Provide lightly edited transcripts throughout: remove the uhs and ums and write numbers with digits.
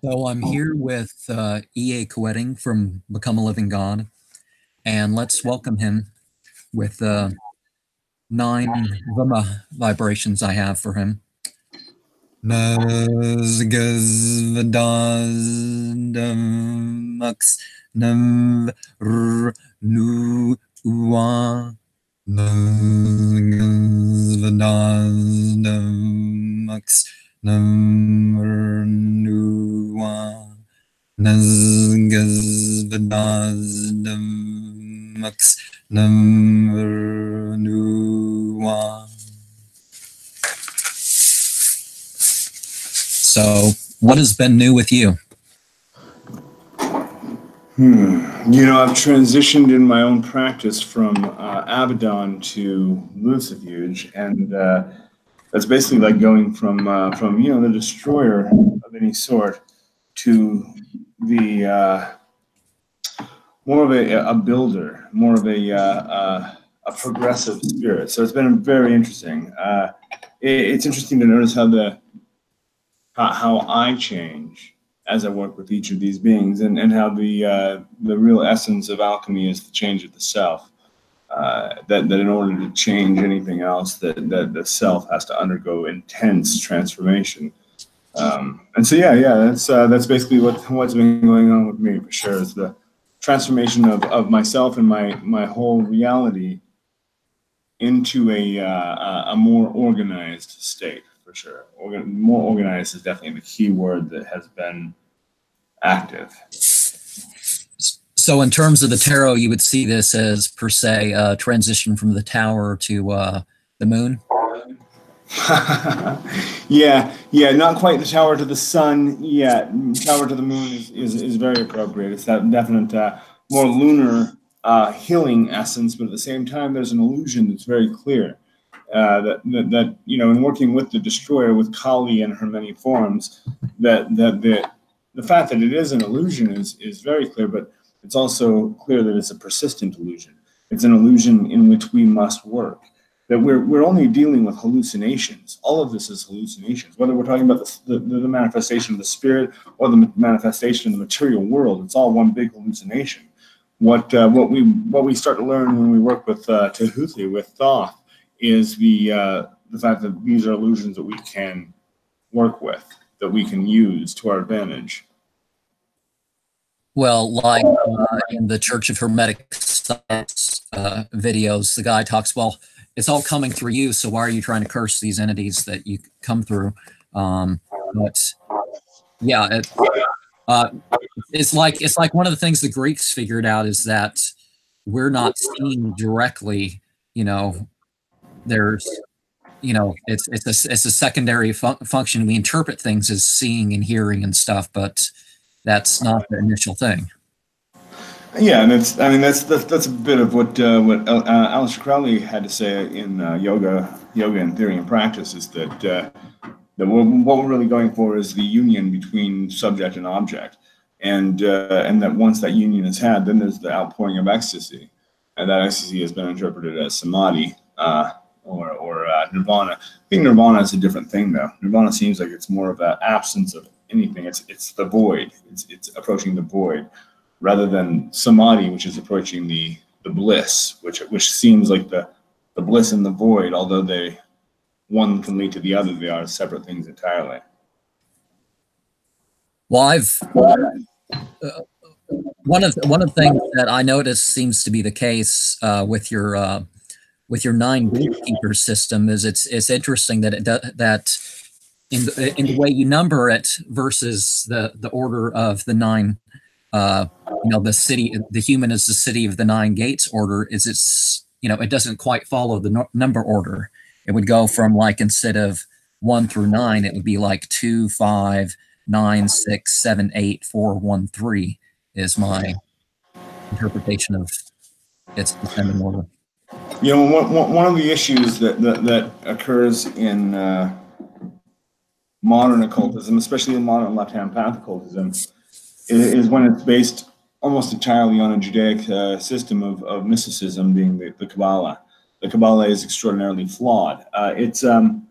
So I'm here with E.A. Coetting from Become a Living God, and let's welcome him with 9 Vama vibrations I have for him. Nazgazvadazmux nam nu uwa Nazgazvadazmux nam nu uwa Nazgazvadazmux nam nu uwa. So, what has been new with you? You know, I've transitioned in my own practice from Abaddon to Lucifuge, and that's basically like going from the destroyer of any sort to the more of a builder, more of a progressive spirit. So it's been very interesting. It's interesting to notice how I change as I work with each of these beings, and how the real essence of alchemy is the change of the self. That in order to change anything else, that the self has to undergo intense transformation. And so that's basically what's been going on with me, for sure. Is the transformation of myself and my whole reality into a more organized state, for sure. More organized is definitely the key word that has been active. So in terms of the tarot, you would see this as, per se, a transition from the tower to the moon? Yeah, not quite the tower to the sun yet. Tower to the moon is very appropriate. It's that definite more lunar healing essence, but at the same time, there's an illusion that's very clear. That you know, in working with the destroyer, with Kali in her many forms, that the fact that it is an illusion is very clear, but it's also clear that it's a persistent illusion. It's an illusion in which we must work. That we're only dealing with hallucinations. All of this is hallucinations. Whether we're talking about the manifestation of the spirit or the manifestation of the material world, it's all one big hallucination. What we start to learn when we work with Tehuti, with Thoth, is the fact that these are illusions that we can work with, that we can use to our advantage. Well, like in the Church of Hermetic Science videos, the guy talks, well, it's all coming through you, so why are you trying to curse these entities that you come through? But yeah, it's like one of the things the Greeks figured out is that we're not seeing directly, you know, there's, you know, it's a secondary function. We interpret things as seeing and hearing and stuff, but that's not the initial thing. Yeah, and that's a bit of what Aleister Crowley had to say in Yoga and Theory and Practice, is that what we're really going for is the union between subject and object, and that once that union is had, then there's the outpouring of ecstasy, and that ecstasy has been interpreted as samadhi or nirvana. I think nirvana is a different thing, though. Nirvana seems like it's more of an absence of anything. It's the void. It's approaching the void, rather than samadhi, which is approaching the bliss, which seems like the bliss in the void, although one can lead to the other. They are separate things entirely. Well, one of the things that I noticed seems to be the case with your 9 gatekeeper system is it's interesting that that in the way you number it versus the order of the 9. You know, the human is the city of the 9 gates order, is it's, you know, it doesn't quite follow the number order. It would go from, like, instead of 1 through 9, it would be like 2, 5, 9, 6, 7, 8, 4, 1, 3 is my interpretation of its descending order. You know, one of the issues that occurs in modern occultism, especially in modern left-hand path occultism, is when it's based almost entirely on a Judaic system of mysticism, being the Kabbalah. The Kabbalah is extraordinarily flawed. It's an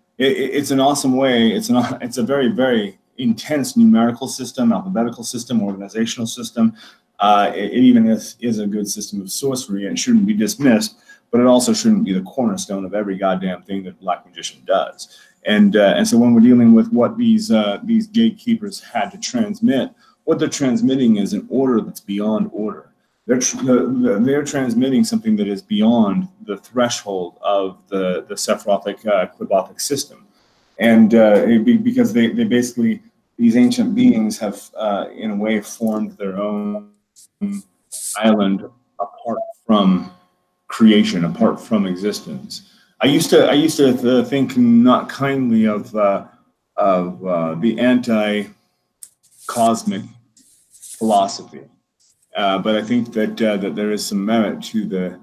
awesome way. It's a very, very intense numerical system, alphabetical system, organizational system. It even is a good system of sorcery and shouldn't be dismissed, but it also shouldn't be the cornerstone of every goddamn thing that Black Magician does. And so when we're dealing with what these gatekeepers had to transmit, what they're transmitting is an order that's beyond order. They're transmitting something that is beyond the threshold of the Sephirotic Qliphothic system, and because they basically, these ancient beings have in a way formed their own island apart from creation, apart from existence. I used to think not kindly of the anti-cosmic philosophy. But I think that that there is some merit to the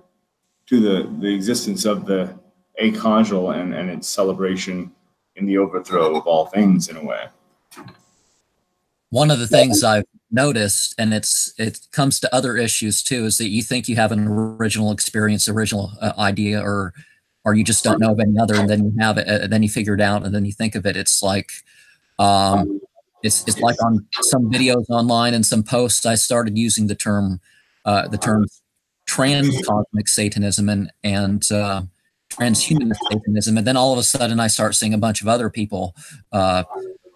existence of the aconjal and its celebration in the overthrow of all things, in a way. One of the things I've noticed, and it comes to other issues too, is that you think you have an original experience, original idea, or you just don't know of any other, and then you have it, and then you figure it out, and then you think of it. It's like it's like on some videos online and some posts, I started using the terms transcosmic Satanism and transhumanist Satanism, and then all of a sudden I start seeing a bunch of other people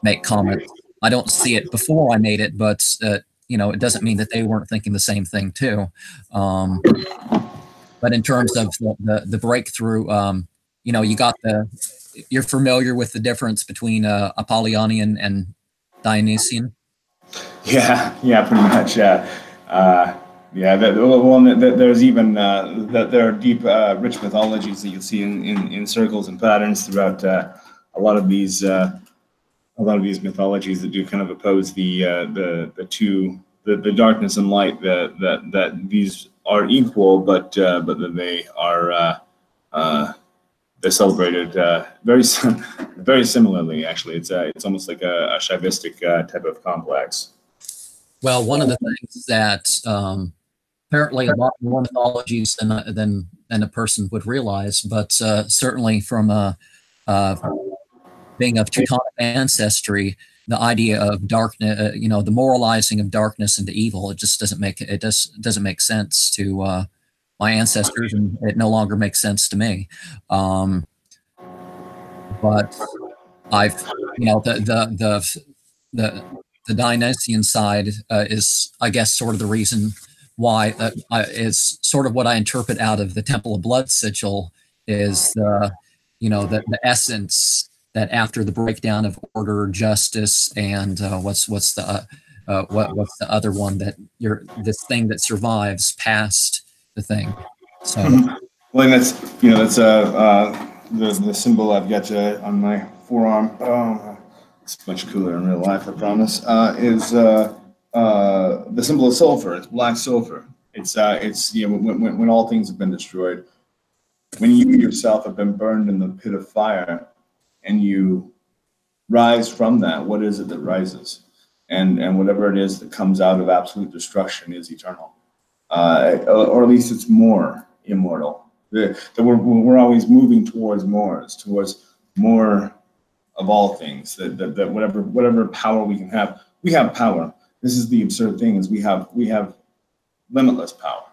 make comments. I don't see it before I made it, but you know, it doesn't mean that they weren't thinking the same thing too. But in terms of the breakthrough, you know, you're familiar with the difference between Apollonian and Dionysian? Yeah, pretty much. There's even there are deep, rich mythologies that you'll see in circles and patterns throughout a lot of these mythologies that do kind of oppose the darkness and light, that these are equal, but that they are they're celebrated very similarly. Actually, it's almost like a Shaivistic type of complex. Well, one of the things that apparently a lot more mythologies than a person would realize, but certainly from being of Teutonic ancestry, the idea of darkness, you know, the moralizing of darkness into evil, it just doesn't make sense to my ancestors, and it no longer makes sense to me. But I've, you know, the Dionysian side is, I guess, sort of the reason why is sort of what I interpret out of the Temple of Blood sigil is you know, the essence that after the breakdown of order, justice, and what's the other one, that this thing that survives past the thing. So, well, and that's the symbol I've got on my forearm. It's much cooler in real life, I promise. Is the symbol of sulfur? It's black sulfur. It's you know, when all things have been destroyed, when you yourself have been burned in the pit of fire, and you rise from that, what is it that rises? And whatever it is that comes out of absolute destruction is eternal, or at least it's more immortal. We're always moving towards more of all things. That whatever power we have power. This is the absurd thing: is we have limitless power,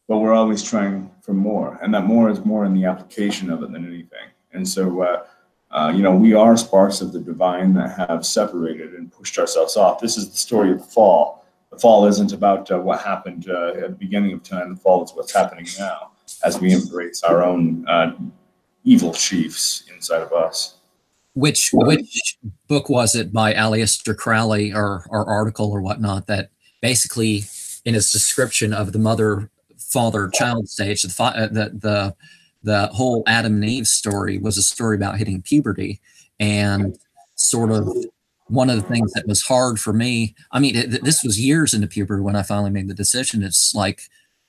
but we're always trying for more, and that more is more in the application of it than anything. And so, you know, we are sparks of the divine that have separated and pushed ourselves off. This is the story of the fall. The fall isn't about what happened at the beginning of time. The fall is what's happening now as we embrace our own evil chiefs inside of us. Which book was it by Aleister Crowley or article or whatnot that basically in its description of the mother, father, child stage, the whole Adam and Eve story was a story about hitting puberty, and sort of one of the things that was hard for me, I mean, this was years into puberty when I finally made the decision. It's like,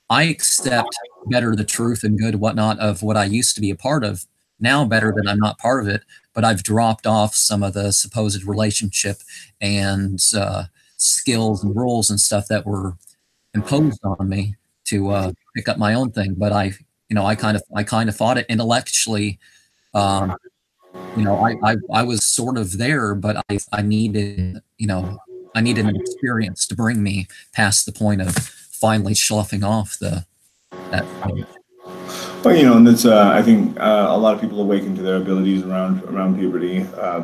I accept better the truth and good whatnot of what I used to be a part of now better that I'm not part of it, but I've dropped off some of the supposed relationship and skills and rules and stuff that were imposed on me to pick up my own thing. But I kind of fought it intellectually. I was sort of there, but I needed, I needed an experience to bring me past the point of finally sloughing off that stage. Well, and that's I think a lot of people awaken to their abilities around puberty. I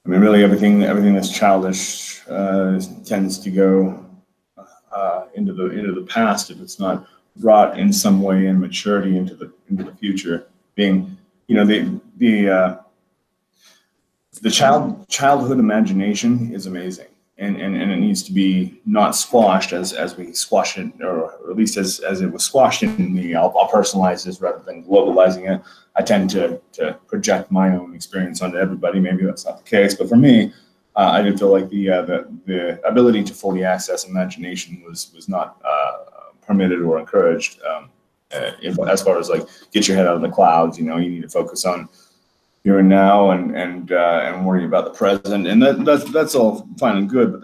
mean, really, everything that's childish tends to go into the past if it's not brought in some way in maturity into the future. Being, the childhood imagination is amazing, and it needs to be not squashed as we squash it, or at least as it was squashed in me. I'll personalize this rather than globalizing it. I tend to project my own experience onto everybody. Maybe that's not the case, but for me, I did feel like the ability to fully access imagination was not permitted or encouraged. As far as like get your head out of the clouds, you need to focus on here and now and worry about the present, and that's all fine and good. But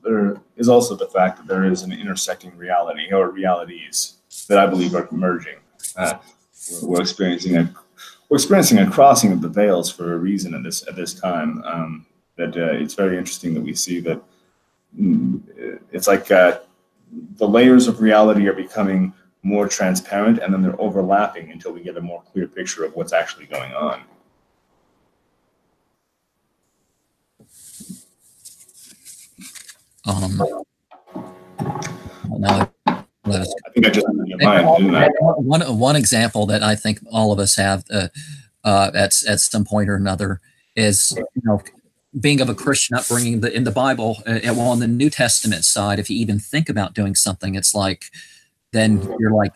there is also the fact that there is an intersecting reality, or realities, that I believe are emerging. We're experiencing a crossing of the veils for a reason at this time. That it's very interesting that we see that it's like the layers of reality are becoming more transparent, and then they're overlapping until we get a more clear picture of what's actually going on. No, I think I just had your mind, didn't I? one example that I think all of us have at some point or another is, being of a Christian upbringing. In the Bible, on the New Testament side, if you even think about doing something, it's like then you're like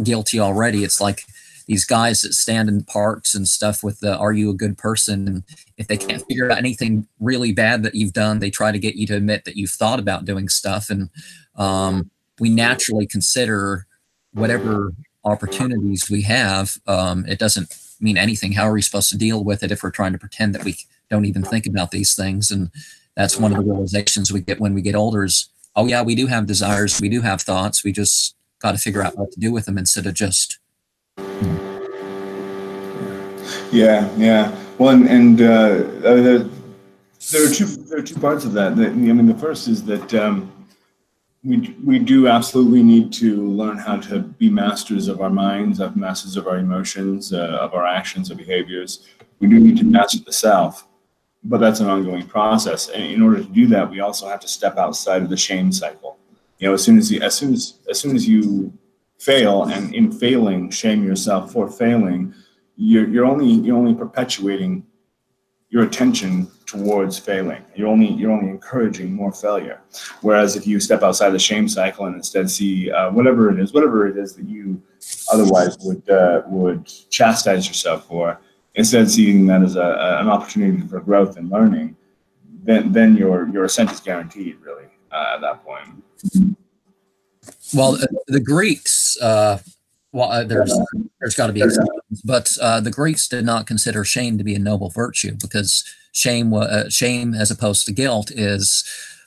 guilty already. It's like these guys that stand in parks and stuff with the "Are you a good person?" And if they can't figure out anything really bad that you've done, they try to get you to admit that you've thought about doing stuff. And we naturally consider whatever opportunities we have. It doesn't mean anything. How are we supposed to deal with it if we're trying to pretend that we don't even think about these things? And that's one of the realizations we get when we get older is, oh yeah, we do have desires, we do have thoughts, we just got to figure out what to do with them instead of just. Yeah. Well, and there are two parts of that. I mean, the first is that we do absolutely need to learn how to be masters of our minds, masters of our emotions, of our actions, of behaviors. We do need to master the self, but that's an ongoing process. And in order to do that, we also have to step outside of the shame cycle. As soon as you fail, and in failing, shame yourself for failing, you're only perpetuating your attention towards failing. You're only encouraging more failure. Whereas if you step outside the shame cycle and instead see whatever it is that you otherwise would chastise yourself for, instead seeing that as an opportunity for growth and learning, then your ascent is guaranteed, really, at that point. Well, the Greeks, there's got to be exceptions, but the Greeks did not consider shame to be a noble virtue, because shame, as opposed to guilt, is,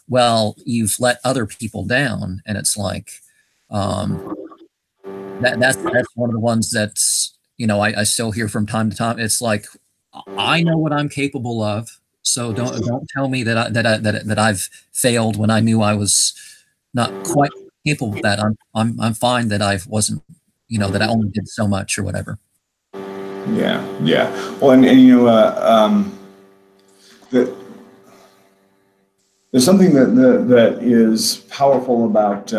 well, you've let other people down, and it's like that's one of the ones that's, I still hear from time to time. It's like, I know what I'm capable of, so don't tell me that I've failed when I knew I was not quite capable of that. I'm fine that I wasn't, that I only did so much or whatever. Yeah. Well, and there's something that is powerful about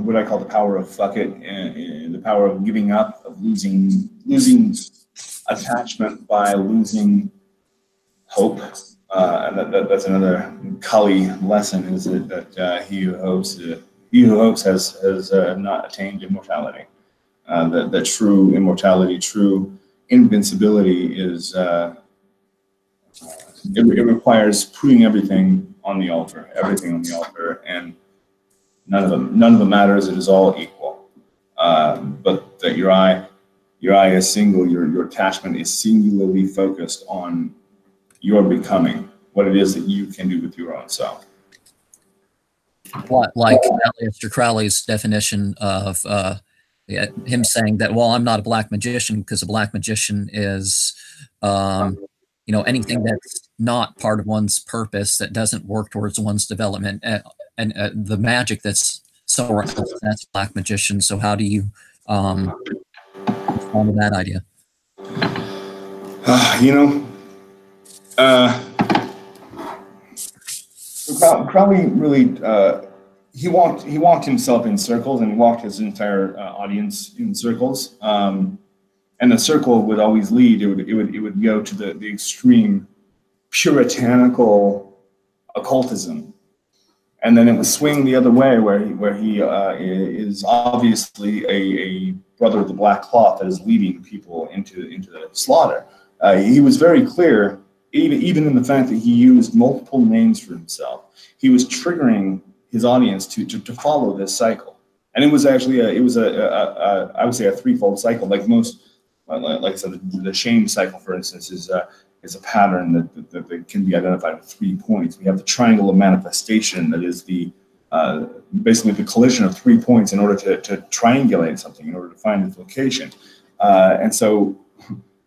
what I call the power of fuck it, and the power of giving up, of losing attachment by losing hope. And that's another Kali lesson, is that he who hopes has not attained immortality. That true immortality, true invincibility is it requires putting everything on the altar, and none of them matters. It is all equal. But that your eye is single. Your attachment is singularly focused on your becoming, what it is that you can do with your own self. Like Aleister Crowley's definition of him saying that, well, I'm not a black magician because a black magician is, anything that's not part of one's purpose, that doesn't work towards one's development, and the magic that's somewhere else, that's black magician. So how do you respond to that idea? Crowley really he walked himself in circles, and walked his entire audience in circles. And the circle would always lead. It would go to the extreme puritanical occultism, and then it would swing the other way, where he is obviously a brother of the black cloth that is leading people into the slaughter. He was very clear, even in the fact that he used multiple names for himself. He was triggering his audience to follow this cycle, and it was actually I would say a threefold cycle. Like most, like I said, the shame cycle, for instance, is a pattern that can be identified with 3 points. We have the triangle of manifestation, that is basically the collision of 3 points in order to triangulate something, in order to find its location. And so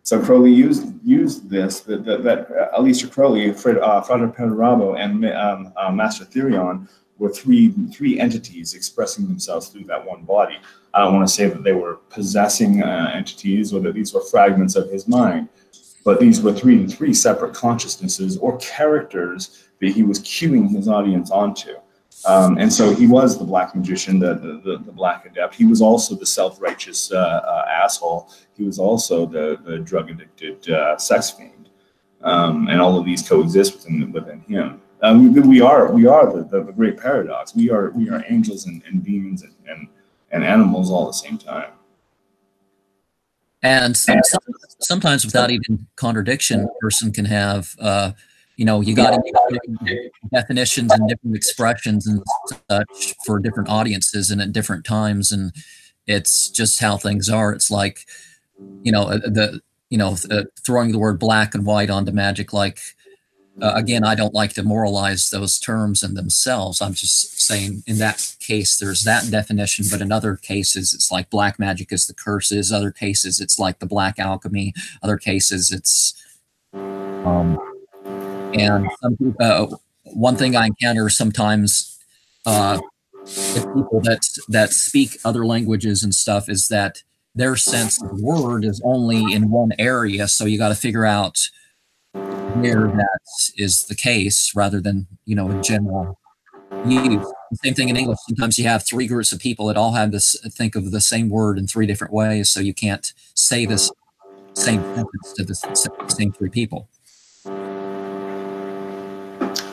Crowley used this, that Aleister Crowley, Frater Perturabo, and Master Therion were three entities expressing themselves through that one body. I don't want to say that they were possessing entities, or that these were fragments of his mind, but these were three separate consciousnesses or characters that he was cueing his audience onto. And so he was the black magician, the black adept. He was also the self-righteous asshole. He was also the drug-addicted sex fiend. And all of these coexist within him. We are the great paradox. We are angels and demons and animals all at the same time. And sometimes without even contradiction, a person can have, you got different definitions and different expressions and such for different audiences and at different times. And it's just how things are. It's like, throwing the word black and white onto magic. Like, again, I don't like to moralize those terms in themselves. I'm just saying in that case, there's that definition, but in other cases, it's like black magic is the curses. Other cases, it's like the black alchemy. Other cases, it's, and one thing I encounter sometimes with people that speak other languages and stuff is that their sense of word is only in one area. So you got to figure out where that is the case rather than, in general use. Same thing in English. Sometimes you have 3 groups of people that all have think of the same word in 3 different ways. So you can't say this same sentence to the same 3 people.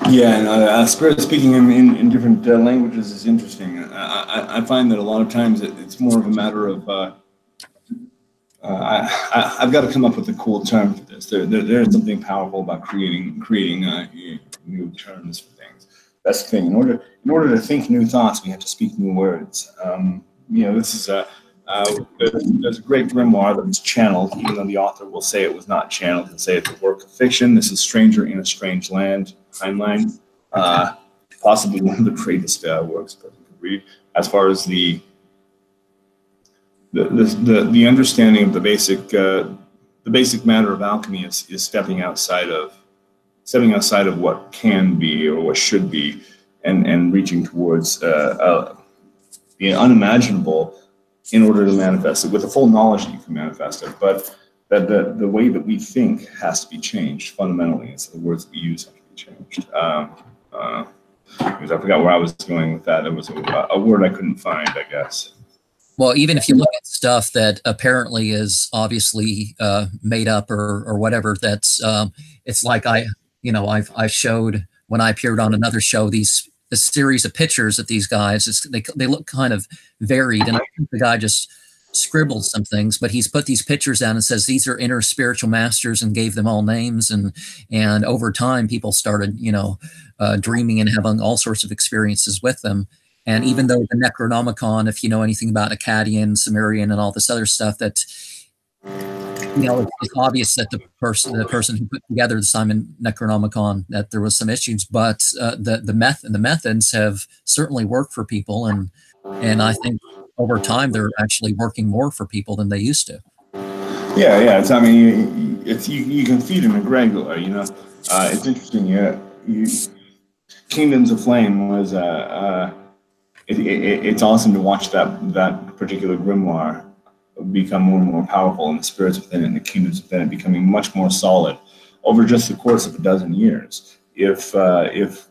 Yeah, and spirit speaking in different languages is interesting. I find that a lot of times it's more of a matter of I've got to come up with a cool term for this. There's something powerful about creating new terms for things. That's the thing. In order to think new thoughts, we have to speak new words. This is there's a great grimoire that was channeled, even though the author will say it was not channeled and say it's a work of fiction. This is Stranger in a Strange Land timeline, possibly one of the greatest works that you could read as far as the understanding of the basic matter of alchemy is stepping outside of what can be or what should be, and reaching towards the unimaginable in order to manifest it with the full knowledge that you can manifest it. But that the way that we think has to be changed fundamentally, and so the words that we use have to be changed. Because I forgot where I was going with that. It was a word I couldn't find, I guess. Well, even if you look at stuff that apparently is obviously made up or whatever, that's it's like I showed when I appeared on another show a series of pictures of these guys. They look kind of varied, and I think the guy just scribbled some things, but he's put these pictures down and says these are inner spiritual masters and gave them all names, and over time people started dreaming and having all sorts of experiences with them. And even though the Necronomicon, if you know anything about Akkadian, Sumerian, and all this other stuff, that it's obvious that the person who put together the Simon Necronomicon, that there was some issues, but the methods have certainly worked for people, and I think over time, they're actually working more for people than they used to. Yeah. I mean, you can feed an egregula. It's interesting. Kingdoms of Flame was it's awesome to watch that particular grimoire become more and more powerful, and the spirits within it and the kingdoms within it becoming much more solid over just the course of a dozen years. If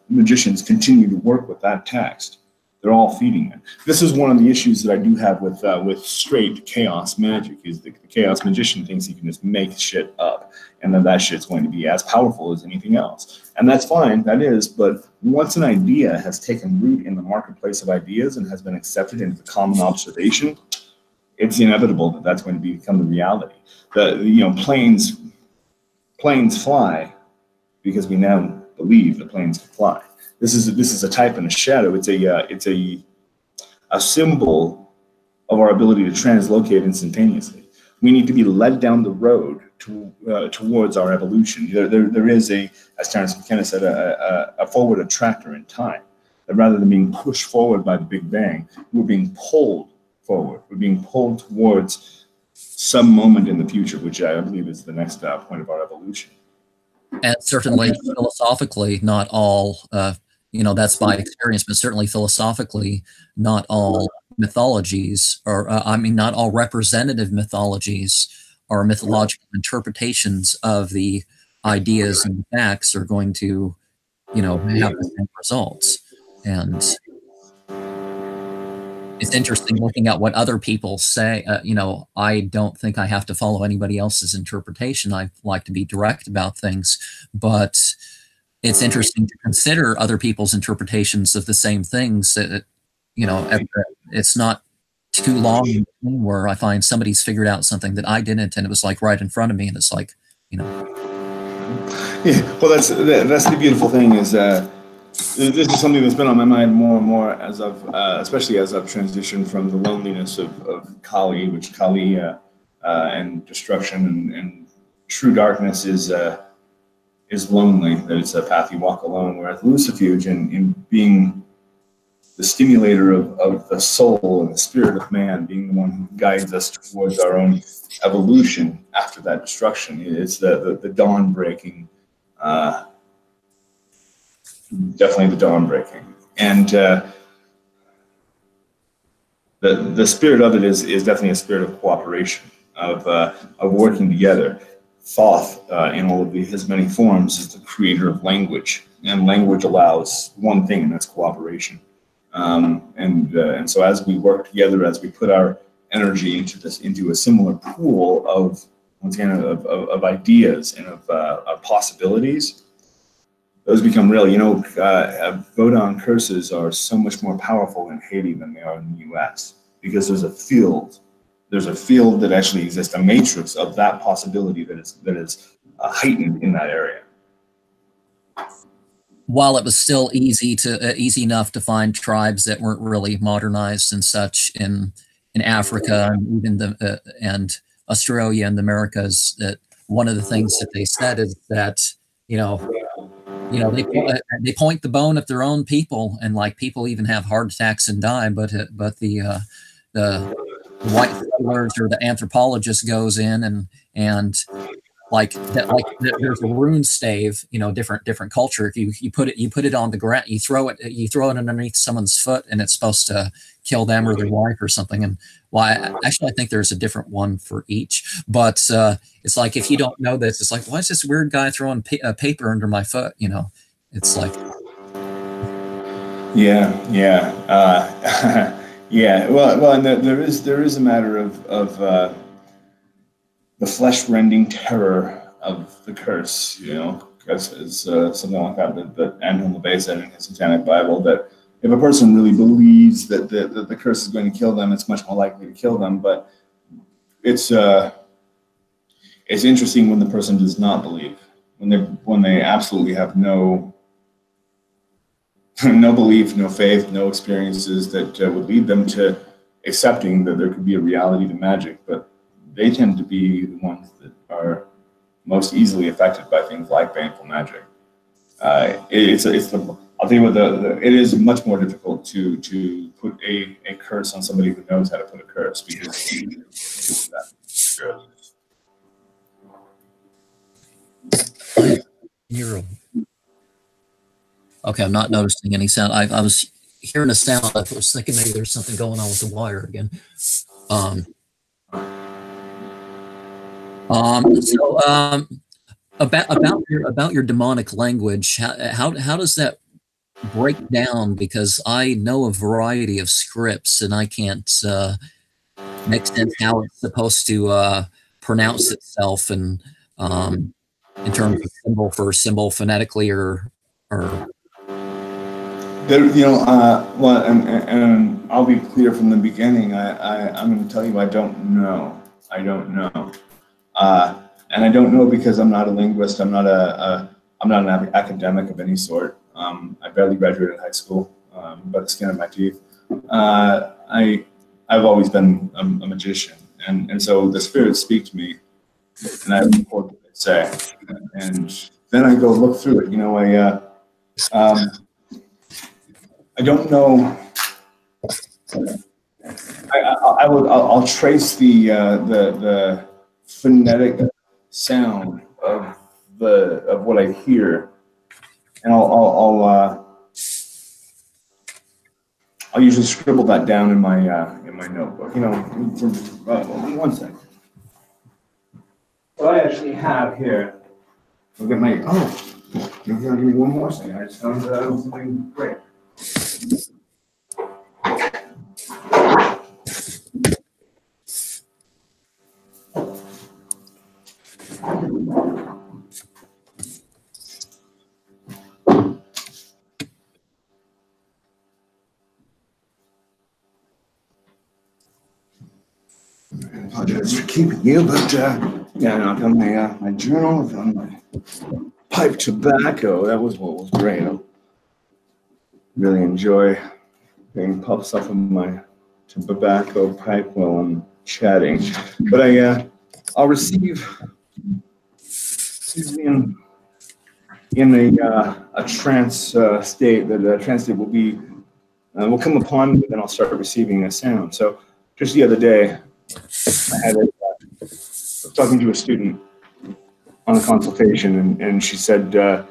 magicians continue to work with that text, they're all feeding it. This is one of the issues that I do have with straight chaos magic. Is the chaos magician thinks he can just make shit up, and that shit's going to be as powerful as anything else. And that's fine, that is, but once an idea has taken root in the marketplace of ideas and has been accepted into the common observation, it's inevitable that that's going to become the reality. Planes fly because we now believe the planes can fly. This is a type and a shadow. It's a symbol of our ability to translocate instantaneously. We need to be led down the road towards our evolution. There is as Terence McKenna said, a forward attractor in time. That rather than being pushed forward by the Big Bang, we're being pulled forward. We're being pulled towards some moment in the future, which I believe is the next point of our evolution. And certainly philosophically, not all, that's by experience, but certainly philosophically, not all mythologies, or not all representative mythologies or mythological interpretations of the ideas and facts are going to, have the same results. And it's interesting looking at what other people say. I don't think I have to follow anybody else's interpretation. I like to be direct about things, but it's interesting to consider other people's interpretations of the same things. It's not too long where I find somebody's figured out something that I didn't, and it was like right in front of me, and it's like, Yeah, well, that's the beautiful thing is this is something that's been on my mind more and more as especially as I've transitioned from the loneliness of Kali, which Kali and destruction and true darkness is lonely, that it's a path you walk alone, whereas Lucifuge in being the stimulator of the soul and the spirit of man, being the one who guides us towards our own evolution after that destruction. It's the dawn breaking, definitely the dawn breaking. And the spirit of it is definitely a spirit of cooperation, of working together. Thoth, in all of his many forms, is the creator of language, and language allows one thing, and that's cooperation. And so as we work together, as we put our energy into a similar pool of, once again, of ideas and of possibilities, those become real. Vodun curses are so much more powerful in Haiti than they are in the U.S. because there's a field that actually exists, a matrix of that possibility that is heightened in that area. While it was still easy enough to find tribes that weren't really modernized and such in Africa and even and Australia and the Americas, that one of the things that they said is that they point the bone at their own people, and like people even have heart attacks and die, but the white settlers or the anthropologist goes in and like there's a rune stave, different culture. If you put it on the ground, you throw it underneath someone's foot, and it's supposed to kill them or their wife or something. And I think there's a different one for each. But it's like, if you don't know this, it's like, why is this weird guy throwing paper under my foot? It's like, yeah. Yeah. Well, and there is a matter of the flesh-rending terror of the curse, as something like that Angel LaVey said in his Satanic Bible, that if a person really believes that the curse is going to kill them, it's much more likely to kill them. But it's interesting when the person does not believe, when they absolutely have no belief, no faith, no experiences that would lead them to accepting that there could be a reality to magic, but they tend to be the ones that are most easily affected by things like baneful magic. It's the I'll tell you what, it is much more difficult to put a curse on somebody who knows how to put a curse, because Okay, I'm not noticing any sound. I was hearing a sound. I was thinking maybe there's something going on with the wire again. About your demonic language, how does that break down? Because I know a variety of scripts, and I can't make sense how it's supposed to pronounce itself, and in terms of symbol for symbol, phonetically, or there, well, and I'll be clear from the beginning. I'm going to tell you I don't know. I don't know. And I don't know because I'm not a linguist. I'm not an academic of any sort. I barely graduated high school, by the skin of my teeth. I've always been a magician, and so the spirits speak to me, and I record what they say, and then I go look through it. I don't know. I'll trace the phonetic sound of what I hear, and I'll usually scribble that down in my notebook. One second. What I actually have here. Look at my. Give me one more second. I just found something great. I apologize for keeping you, but yeah, I've got my journal, I've got my pipe tobacco. That was what was great. I really enjoy getting puffs off of my tobacco pipe while I'm chatting. But I'll receive in a trance state. That trance state will come upon me, then I'll start receiving a sound. So just the other day, I was talking to a student on a consultation, and she said a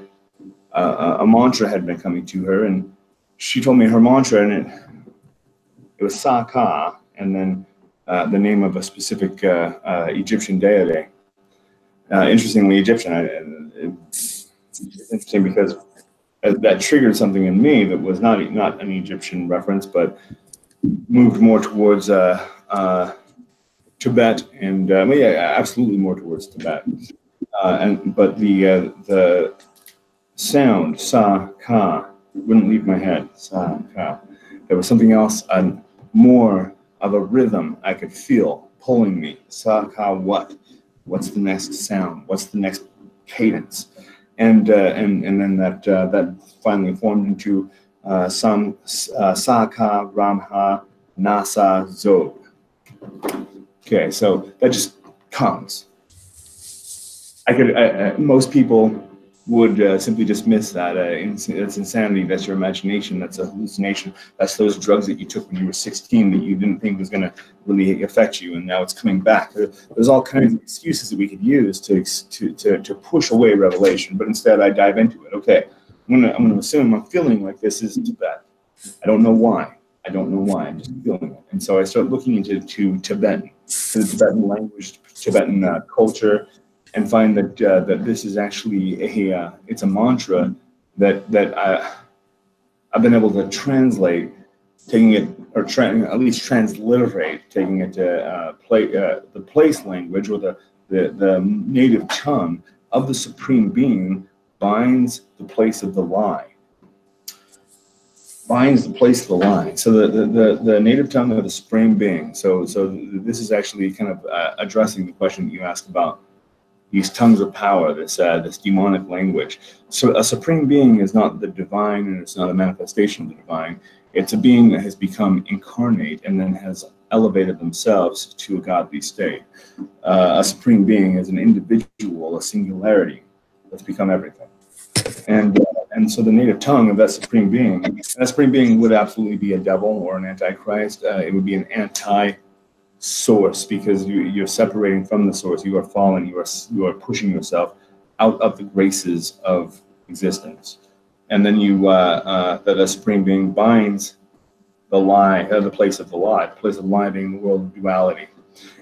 mantra had been coming to her, and she told me her mantra, and it was Sa-Ka, and then the name of a specific Egyptian deity. Interestingly, Egyptian. It's interesting because that triggered something in me that was not an Egyptian reference, but moved more towards Tibet, and absolutely more towards Tibet. But the sound Sa-Ka wouldn't leave my head. Sa-Ka. There was something else, more of a rhythm I could feel pulling me. Sa-Ka what? What's the next sound? What's the next cadence? And then that finally formed into Sa-Ka Ramha Nasa Zod. Okay, so that just comes. Most people would simply dismiss that. It's insanity. That's your imagination. That's a hallucination. That's those drugs that you took when you were 16 that you didn't think was going to really affect you, and now it's coming back. There's all kinds of excuses that we could use to push away revelation, but instead I dive into it. Okay, I'm going to assume I'm feeling like this is Tibet. I don't know why. I'm just feeling it, and so I start looking into Tibetan, to the Tibetan language, Tibetan culture, and find that this is actually it's a mantra that I've been able to translate, taking it, or at least transliterate, taking it to the place language, or the native tongue of the Supreme Being, binds the place of the lie. Binds the place of the lie. So the native tongue of the Supreme Being. So this is actually kind of addressing the question that you asked about these tongues of power, this demonic language. So a Supreme Being is not the divine, and it's not a manifestation of the divine. It's a being that has become incarnate and then has elevated themselves to a godly state. A Supreme Being is an individual, a singularity that's become everything. And And so the native tongue of that supreme being, and that supreme being would absolutely be a devil or an antichrist. It would be an anti-source, because you're separating from the source. You are fallen. You are pushing yourself out of the graces of existence. And then that a supreme being binds the lie, the place of the lie. The place of the lie being the world of duality.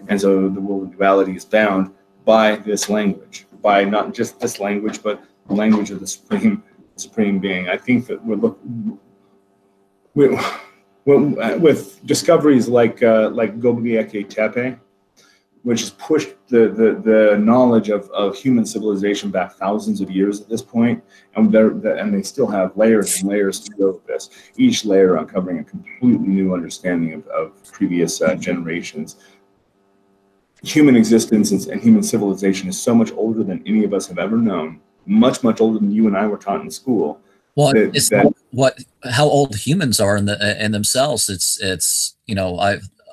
And so the world of duality is bound by this language, by not just this language, but the language of the supreme being. I think that with discoveries like Göbekli Tepe, which has pushed the knowledge of human civilization back thousands of years at this point, and they still have layers and layers to go with this. Each layer uncovering a completely new understanding of previous generations. Human existence and human civilization is so much older than any of us have ever known. Much older than you and I were taught in school. Well, it's how old humans are in themselves. It's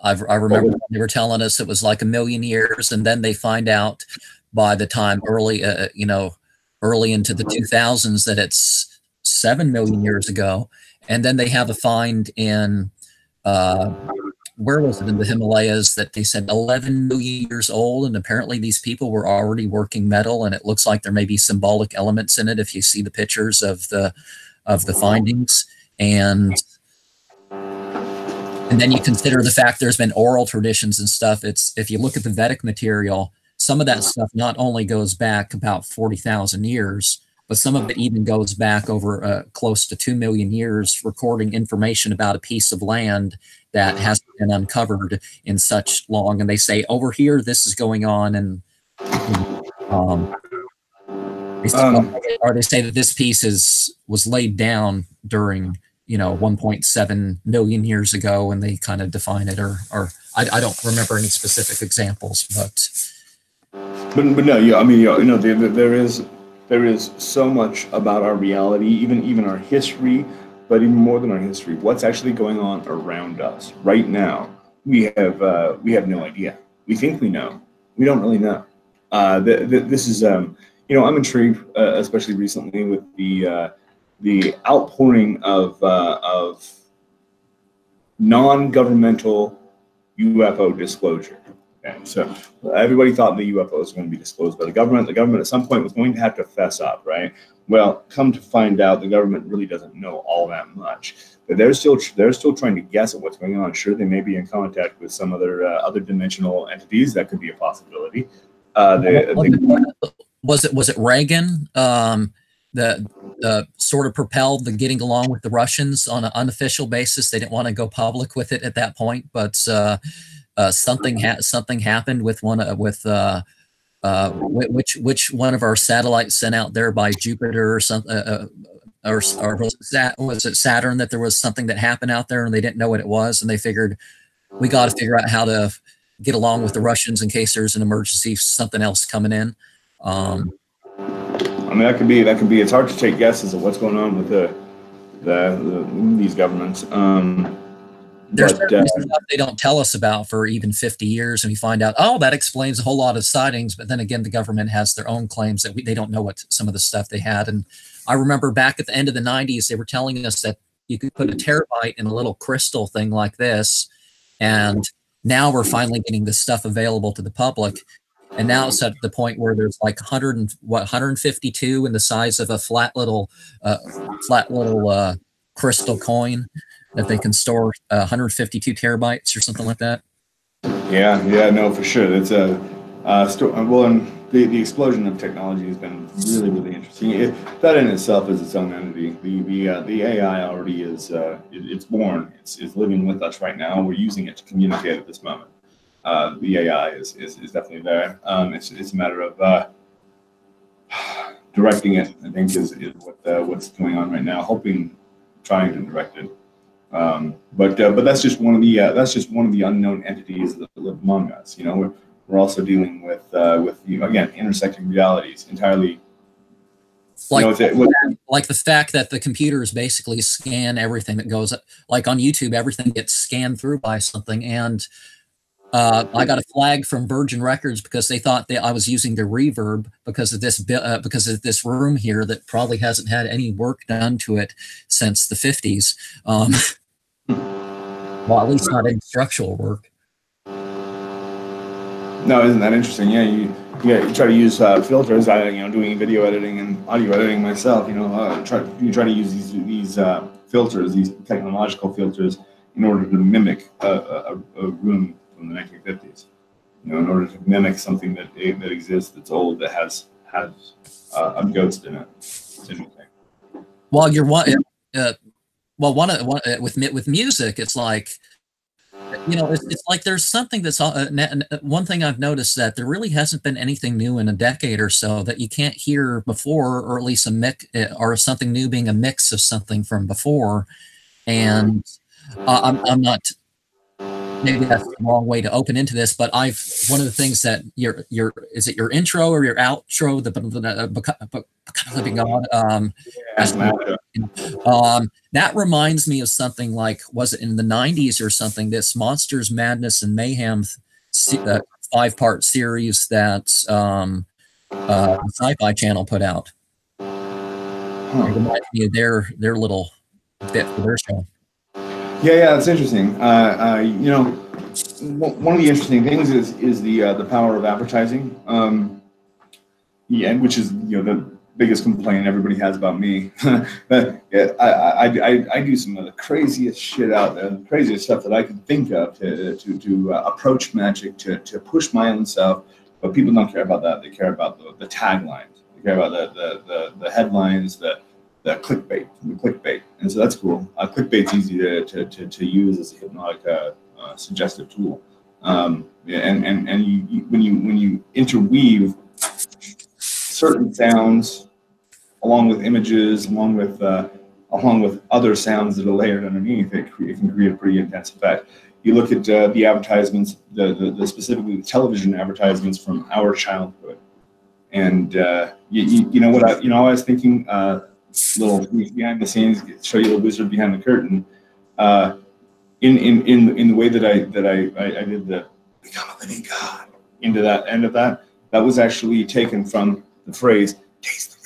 I remember they were telling us it was like 1 million years, and then they find out by the time early into the 2000s that it's 7 million years ago, and then they have a find in where was it, in the Himalayas, that they said 11 million years old, and apparently these people were already working metal, and it looks like there may be symbolic elements in it if you see the pictures of the findings. And then you consider the fact there's been oral traditions and stuff. If you look at the Vedic material, some of that stuff not only goes back about 40,000 years, but some of it even goes back over close to 2 million years, recording information about a piece of land that hasn't been uncovered in such long. And they say, over here, this is going on. And they say that this piece was laid down during 1.7 million years ago, and they kind of define it, or I don't remember any specific examples, but no, yeah, I mean, there is so much about our reality, even our history, but even more than our history, what's actually going on around us right now. We have no idea. We think we know. We don't really know. This is I'm intrigued, especially recently, with the outpouring of non-governmental UFO disclosure. Okay, so everybody thought the UFO was going to be disclosed by the government. The government at some point was going to have to fess up, right? Well, come to find out, the government really doesn't know all that much. But they're still trying to guess at what's going on. Sure, they may be in contact with some other dimensional entities. That could be a possibility. Was it Reagan? The sort of propelled the getting along with the Russians on an unofficial basis. They didn't want to go public with it at that point, but something happened with which one of our satellites sent out there by Jupiter or something, or was it Saturn, that there was something that happened out there and they didn't know what it was, and they figured we got to figure out how to get along with the Russians in case there's an emergency, something else coming in. I mean, that could be. It's hard to take guesses of what's going on with these governments. There's stuff they don't tell us about for even 50 years, and we find out, oh, that explains a whole lot of sightings. But then again, the government has their own claims that they don't know what some of the stuff they had. And I remember back at the end of the 90s, they were telling us that you could put a terabyte in a little crystal thing like this, and now we're finally getting this stuff available to the public. And now it's at the point where there's like 152 in the size of a flat little crystal coin that they can store 152 terabytes or something like that. Yeah, no, for sure. It's and the explosion of technology has been really, really interesting. That in itself is its own entity. The AI already is it's born. It's living with us right now. We're using it to communicate at this moment. The AI is definitely there. It's a matter of directing it, I think, is what's going on right now. Trying to direct it. But that's just one of the unknown entities that live among us. We're also dealing with again, intersecting realities entirely. Like the fact that the computers basically scan everything that goes, like on YouTube, everything gets scanned through by something, and I got a flag from Virgin Records because they thought that I was using the reverb because of this room here that probably hasn't had any work done to it since the 50s. Well, at least not any structural work. No, isn't that interesting? Yeah, you try to use filters. Doing video editing and audio editing myself, you try to use these filters, these technological filters, in order to mimic a room from the 1950s. In order to mimic something that exists, that's old, that has a ghost in it. It's interesting. Well, with music, it's like, it's like there's something that's one thing I've noticed, that there really hasn't been anything new in a decade or so that you can't hear before, or at least a mix, or something new being a mix of something from before. And I'm not, maybe that's the wrong way to open into this, but one of the things that is it your intro or your outro, Living God, that reminds me of something like, was it in the 90s or something, this Monsters, Madness, and Mayhem 5-part series that the Sci-Fi Channel put out. It reminds me of their little bit for their show. Yeah, that's interesting. One of the interesting things is the power of advertising. Which is the biggest complaint everybody has about me. But I do some of the craziest shit out there, the craziest stuff that I can think of to approach magic, to push my own self. But people don't care about that. They care about the taglines. They care about the headlines, the clickbait, and so that's cool. Clickbait's easy to use as a hypnotic, suggestive tool. And when you interweave certain sounds along with images, along with other sounds that are layered underneath, it can create a pretty intense effect. You look at the advertisements, specifically the television advertisements from our childhood, and you know what I was thinking. Little behind the scenes, show you the wizard behind the curtain. In the way that I did the become a living God into that end of that was actually taken from the phrase "taste the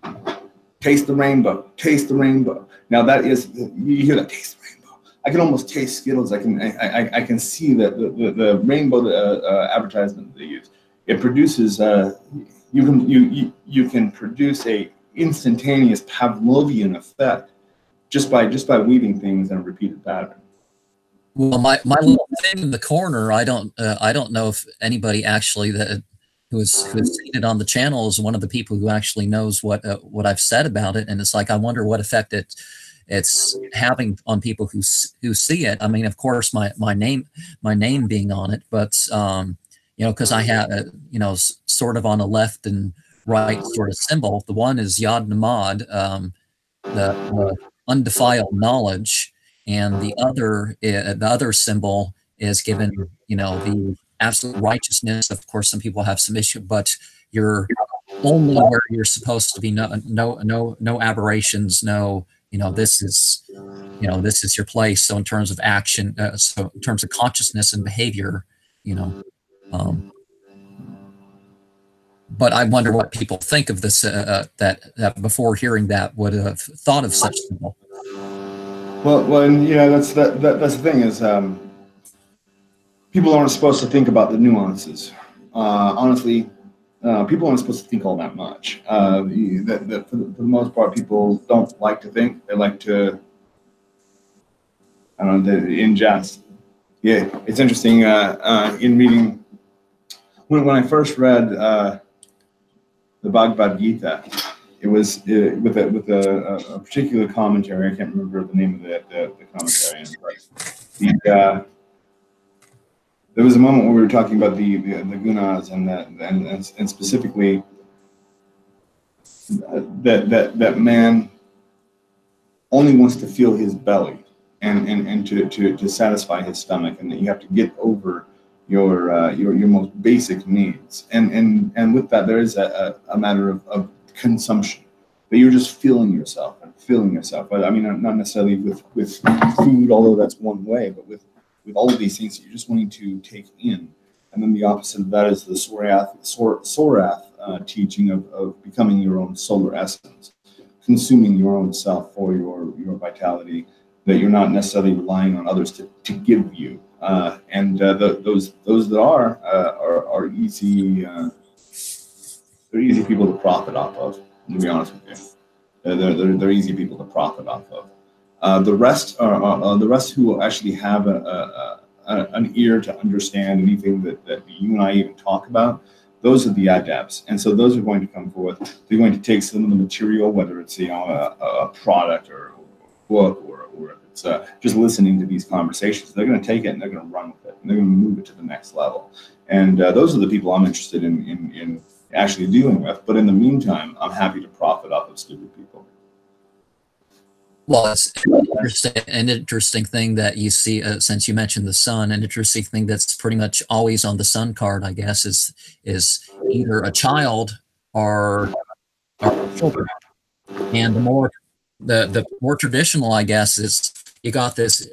rainbow," taste the rainbow, taste the rainbow. Now that is, you hear that, taste the rainbow. I can almost taste Skittles. I can see that the rainbow advertisement they use. It produces you can produce a instantaneous Pavlovian effect just by weaving things in a repeated pattern. Well, my little thing in the corner, I don't know if anybody actually who is seated on the channel is one of the people who actually knows what I've said about it, and it's like, I wonder what effect it's having on people who see it. I mean, of course, my name being on it, but because I have sort of on a left and right sort of symbol. The one is Yod Namad, the undefiled knowledge, and the other symbol is given, the absolute righteousness. Of course, some people have some issue, but you're only where you're supposed to be. No aberrations. No, this is your place. So in terms of action, so in terms of consciousness and behavior, but I wonder what people think of this, that before hearing that would have thought of such symbol. Well, and that's the thing is, people aren't supposed to think about the nuances. Honestly, people aren't supposed to think all that much. That for the most part, people don't like to think. They like to, ingest. Yeah, it's interesting. In reading, when I first read the Bhagavad Gita, it was with a particular commentary. I can't remember the name of the commentary. But there was a moment where we were talking about the gunas and specifically that man only wants to feel his belly and to satisfy his stomach, and that you have to get over your most basic needs, and with that there is a matter of consumption, but you're just feeling yourself. But I mean, not necessarily with food, although that's one way, but with with all of these things that you're just wanting to take in. And then the opposite of that is the Sorath teaching of becoming your own solar essence, consuming your own self for your vitality, that you're not necessarily relying on others to give you. Those that are easy. They're easy people to profit off of. To be honest with you, they're easy people to profit off of. The rest are the rest who will actually have an ear to understand anything that you and I even talk about. Those are the adepts, and so those are going to come forth. They're going to take some of the material, whether it's a product or a book or if it's just listening to these conversations. They're going to take it and they're going to run with it and they're going to move it to the next level. And those are the people I'm interested in actually dealing with. But in the meantime, I'm happy to profit off of stupid people. Well, it's an interesting thing that you see, since you mentioned the sun, an interesting thing that's pretty much always on the sun card, I guess, is either a child or children. And the more traditional, I guess, is you got this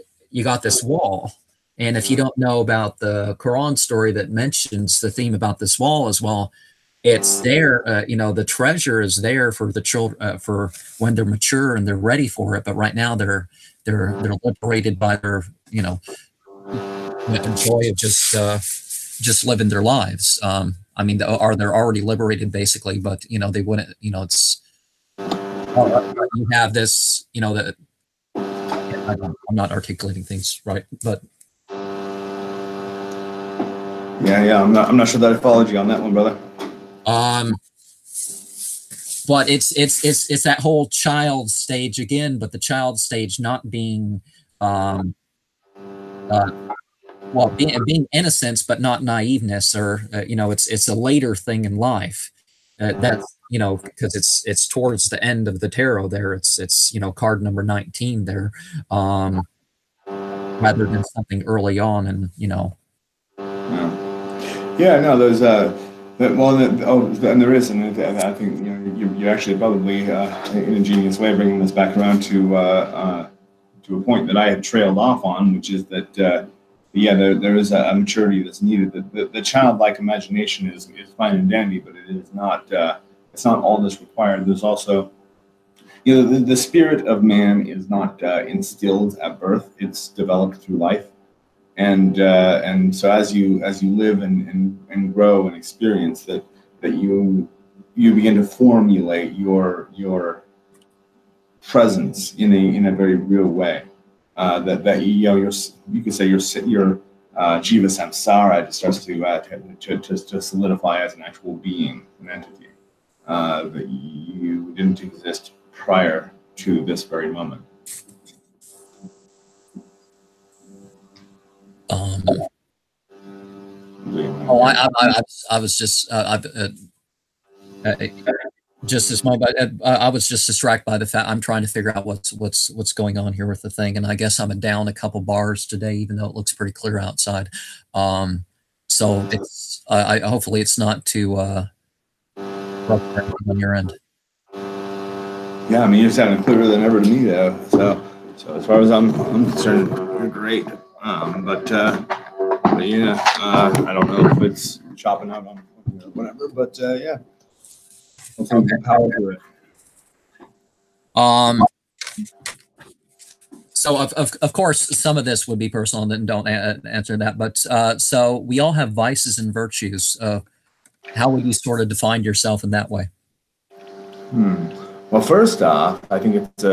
wall. And if you don't know about the Quran story that mentions the theme about this wall as well, it's there, the treasure is there for the children, for when they're mature and they're ready for it. But right now they're liberated by their, joy of just living their lives. They're already liberated basically, but they wouldn't, it's, you have this, that I'm not articulating things right, but yeah, I'm not sure that I followed you on that one, brother. But it's that whole child stage again, but the child stage not being, being innocence, but not naiveness, or it's a later thing in life. That's because it's towards the end of the tarot there. It's card number 19 there, rather than something early on, and and there is, and I think you're actually probably in a ingenious way bringing this back around to a point that I had trailed off on, which is that there is a maturity that's needed. The childlike imagination is fine and dandy, but it is not. It's not all that's required. There's also, the spirit of man is not instilled at birth. It's developed through life. And so as you live and grow and experience that you begin to formulate your presence in a very real way, that you could say your jiva samsara just starts to solidify as an actual being, an entity, that you didn't exist prior to this very moment. I was just just as my I was just distracted by the fact I'm trying to figure out what's going on here with the thing, and I guess I'm down a couple bars today, even though it looks pretty clear outside. So it's I hopefully it's not too rough on your end. Yeah, I mean, you're sounding clearer than ever to me, though. So as far as I'm concerned, you're great. But yeah, I don't know if it's chopping out on whatever, but yeah. Power to it. So of course, some of this would be personal, and don't answer that. But so we all have vices and virtues. How would you sort of define yourself in that way? Well, first off, I think it's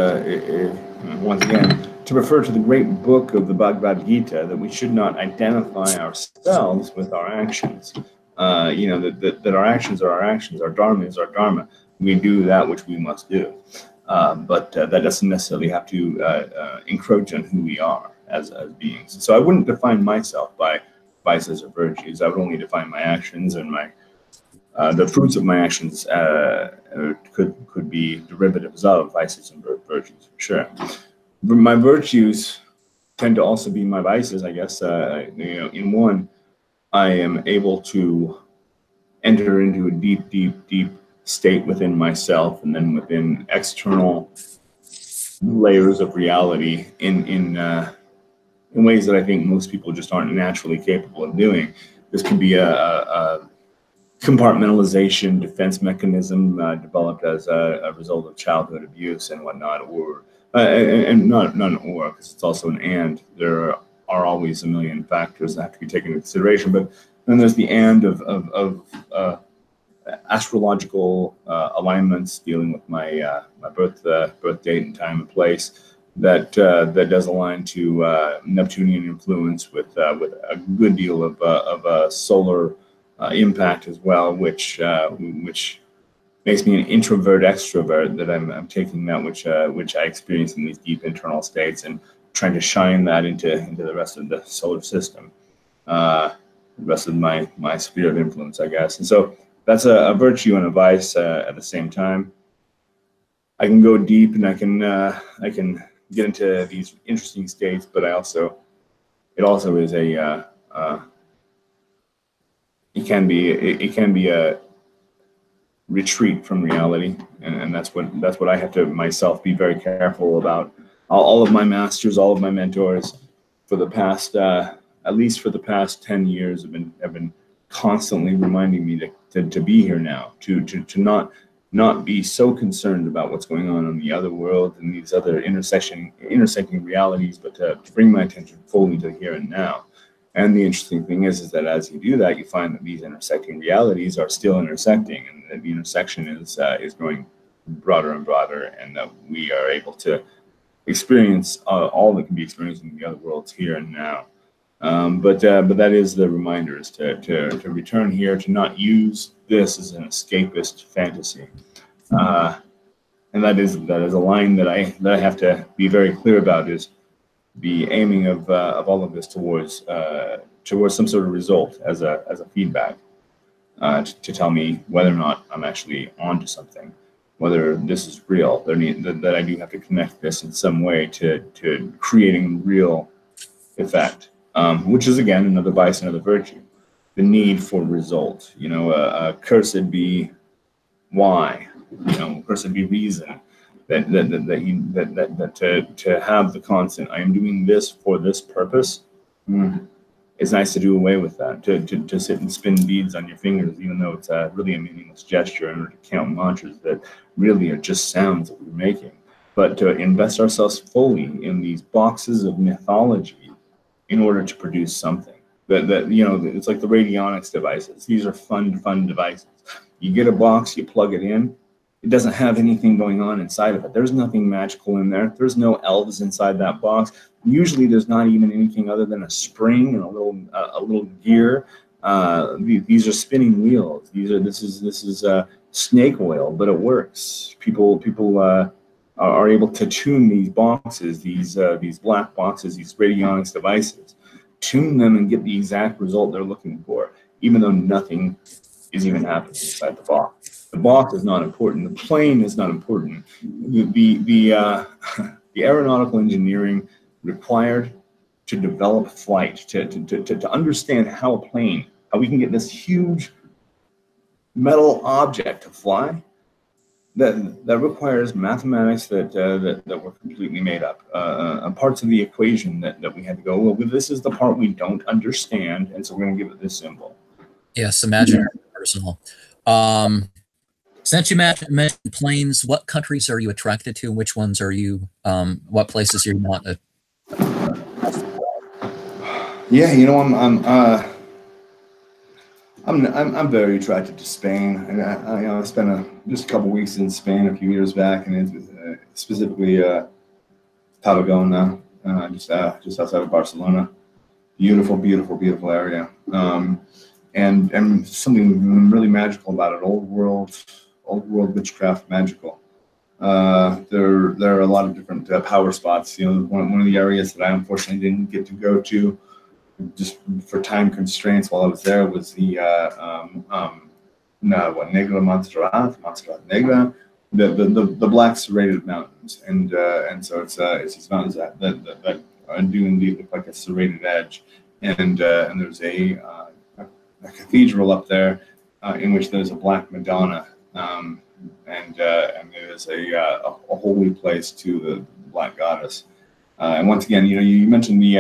once again to refer to the great book of the Bhagavad Gita, that we should not identify ourselves with our actions. That our actions are our actions, our dharma is our dharma. We do that which we must do. But that doesn't necessarily have to encroach on who we are as beings. So I wouldn't define myself by vices or virtues. I would only define my actions, and the fruits of my actions could be derivatives of vices and virtues, for sure. My virtues tend to also be my vices, I guess. In one, I am able to enter into a deep, deep, deep state within myself, and then within external layers of reality in in ways that I think most people just aren't naturally capable of doing. This could be a compartmentalization defense mechanism developed as a result of childhood abuse and whatnot, or and not an or, because it's also an and. There are always a million factors that have to be taken into consideration, but then there's the and of astrological alignments dealing with my my birth date and time and place that does align to Neptunian influence with a good deal of solar impact as well, which makes me an introvert extrovert. That I'm taking that which I experience in these deep internal states and trying to shine that into the rest of the solar system, the rest of my sphere of influence, I guess. And so that's a virtue and a vice at the same time. I can go deep and I can get into these interesting states, but it also is it can be a retreat from reality, and that's what I have to myself be very careful about. All of my masters, all of my mentors, for the past at least for the past 10 years, have been constantly reminding me to be here now, to not be so concerned about what's going on in the other world and these other intersecting realities, but to bring my attention fully to here and now. And the interesting thing is that as you do that, you find that these intersecting realities are still intersecting, and that the intersection is growing broader and broader, and that we are able to experience all that can be experienced in the other worlds here and now. But that is the reminder, is to return here, to not use this as an escapist fantasy, and that is a line that I have to be very clear about, is the aiming of all of this towards some sort of result as a feedback, to tell me whether or not I'm actually onto something, whether this is real. That I do have to connect this in some way to creating real effect. Which is, again, another vice, another virtue, the need for result. Cursed be why, cursed be reason. That to have the constant, I am doing this for this purpose. It's nice to do away with that. To sit and spin beads on your fingers, even though it's really a meaningless gesture, and to count mantras that really are just sounds that we're making. But to invest ourselves fully in these boxes of mythology in order to produce something. It's like the radionics devices. These are fun devices. You get a box, you plug it in. It doesn't have anything going on inside of it. There's nothing magical in there. There's no elves inside that box. Usually, there's not even anything other than a spring and a little gear. These are spinning wheels. This is snake oil, but it works. People are able to tune these boxes, these black boxes, these radionics devices, tune them and get the exact result they're looking for, even though nothing is even happening inside the box. The box is not important. The plane is not important. The aeronautical engineering required to develop flight, to understand how we can get this huge metal object to fly, that requires mathematics that were completely made up, parts of the equation that we had to go, well, this is the part we don't understand, and so we're going to give it this symbol. Yes, imaginary, personal. Since you mentioned planes, what countries are you attracted to? Which ones are you? What places are you not? Yeah, I'm very attracted to Spain. And I spent just a couple weeks in Spain a few years back, and specifically Tarragona, just outside of Barcelona. Beautiful area. And something really magical about it. Old world witchcraft magical. There are a lot of different power spots. One of the areas that I unfortunately didn't get to go to, just for time constraints while I was there, was the Negra Montserrat Negra, the Black Serrated Mountains, and so it's these mountains that do indeed look like a serrated edge, and there's a cathedral up there in which there's a Black Madonna, and there's a holy place to the Black Goddess. And once again, you mentioned the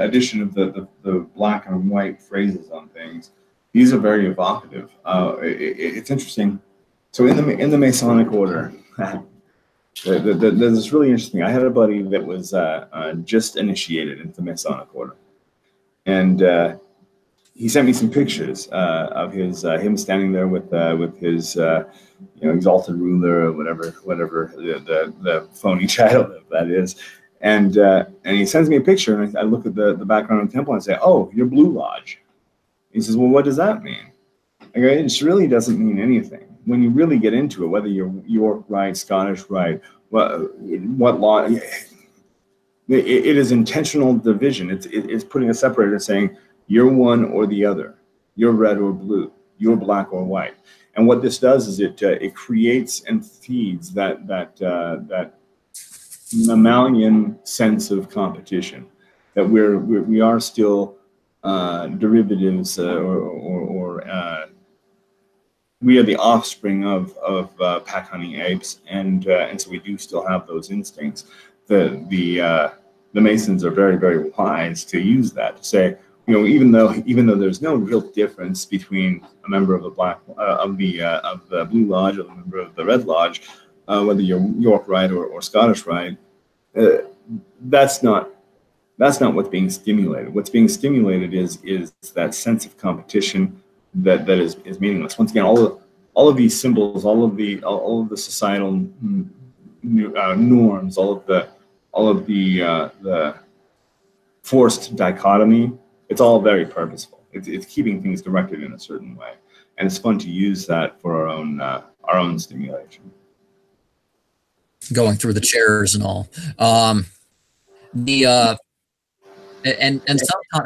addition of the black and white phrases on things. These are very evocative. It's interesting. So in the Masonic order, there's this really interesting. I had a buddy that was just initiated into the Masonic order, and he sent me some pictures of him standing there with his exalted ruler or whatever the phony title of that is, and he sends me a picture, and I look at the background of the temple and I say, "Oh, you're Blue Lodge." He says, "Well, what does that mean?" I go, "It really doesn't mean anything. When you really get into it, whether you're York Rite, Scottish Rite, what law, it is intentional division. It's putting a separator saying you're one or the other. You're red or blue. You're black or white." And what this does is it creates and feeds that mammalian sense of competition, that we are still derivatives or we are the offspring of pack hunting apes, and so we do still have those instincts. The Masons are very, very wise to use that to say, even though there's no real difference between a member of the Blue Lodge or a member of the Red Lodge, whether you're York Rite or Scottish Rite, that's not what's being stimulated. What's being stimulated is that sense of competition that is meaningless. Once again, all of these symbols, all of the societal norms, all of the forced dichotomy, it's all very purposeful. It's keeping things directed in a certain way, and it's fun to use that for our own stimulation. Going through the chairs and all.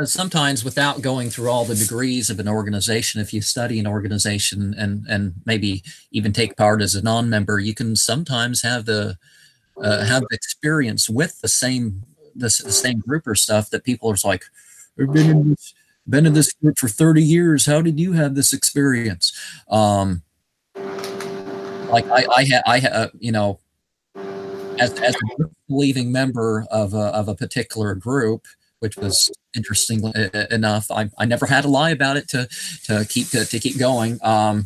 Sometimes without going through all the degrees of an organization, if you study an organization and maybe even take part as a non-member, you can sometimes have the experience with the same group or stuff that people are like, "I've been in this group for 30 years. How did you have this experience?" Like as a believing member of a particular group, which was interesting enough. I never had to lie about it to keep going. I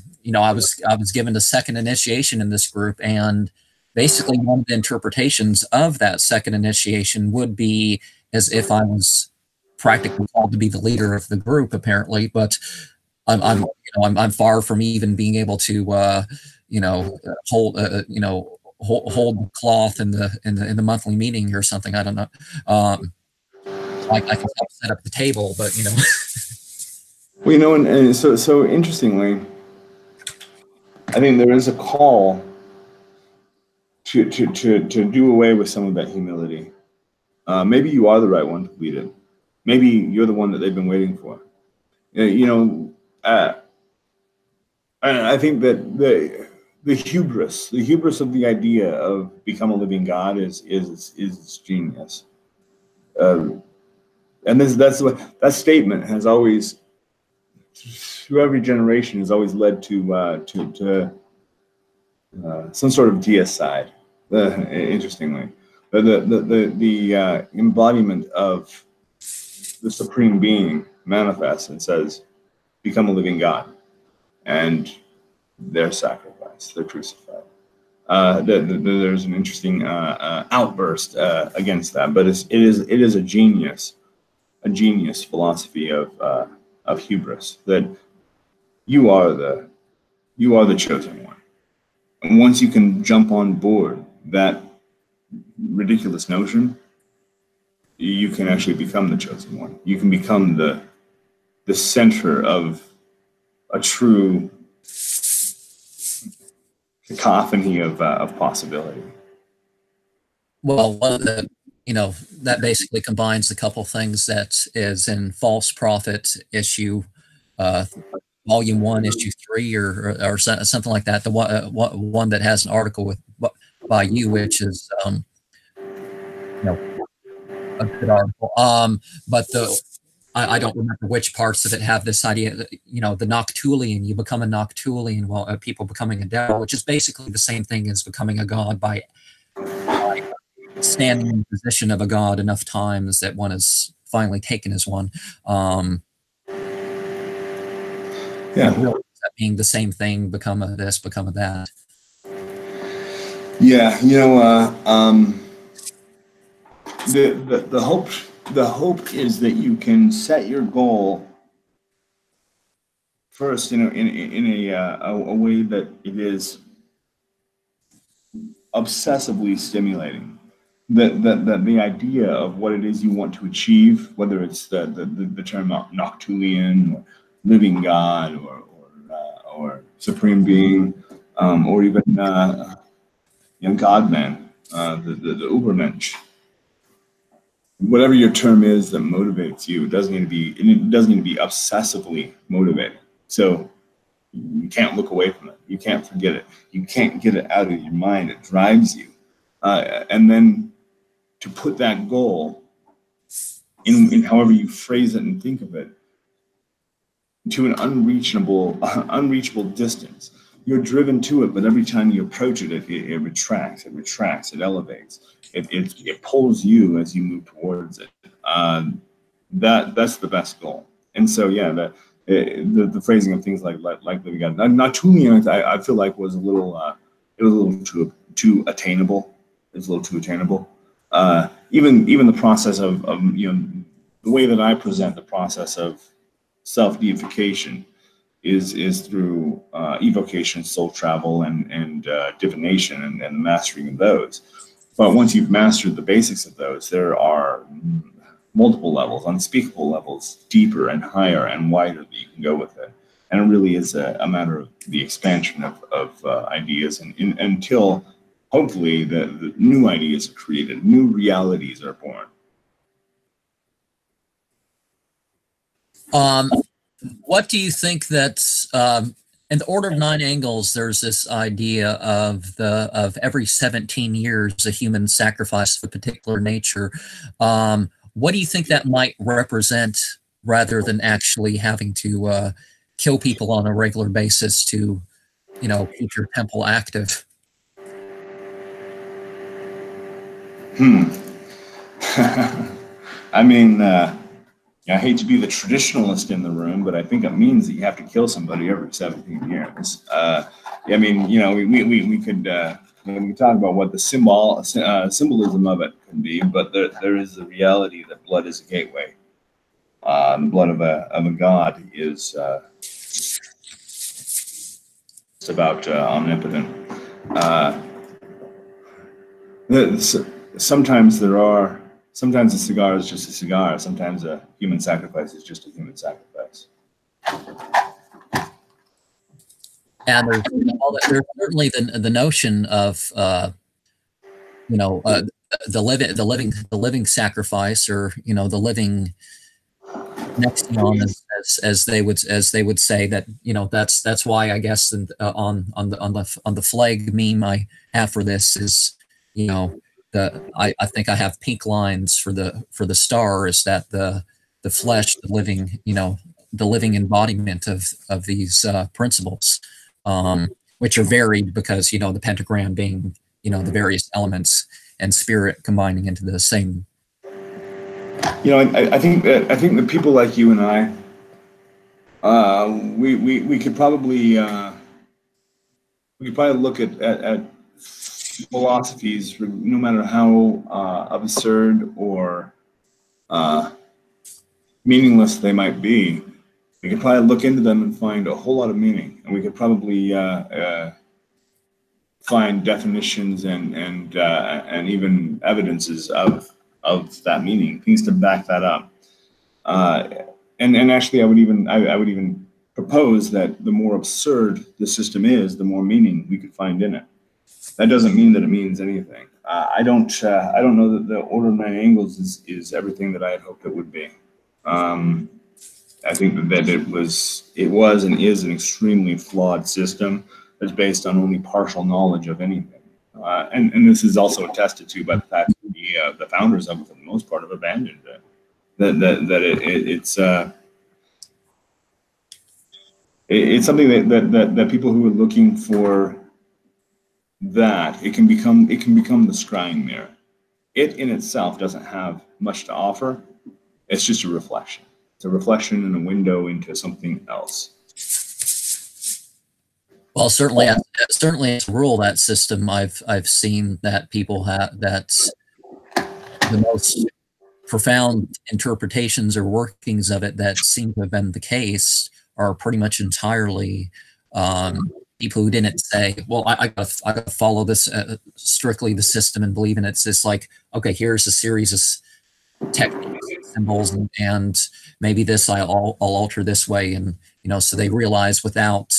was given a second initiation in this group, and basically one of the interpretations of that second initiation would be as if I was practically called to be the leader of the group, apparently. But I'm far from even being able to hold the cloth in the monthly meeting or something. I don't know. I can help set up the table, but Well, and so interestingly, I think there is a call to do away with some of that humility. Maybe you are the right one to lead it. Maybe you're the one that they've been waiting for. I think that the hubris of the idea of become a living God is genius. And that statement has always, through every generation, has always led to some sort of deicide. Interestingly, the embodiment of the Supreme Being manifests and says, "Become a living God," and they're sacrificed, they're crucified. There's an interesting outburst against that, but it is a genius philosophy of hubris, that you are the chosen one, and once you can jump on board that ridiculous notion, you can actually become the chosen one. You can become the center of a true cacophony of possibility. Well, one of the that basically combines a couple things that is in False Prophet issue, volume 1, issue 3, or something like that. The one that has an article by you, which is a good article. But I don't remember which parts of it have this idea that, the Noctulian, you become a Noctulian while people becoming a devil, which is basically the same thing as becoming a god by standing in the position of a god enough times that one is finally taken as one. Yeah. Really, that being the same thing, become a this, become a that. Yeah, the hope is that you can set your goal first in a way that it is obsessively stimulating. That the idea of what it is you want to achieve, whether it's the term Noctulian, or living God, or supreme being, or even God man, the Ubermensch. Whatever your term is that motivates you, it doesn't need to be obsessively motivated. So you can't look away from it. You can't forget it. You can't get it out of your mind. It drives you. And then to put that goal in however you phrase it and think of it to an unreachable distance. You're driven to it, but every time you approach it, it retracts, it elevates. It pulls you as you move towards it. That's the best goal. And so, yeah, the phrasing of things like living God, Noctulian, I feel like was a little too attainable. It's a little too attainable. Even the process of the way that I present the process of self-deification is through evocation, soul travel, and divination, and the mastering of those. But once you've mastered the basics of those, there are multiple levels, unspeakable levels, deeper and higher and wider that you can go with it. And it really is a matter of the expansion of ideas, and until hopefully the new ideas are created, new realities are born. What do you think that's in the Order of Nine Angles? There's this idea of every 17 years a human sacrifice of a particular nature. What do you think that might represent, rather than actually having to kill people on a regular basis to, keep your temple active? I mean, I hate to be the traditionalist in the room, but I think it means that you have to kill somebody every 17 years. I mean, we could talk about what the symbolism of it can be, but there is the reality that blood is a gateway. The blood of a god is it's about omnipotent. Sometimes a cigar is just a cigar. Sometimes a human sacrifice is just a human sacrifice. And there's certainly the notion of the living sacrifice, or the living Nexion, as they would say, that that's why I guess on the flag meme I have for this is I think I have pink lines for the star, is that the flesh, the living embodiment of these principles, which are varied because the pentagram being the various elements and spirit combining into the same. I think that people like you and I, we could probably look at philosophies, no matter how absurd or meaningless they might be. We could probably look into them and find a whole lot of meaning, and we could probably find definitions and even evidences of that meaning, things to back that up. And actually, I would even propose that the more absurd the system is, the more meaning we could find in it. That doesn't mean that it means anything. I don't know that the Order of Nine Angles is everything that I had hoped it would be. I think that it was and is an extremely flawed system that's based on only partial knowledge of anything. And this is also attested to by the fact that the founders of it, for the most part, have abandoned it. It's something that people who are looking for that, it can become the scrying mirror. it in itself doesn't have much to offer. It's just a reflection. It's a reflection and a window into something else. Well, certainly as a rule, that system I've seen that people have, that's the most profound interpretations or workings of it that seem to have been the case are pretty much entirely people who didn't say, well, I gotta follow this strictly the system and believe in it. It's just like, okay, here's a series of techniques, symbols, and maybe this I'll alter this way, and so they realize without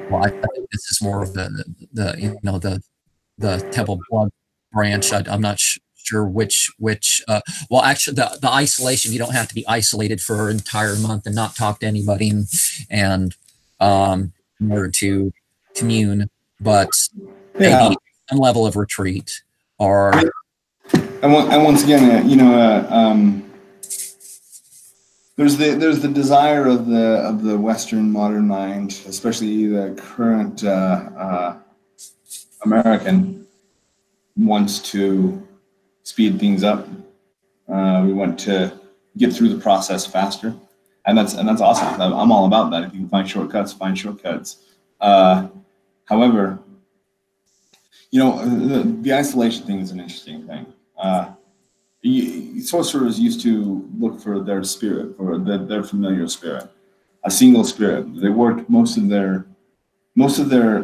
well, I think this is more of the Temple Blood branch. I'm not sure which. Well, actually, the isolation. You don't have to be isolated for an entire month and not talk to anybody, and in order to commune. But maybe some level of retreat, or and once again, there's the desire of the Western modern mind, especially the current American, wants to speed things up. We want to get through the process faster, and that's awesome. I'm all about that. If you can find shortcuts, find shortcuts. However, the isolation thing is an interesting thing. Sorcerers used to look for their spirit, for their familiar spirit, a single spirit. They worked most of their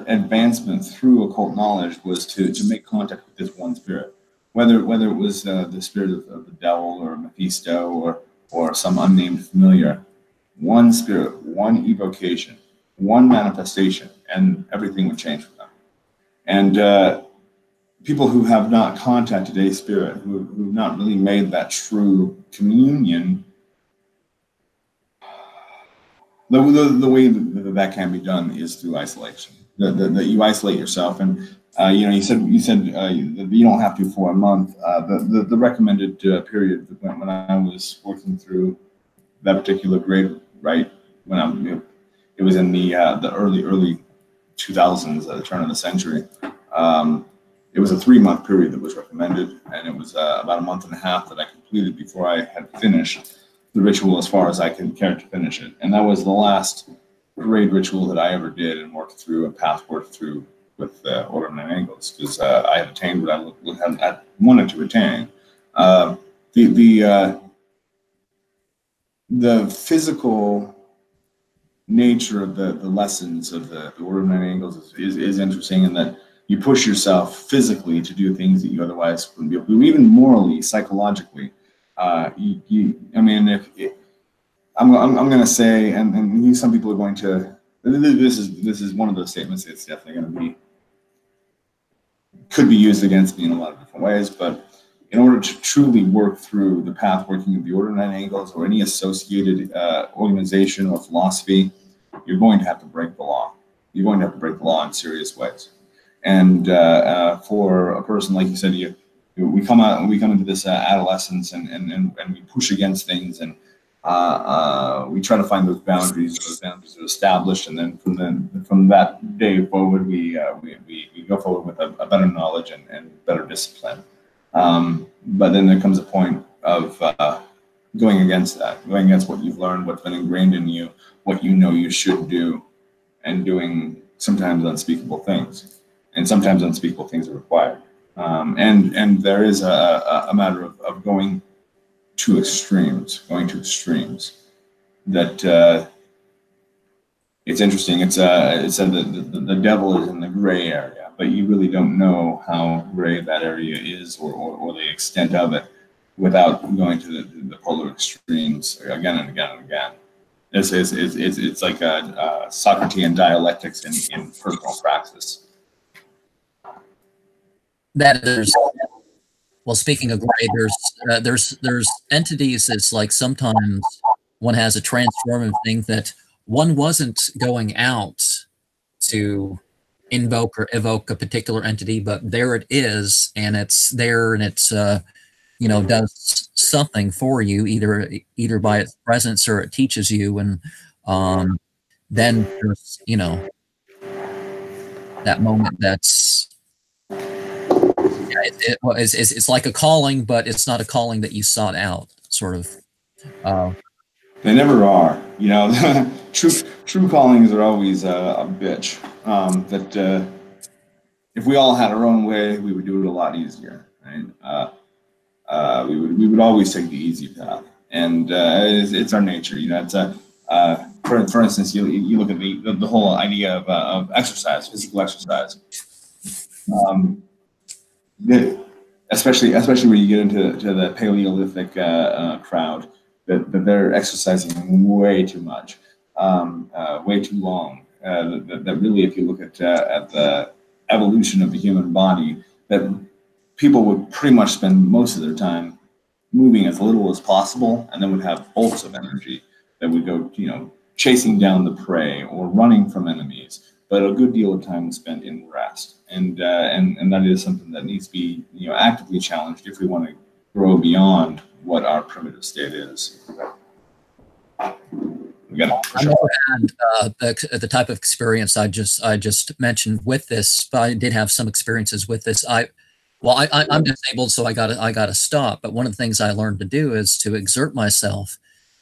advancement through occult knowledge was to make contact with this one spirit, whether it was the spirit of the devil or Mephisto or some unnamed familiar. One spirit, one evocation, one manifestation, and everything would change for them. And people who have not contacted a spirit, who've not really made that true communion, the way that can be done is through isolation. That you isolate yourself, and you said you don't have to for a month. The recommended period when I was working through that particular grade, right when it was in the early 2000s, at the turn of the century. It was a 3-month period that was recommended, and it was about a month and a half that I completed before I had finished the ritual as far as I could care to finish it. And that was the last grade ritual that I ever did and worked through and path worked through with the Order of Nine Angles, because I had attained what I wanted to attain. The physical nature of the lessons of the Order of Nine Angles is interesting in that you push yourself physically to do things that you otherwise wouldn't be able to do, even morally, psychologically. I'm going to say, and some people are going to. This is one of those statements that's definitely going to could be used against me in a lot of different ways. But in order to truly work through the path working of the Order of Nine Angles or any associated organization or philosophy, you're going to have to break the law. You're going to have to break the law in serious ways. And for a person like you said, we come into this adolescence and we push against things, and we try to find those boundaries. Those boundaries are established, and then from that day forward, we go forward with a better knowledge and better discipline. But then there comes a point of going against that, going against what you've learned, what's been ingrained in you, what you know you should do, and doing sometimes unspeakable things. And sometimes unspeakable things are required. And there is a matter of going to extremes. That it's interesting. It said that the devil is in the gray area, but you really don't know how gray that area is or the extent of it without going to the polar extremes again and again and again. It's like a Socratean dialectics in personal practice. Well, speaking of gray, there's entities. It's like sometimes one has a transformative thing that one wasn't going out to invoke or evoke a particular entity, but there it is, and it's there, and it's does something for you, either by its presence or it teaches you, and then there's that moment that's It's like a calling, but it's not a calling that you sought out, sort of. They never are. You know, true callings are always a bitch. That if we all had our own way, we would do it a lot easier. Right? We would always take the easy path, and it's our nature. You know, it's for instance, you look at the whole idea of exercise, physical exercise. Especially when you get into the Paleolithic crowd, that they're exercising way too much, way too long. That really, if you look at the evolution of the human body, that people would pretty much spend most of their time moving as little as possible, and then would have bolts of energy that would go, you know, chasing down the prey or running from enemies. But a good deal of time was spent in rest, and that is something that needs to be, you know, actively challenged if we want to grow beyond what our primitive state is. We got to push. I never had the type of experience I just mentioned with this, but I did have some experiences with this. I'm disabled, so I gotta stop. But one of the things I learned to do is to exert myself,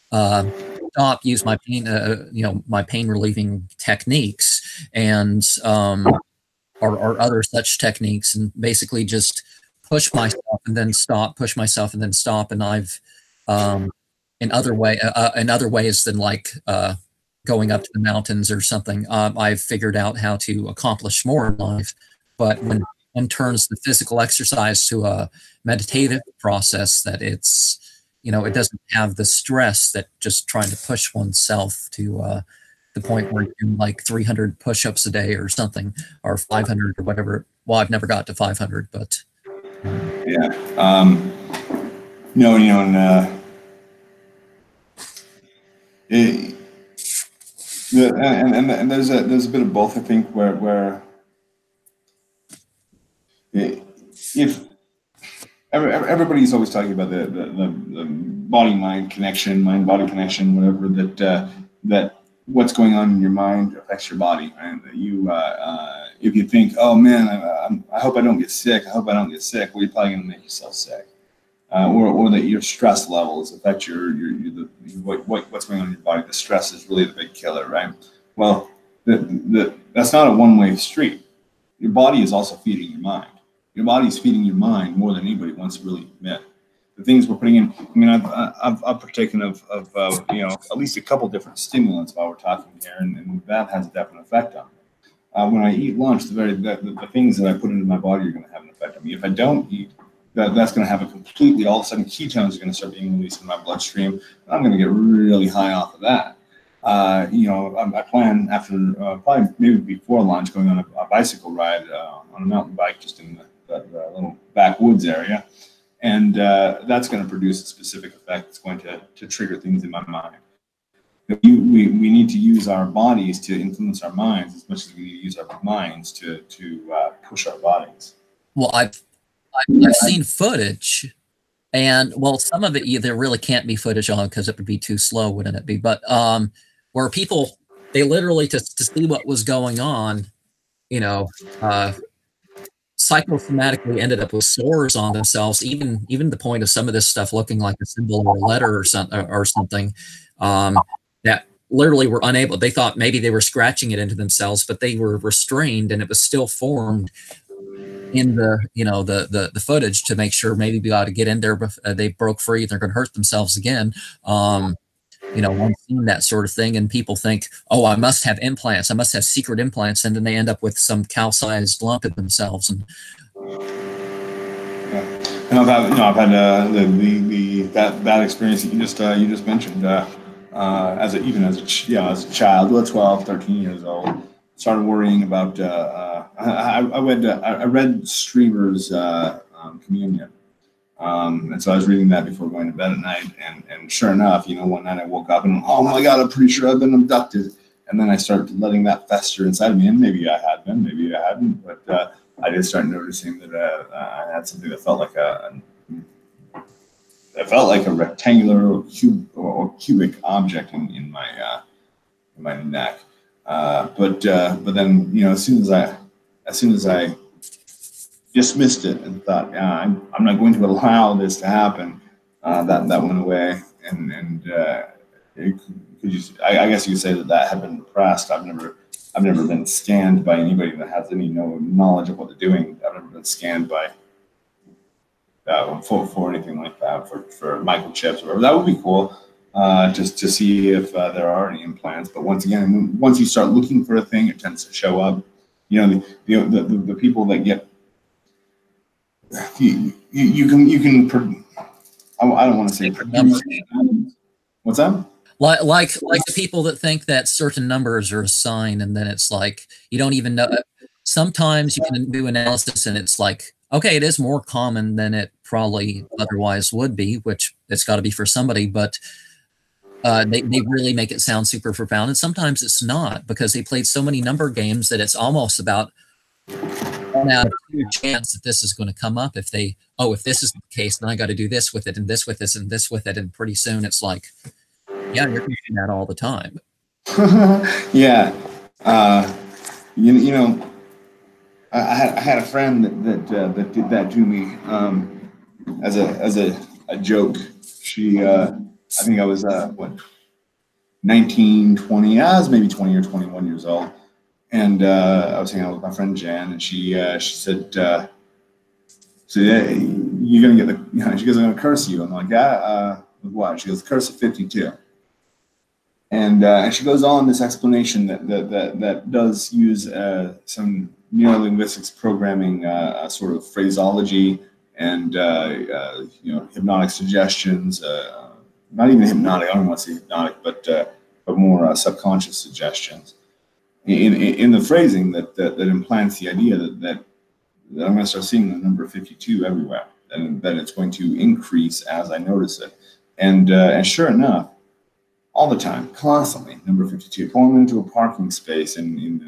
stop, use my pain, my pain relieving techniques, and or other such techniques, and basically just push myself and then stop, push myself and then stop. And I've in other ways than like going up to the mountains or something, I've figured out how to accomplish more in life. But when one turns the physical exercise to a meditative process, that it's, you know, it doesn't have the stress that just trying to push oneself to the point where you do like 300 push-ups a day or something, or 500 or whatever. Well, I've never got to 500, but yeah, no, you know, and there's a bit of both, I think, where if everybody's always talking about the body-mind connection, mind-body connection, whatever, that what's going on in your mind affects your body, right? That you, if you think, oh man, I hope I don't get sick, well, you're probably going to make yourself sick. Or that your stress levels affect what's going on in your body. The stress is really the big killer, right? Well, that's not a one-way street. Your body is also feeding your mind. Your body's feeding your mind more than anybody wants to really admit. The things we're putting in. I mean, I've partaken of you know, at least a couple different stimulants while we're talking here, and that has a definite effect on me. When I eat lunch, the things that I put into my body are going to have an effect on me. If I don't eat, that's going to have a completely, all of a sudden, ketones are going to start being released in my bloodstream, and I'm going to get really high off of that. You know, I plan after probably maybe before lunch going on a bicycle ride on a mountain bike just in the little backwoods area, and that's going to produce a specific effect that's going to trigger things in my mind. We need to use our bodies to influence our minds as much as we need to use our minds to push our bodies. Well, I've seen footage, and well, some of it there really can't be footage on because it would be too slow, wouldn't it be? But where people, they literally to see what was going on, you know, psychosomatically ended up with sores on themselves, even the point of some of this stuff looking like a symbol or a letter or something, that literally were unable. They thought maybe they were scratching it into themselves, but they were restrained, and it was still formed in the, you know, the footage to make sure maybe we got to get in there. They broke free, they're going to hurt themselves again. You know, one seen that sort of thing, and people think, oh, I must have implants, I must have secret implants, and then they end up with some cow-sized lump in themselves. And yeah. And I've had that experience that you just mentioned as a child, 12, 13 years old. Started worrying about. I read Strieber's Communion. And so I was reading that before going to bed at night, and sure enough, you know, one night I woke up and, oh my God, I'm pretty sure I've been abducted. And then I started letting that fester inside of me, and maybe I had been, maybe I hadn't, but I did start noticing that I had something that felt like a rectangular or cubic object in my neck. But then, you know, as soon as I dismissed it and thought, yeah, I'm not going to allow this to happen. That went away, and I guess you could say that had been repressed. I've never been scanned by anybody that has any knowledge of what they're doing. I've never been scanned by for anything like that, for microchips or whatever. That would be cool, just to see if there are any implants. But once again, once you start looking for a thing, it tends to show up. You know, the people that get you can. I don't want to say produce. What's that? Like the people that think that certain numbers are a sign, and then it's like you don't even know. Sometimes you can do analysis, and it's like, okay, it is more common than it probably otherwise would be, which it's got to be for somebody, but they really make it sound super profound. And sometimes it's not, because they played so many number games that it's almost about 1 out of 2 chance that this is going to come up. If this is the case, then I got to do this with it, and this with this, and this with it. And pretty soon it's like, yeah, you're doing that all the time. Yeah. You know, I had a friend that did that to me as a joke. She, I think I was 19, 20. I was maybe 20 or 21 years old, and I was hanging out with my friend Jan, and she said, "So yeah, you're gonna get the," she goes, "I'm gonna curse you." I'm like, "Yeah, with what?" She goes, "Curse of 52." And she goes on this explanation that does use some neurolinguistics programming sort of phraseology and hypnotic suggestions. Not even hypnotic. I don't want to say hypnotic, but more subconscious suggestions in the phrasing that implants the idea that I'm going to start seeing the number 52 everywhere, and that it's going to increase as I notice it. And sure enough, all the time, constantly, number 52. Pulling into a parking space in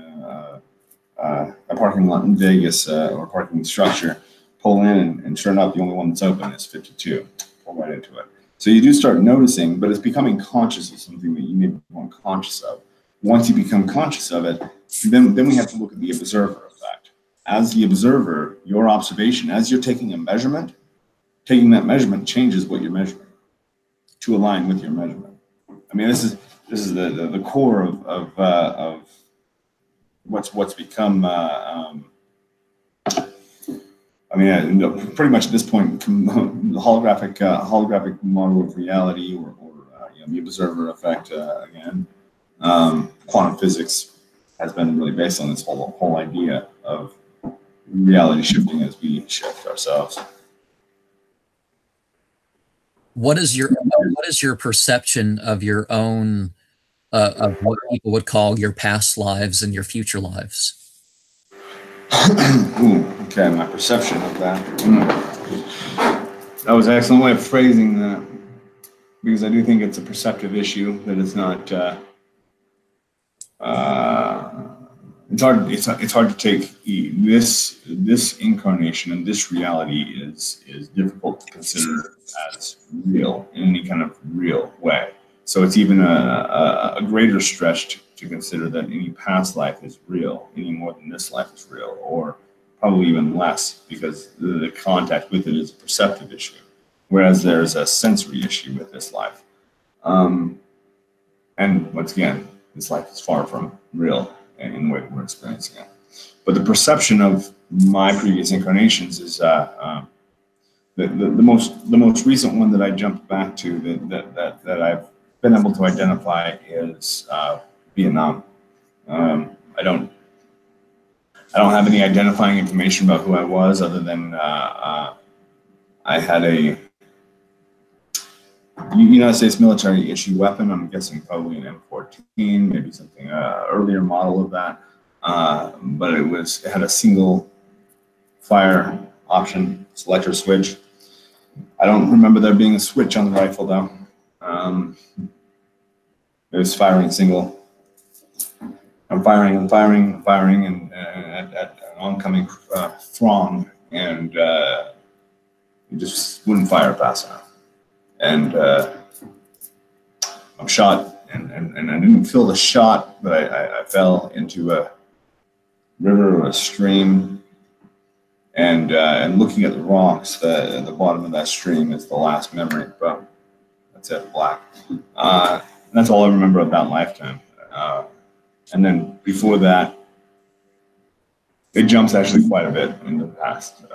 a parking lot in Vegas or parking structure, pull in, and sure enough, the only one that's open is 52. Pull right into it. So you do start noticing, but it's becoming conscious of something that you may be more conscious of. Once you become conscious of it, then we have to look at the observer effect. As the observer, your observation, as you're taking a measurement, taking that measurement changes what you're measuring to align with your measurement. I mean, this is the core of what's become. Pretty much at this point, the holographic model of reality, or the observer effect. Again, quantum physics has been really based on this whole idea of reality shifting as we shift ourselves. What is your perception of your own of what people would call your past lives and your future lives? Ooh, okay, my perception of that. That was an excellent way of phrasing that, because I do think it's a perceptive issue, that it's not. It's hard to take this incarnation, and this reality is difficult to consider as real in any kind of real way. So it's even a greater stretch to consider that any past life is real any more than this life is real, or probably even less, because the contact with it is a perceptive issue, whereas there's a sensory issue with this life. And once again, this life is far from real in the way we're experiencing it. But the perception of my previous incarnations is the most recent one that I jumped back to that I've been able to identify is Vietnam. I don't have any identifying information about who I was, other than I had a United States military issue weapon. I'm guessing probably an M14, maybe something earlier model of that. But it had a single fire option, selector switch. I don't remember there being a switch on the rifle though. It was firing single. I'm firing, and at an oncoming throng, and it just wouldn't fire fast enough. And I'm shot, and I didn't feel the shot, but I fell into a river or a stream, and looking at the rocks at the bottom of that stream is the last memory. But that's it, black. And that's all I remember of that lifetime. And then before that, it jumps actually quite a bit in the past,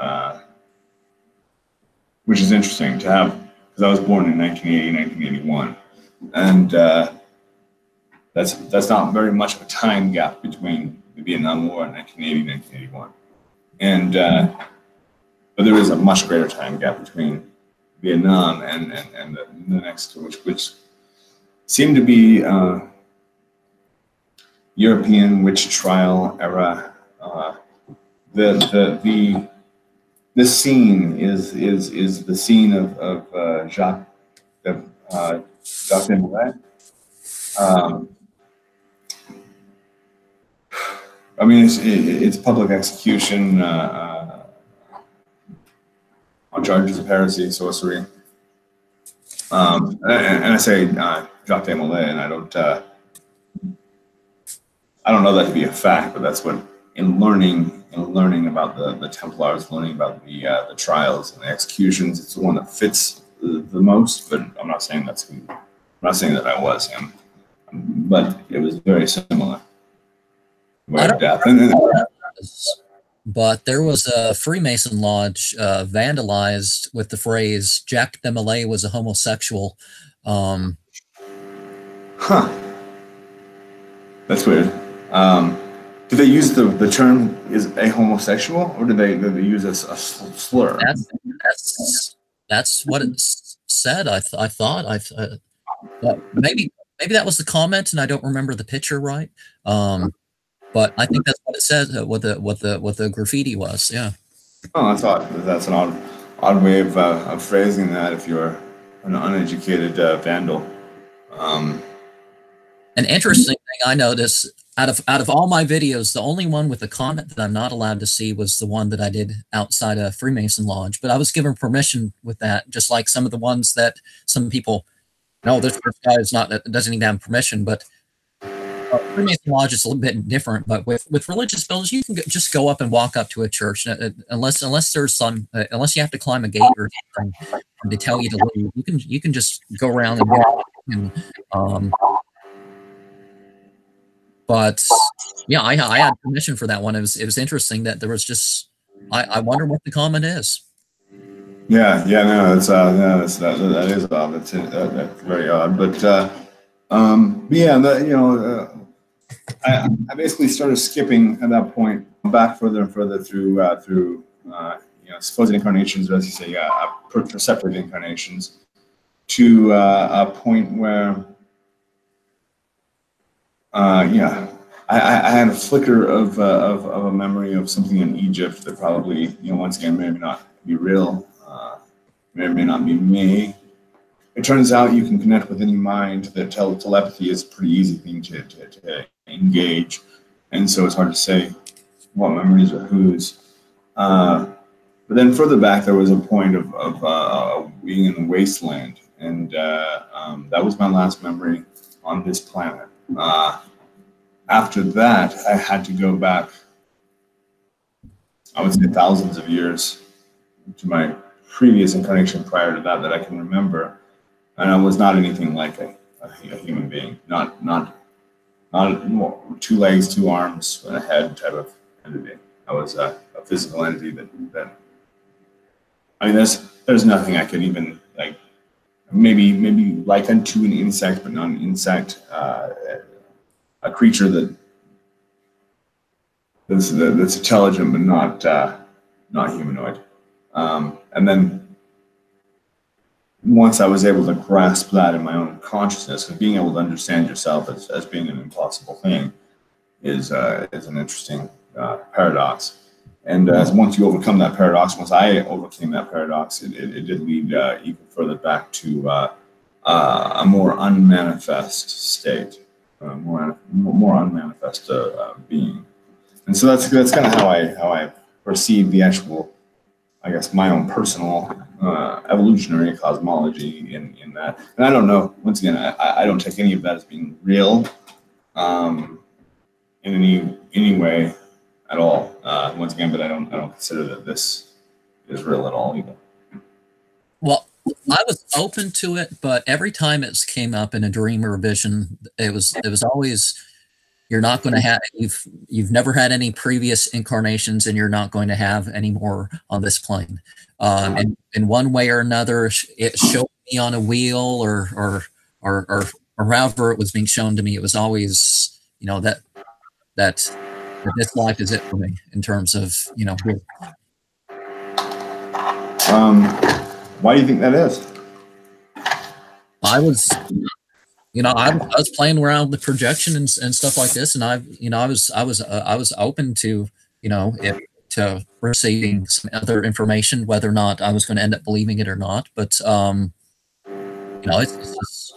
which is interesting to have, because I was born in 1980, 1981. And that's not very much of a time gap between the Vietnam War and 1980, 1981. And but there is a much greater time gap between Vietnam and the next, which seemed to be European witch trial era. This scene is the scene of Jacques Desmoulins. I mean, it's public execution on charges of heresy, sorcery. And I say Jacques Desmoulins, and I don't know that to be a fact, but that's what, in learning about the Templars, learning about the trials and the executions, it's the one that fits the most. But I'm not saying that's who. I'm not saying that I was him, but it was very similar. Death. But there was a Freemason lodge vandalized with the phrase "Jacques Desmoulins was a homosexual." Huh. That's weird. Do they use the term is a homosexual, or do they use a slur? That's what it said. I thought maybe that was the comment, and I don't remember the picture right. But I think that's what it said. What the graffiti was. Yeah. Oh, I thought that's an odd way of phrasing that if you're an uneducated vandal. An interesting thing I noticed, out of all my videos, the only one with a comment that I'm not allowed to see was the one that I did outside a Freemason lodge. But I was given permission with that, just like some of the ones that some people, no, this guy doesn't even have permission. But Freemason lodge is a little bit different. But with religious buildings, you can just go up and walk up to a church, unless there's some, unless you have to climb a gate or something and they tell you to leave. You can just go around and walk. And, but yeah, I had permission for that one. It was interesting that there was just, I wonder what the comment is. Yeah, no, that is odd. That's very odd. But yeah, I basically started skipping at that point, back further and further through supposed incarnations, or as you say, separate incarnations, to a point where. I had a flicker of a memory of something in Egypt that probably, once again, may or may not be real, may or may not be me. It turns out you can connect with any mind. That telepathy is a pretty easy thing to engage, and so it's hard to say what memories are whose. But then further back, there was a point of being in the wasteland, and that was my last memory on this planet. After that, I had to go back, I would say, thousands of years to my previous incarnation prior to that I can remember, and I was not anything like a human being, not 2 legs, 2 arms, and a head type of entity. I was a physical entity that I mean, there's nothing I could even maybe liken to an insect, but not an insect. A creature that's intelligent but not humanoid. And then once I was able to grasp that in my own consciousness, and being able to understand yourself as being an impossible thing is an interesting paradox. And once you overcome that paradox, once I overcame that paradox, it did lead even further back to a more unmanifest state. More unmanifest being, and so that's kind of how I perceive the actual, I guess, my own personal evolutionary cosmology in that. And I don't know. Once again, I don't take any of that as being real in any way. at all. Once again, but I don't consider that this is real at all either. Well, I was open to it, but every time it came up in a dream or a vision, it was always, you're not going to have, you've never had any previous incarnations, and you're not going to have any more on this plane. And in one way or another, it showed me on a wheel or however it was being shown to me. It was always, that this life is it for me in terms of, why do you think that is? I was playing around with projection and stuff like this, and I was open to, to receiving some other information, whether or not I was going to end up believing it or not. But it's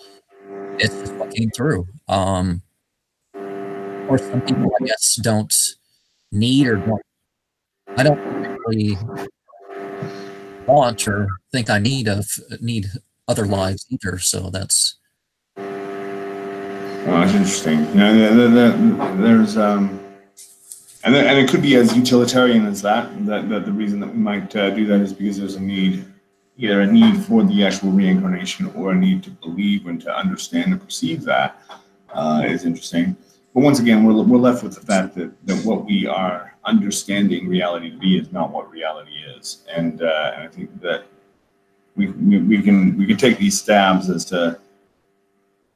just what came through. Or some people, I guess, don't need or don't. I don't really want or think I need other lives either. So that's. Well, that's interesting. There's and it could be as utilitarian as that the reason that we might do that is because there's either a need for the actual reincarnation or a need to believe and to understand and perceive that is interesting. But once again, we're left with the fact that what we are understanding reality to be is not what reality is, and I think that we can take these stabs as to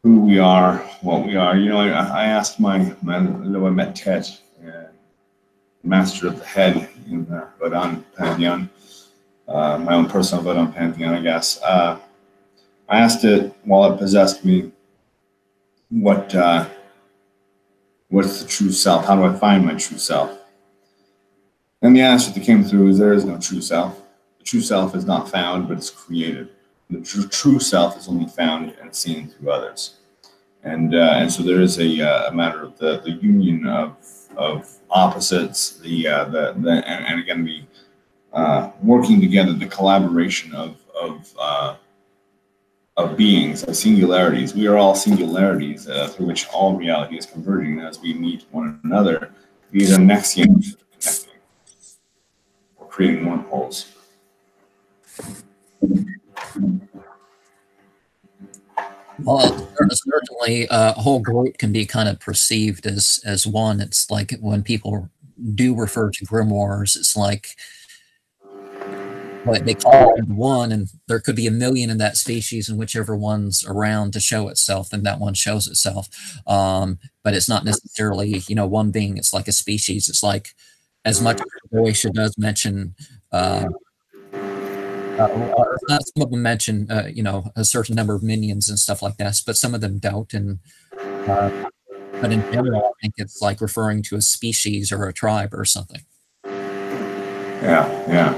who we are, what we are. I asked though I met Ted, master of the head in Vodun Pantheon, my own personal Vodun Pantheon, I guess. I asked it while it possessed me, what's the true self? How do I find my true self? And the answer that came through is there is no true self. The true self is not found, but it's created. The true self is only found and seen through others. And so there is a matter of the union of opposites, and again the working together, the collaboration of beings, of singularities. We are all singularities through which all reality is converging as we meet one another. These are nexiums connecting or creating wormholes. Well, certainly a whole group can be kind of perceived as one. It's like when people do refer to grimoires, it's like what they call it one, and there could be a million in that species, and whichever one's around to show itself, and that one shows itself. But it's not necessarily, one being. It's like a species. It's like, as much as Boeotia does mention, some of them mention, a certain number of minions and stuff like that, but some of them don't. And but in general, I think it's like referring to a species or a tribe or something. Yeah.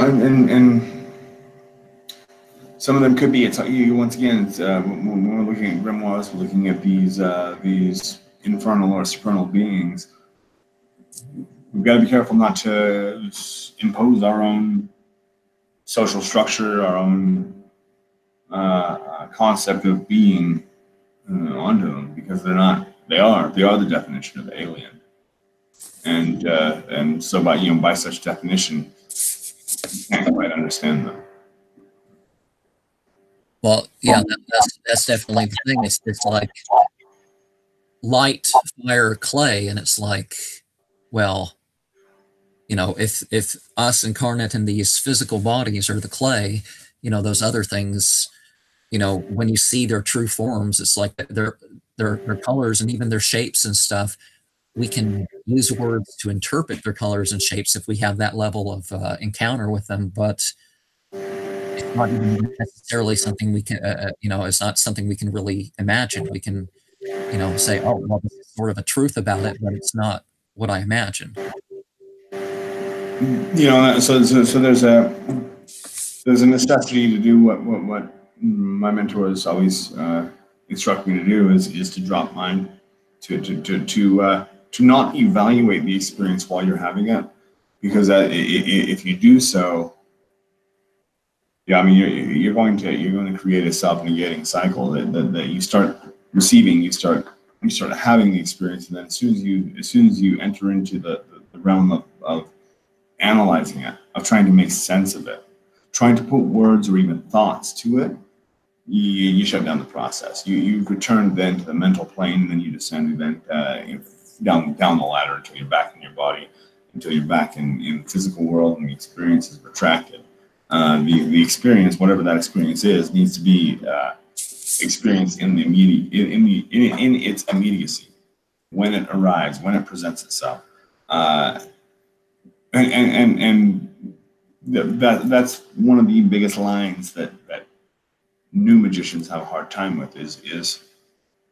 And some of them could be. It's once again, when we're looking at grimoires, we're looking at these infernal or supernal beings. We've got to be careful not to impose our own social structure, our own concept of being onto them, because they're not. They are the definition of alien, and so by such definition, you can't quite understand them. Well, yeah, that's definitely the thing. It's like light, fire, clay, and it's like, well, if us incarnate in these physical bodies are the clay, those other things, when you see their true forms, it's like their colors and even their shapes and stuff. We can use words to interpret their colors and shapes if we have that level of encounter with them, but it's not even necessarily something we can, it's not something we can really imagine. We can, say, oh, well, this is sort of a truth about it, but it's not what I imagine. So there's a necessity to do what my mentors always instruct me to do is to drop mine, to not evaluate the experience while you're having it, because if you do so, you're going to create a self-negating cycle that you start receiving, you start when you start having the experience, and then as soon as you enter into the realm of analyzing it, of trying to make sense of it, trying to put words or even thoughts to it, you shut down the process. You return then to the mental plane, and then you descend then down the ladder until you're back in your body, until you're back in the physical world, and the experience is retracted. The experience, whatever that experience is, needs to be experienced in the in its immediacy, when it arrives, when it presents itself, that's one of the biggest lines that new magicians have a hard time with, is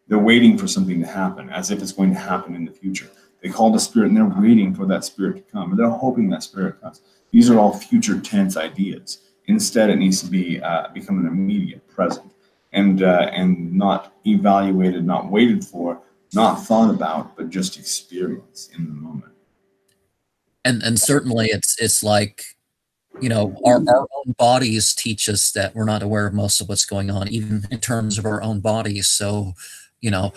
they're waiting for something to happen, as if it's going to happen in the future. They call the spirit, and they're waiting for that spirit to come, and they're hoping that spirit comes. These are all future tense ideas. Instead, it needs to be become an immediate present, and not evaluated, not waited for, not thought about, but just experienced in the moment. And certainly it's like, you know, our own bodies teach us that we're not aware of most of what's going on, even in terms of our own bodies. So, you know,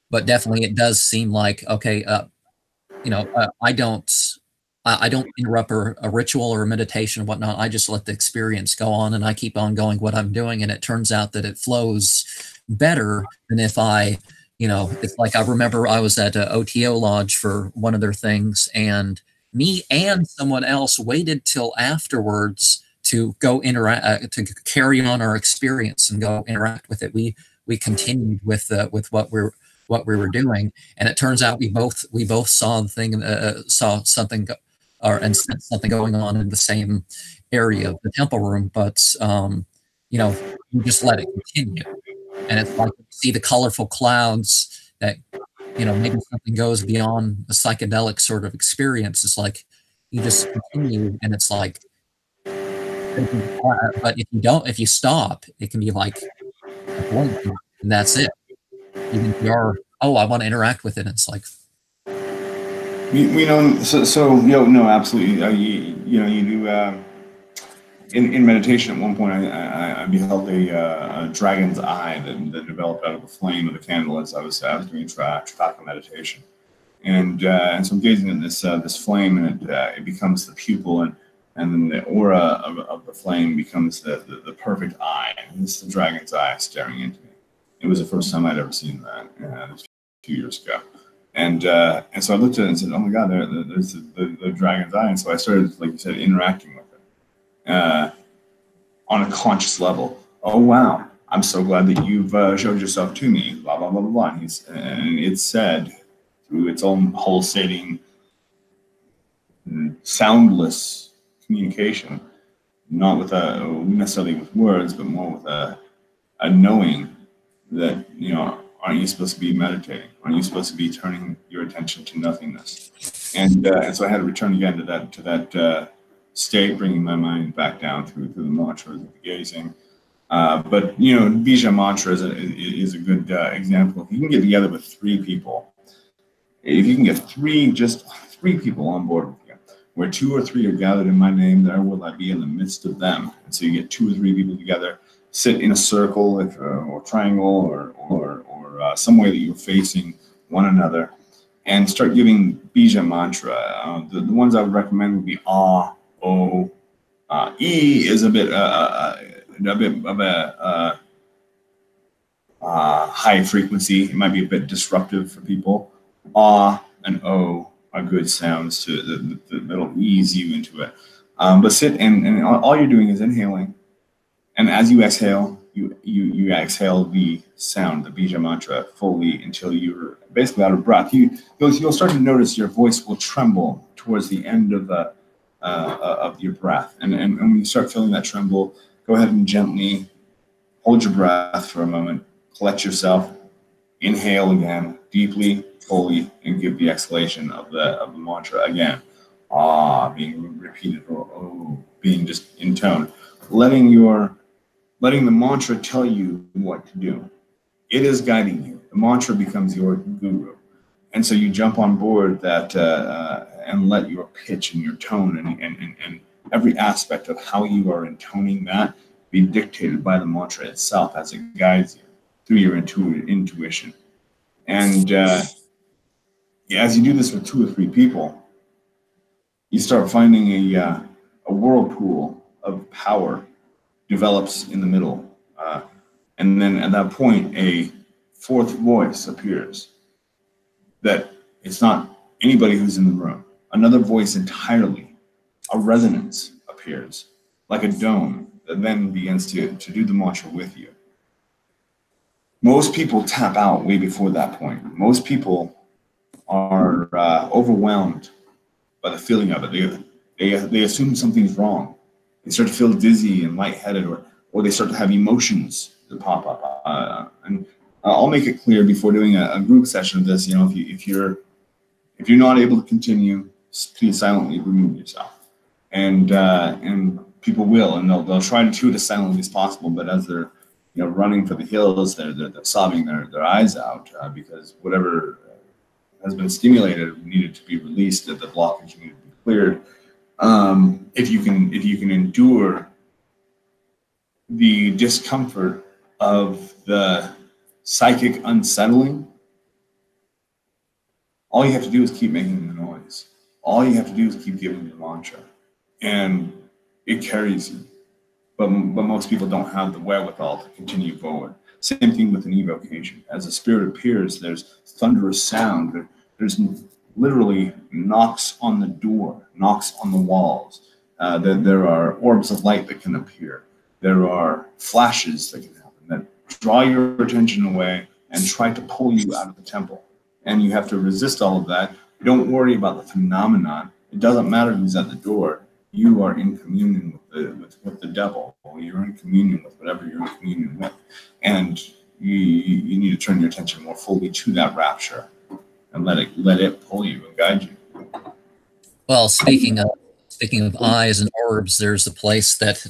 but definitely it does seem like, okay, you know, I don't interrupt a ritual or a meditation or whatnot. I just let the experience go on, and I keep on going what I'm doing. And it turns out that it flows better than if I, you know, it's like, I remember I was at OTO Lodge for one of their things, and me and someone else waited till afterwards to go interact, to carry on our experience and go interact with it. We continued with what we were doing, and it turns out we both saw the thing, saw something, and sensed something going on in the same area of the temple room. But you know, you just let it continue, and it's like you see the colorful clouds that, you know, maybe something goes beyond a psychedelic sort of experience. It's like you just continue, and it's like, but if you stop, it can be like a blink, and that's it. Even if you're, oh, I want to interact with it, it's like, we know, so no, absolutely. You do. In meditation, at one point, I beheld a dragon's eye that developed out of the flame of the candle as I was doing Tripaka meditation, and so I'm gazing at this flame, and it becomes the pupil, and then the aura of the flame becomes the perfect eye. And this is the dragon's eye staring into me. It was the first time I'd ever seen that. It was a few years ago, and so I looked at it and said, "Oh my God, there's the dragon's eye." And so I started, like you said, interacting with it. On a conscious level. Oh wow, I'm so glad that you've showed yourself to me. Blah blah blah blah blah. And it said through its own pulsating, soundless communication, not with necessarily with words, but more with a knowing that, you know, aren't you supposed to be meditating? Aren't you supposed to be turning your attention to nothingness? And so I had to return again to that state, bringing my mind back down through the mantras, the gazing. But you know, Bija mantra is a good example. If you can get together with three people, if you can get just three people on board with you, where two or three are gathered in my name, there will I be in the midst of them. And so you get two or three people together, sit in a circle, or triangle, or some way that you're facing one another, and start giving Bija mantra. The ones I would recommend would be Ah, O. E is a bit of a high frequency. It might be a bit disruptive for people. Ah and O are good sounds that'll ease you into it. But sit and all you're doing is inhaling, and as you exhale, you exhale the sound, the Bija mantra, fully until you're basically out of breath. You'll start to notice your voice will tremble towards the end of your breath, and when you start feeling that tremble, go ahead and gently hold your breath for a moment, collect yourself, inhale again, deeply, fully, and give the exhalation of the mantra again. Ah, being repeated, or oh, being just in tone, letting the mantra tell you what to do. It is guiding you. The mantra becomes your guru. And so you jump on board that and let your pitch and your tone and every aspect of how you are intoning that be dictated by the mantra itself as it guides you through your intuition. And as you do this with 2 or 3 people, you start finding a whirlpool of power develops in the middle. And then at that point, a 4th voice appears that it's not anybody who's in the room. Another voice entirely, a resonance appears like a dome that then begins to do the mantra with you. Most people tap out way before that point. Most people are overwhelmed by the feeling of it. They assume something's wrong. They start to feel dizzy and lightheaded, or they start to have emotions that pop up. And I'll make it clear before doing a group session of this. You know, if you're not able to continue, please silently remove yourself. And people will, and they'll try to do it as silently as possible. But as they're running for the hills, they're sobbing their eyes out because whatever has been stimulated needed to be released, that the blockage needed to be cleared. If you can endure the discomfort of the psychic unsettling, all you have to do is keep making the noise. All you have to do is keep giving the mantra, and it carries you. But most people don't have the wherewithal to continue forward. Same thing with an evocation. As a spirit appears, there's thunderous sound. There's literally knocks on the door, knocks on the walls. There are orbs of light that can appear. There are flashes that can happen that draw your attention away and try to pull you out of the temple. And you have to resist all of that. Don't worry about the phenomenon. It doesn't matter who's at the door. You are in communion with the devil, or you're in communion with whatever you're in communion with. And you need to turn your attention more fully to that rapture and let it pull you and guide you. Well, speaking of eyes and orbs, there's a place that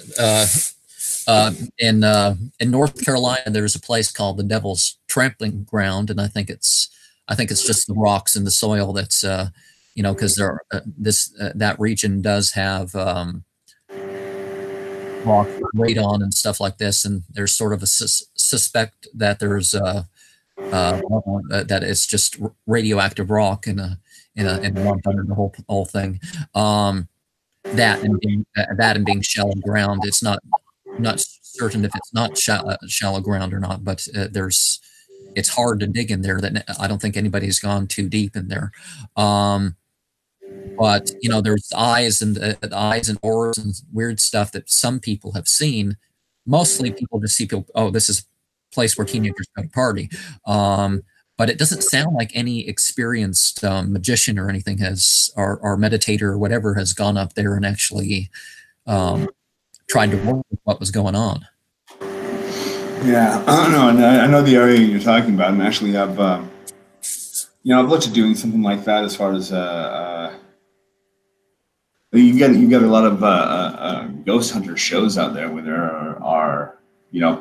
in North Carolina, there's a place called the Devil's Trampling Ground, and I think it's just the rocks and the soil that's because there that region does have rock radon and stuff like this, and there's sort of a suspect that there's that it's just radioactive rock in a lump under the whole thing. That and being shallow ground, it's not certain if it's not shallow ground or not, but it's hard to dig in there. That I don't think anybody's gone too deep in there. But there's eyes and orbs and weird stuff that some people have seen. Mostly people just see people. Oh, this is a place where teenagers go to party. But it doesn't sound like any experienced magician or anything or meditator or whatever has gone up there and actually tried to work with what was going on. Yeah, I know the area you're talking about, and actually I've looked at doing something like that as far as you get a lot of ghost hunter shows out there where there are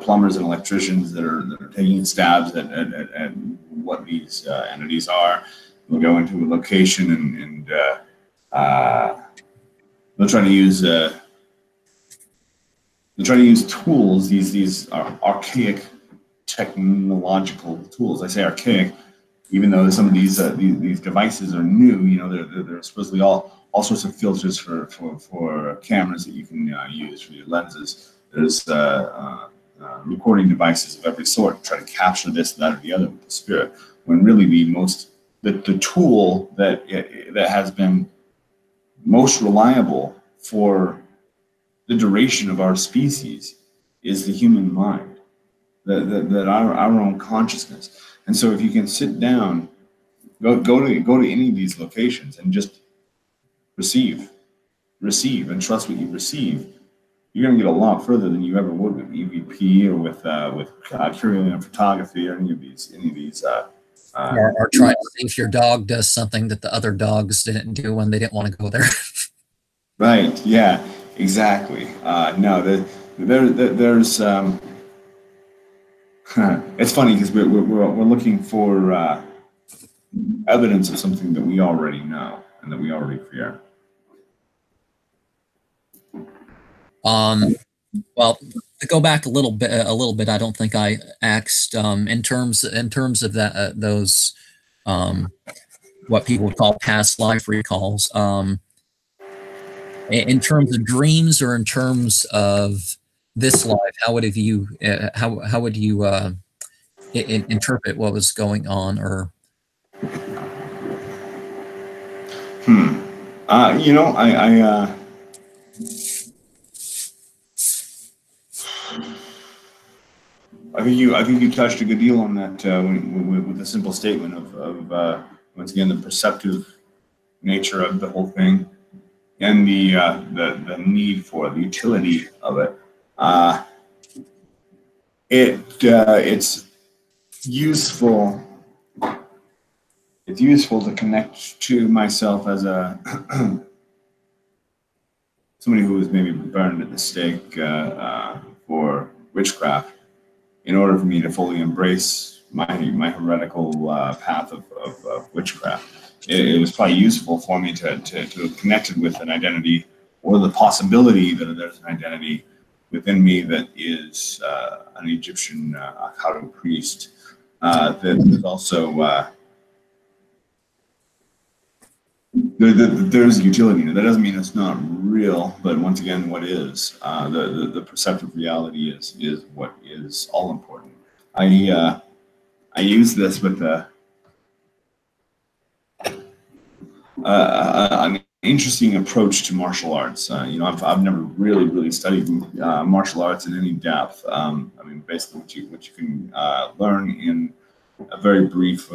plumbers and electricians that are taking stabs at what these entities are. They'll go into a location and they'll try to use tools. These are archaic technological tools. I say archaic, even though some of these devices are new. They're supposedly all sorts of filters for cameras that you can use for your lenses. There's recording devices of every sort to try to capture this, that, or the other with the spirit. When really the tool that has been most reliable for the duration of our species is the human mind, that our own consciousness. And so if you can sit down, go to any of these locations and just receive and trust what you receive, you're going to get a lot further than you ever would with EVP or with Kirlian photography or any of these. Or try to see if your dog does something that the other dogs didn't do when they didn't want to go there. Right. Yeah. Exactly. No. There's. It's funny because we're looking for evidence of something that we already know and that we already fear. Well, to go back a little bit, I don't think I asked in terms of that those what people would call past life recalls. In terms of dreams or in terms of this life, how would you how would you interpret what was going on? Or you know, I think you touched a good deal on that with the simple statement of once again the perceptive nature of the whole thing and the need for the utility of it. It's useful. It's useful to connect to myself as a somebody who was maybe burned at the stake for witchcraft, in order for me to fully embrace my heretical path of witchcraft. It was probably useful for me to have connected with an identity, or the possibility that there's an identity within me that is an Egyptian Akaru priest that is also there's utility in it. That doesn't mean it's not real, but once again, what is the perceptive reality is what is all important. I use this with an interesting approach to martial arts. You know, I've never really studied martial arts in any depth. I mean, basically, what you can learn in a very brief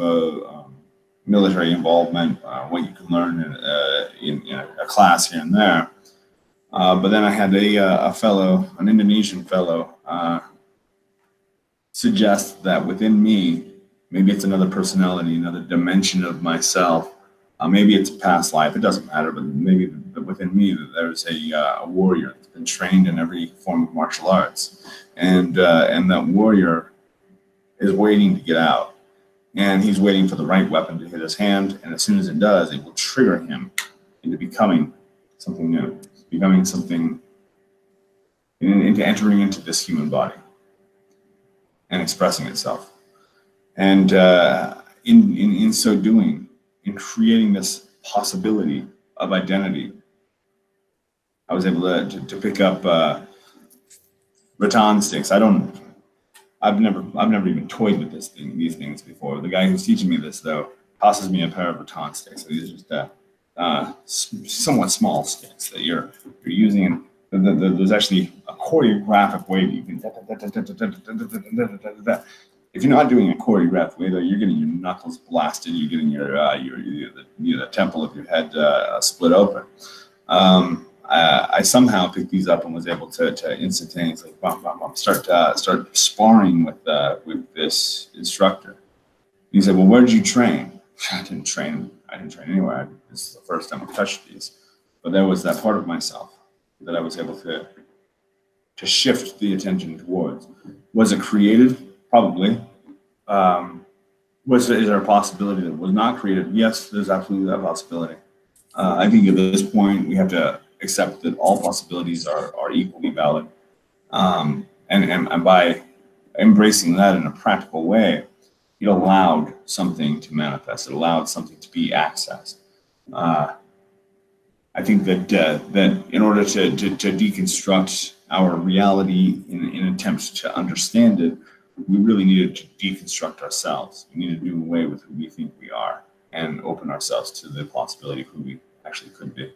military involvement, what you can learn in a class here and there. But then I had a fellow, an Indonesian fellow, suggest that within me, maybe it's another personality, another dimension of myself. Maybe it's a past life. It doesn't matter, but maybe within me that there's a warrior that's been trained in every form of martial arts, and that warrior is waiting to get out. And he's waiting for the right weapon to hit his hand, and as soon as it does, it will trigger him into becoming something new, becoming something, into entering into this human body and expressing itself. And in so doing, in creating this possibility of identity, I was able to pick up rattan sticks. I've never even toyed with these things before. The guy who's teaching me this, though, tosses me a pair of rattan sticks. So these are just somewhat small sticks that you're using. And there's actually a choreographic way that you can. If you're not doing a choreographed way, though, you're getting your knuckles blasted. You're getting the temple of your head split open. I somehow picked these up and was able to instantaneously start sparring with this instructor. He said, "Well, where did you train?" I didn't train anywhere. This is the first time I've touched these. But there was that part of myself that I was able to shift the attention towards. Was it created? Probably. Is there a possibility that it was not created? Yes, there's absolutely that possibility. I think at this point we have to accept that all possibilities are equally valid. And by embracing that in a practical way, it allowed something to manifest. It allowed something to be accessed. I think that in order to deconstruct our reality in an attempt to understand it, we really needed to deconstruct ourselves. We needed to do away with who we think we are and open ourselves to the possibility of who we actually could be.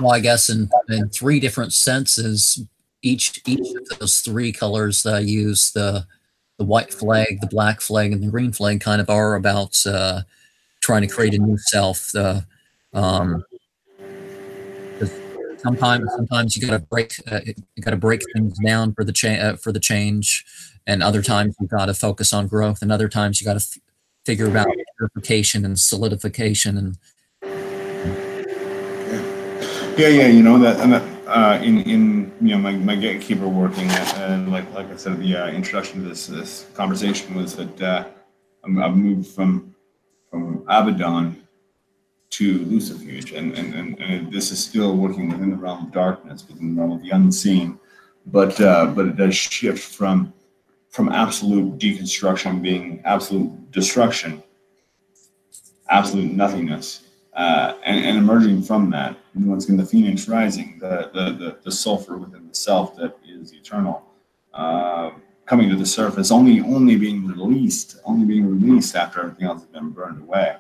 Well, I guess in three different senses, each of those three colors that I use, the white flag, the black flag, and the green flag, kind of are about trying to create a new self. Sometimes you gotta break things down for the change, and other times you gotta focus on growth, and other times you gotta figure out purification and solidification and. Yeah. You know that, and in my gatekeeper working, and like I said, the introduction to this conversation was that I've moved from Abaddon to Lucifuge, and this is still working within the realm of darkness, within the realm of the unseen, but it does shift from absolute deconstruction being absolute destruction, absolute nothingness, and emerging from that, once again, the phoenix rising, the sulfur within the self that is eternal, coming to the surface, only being released after everything else has been burned away.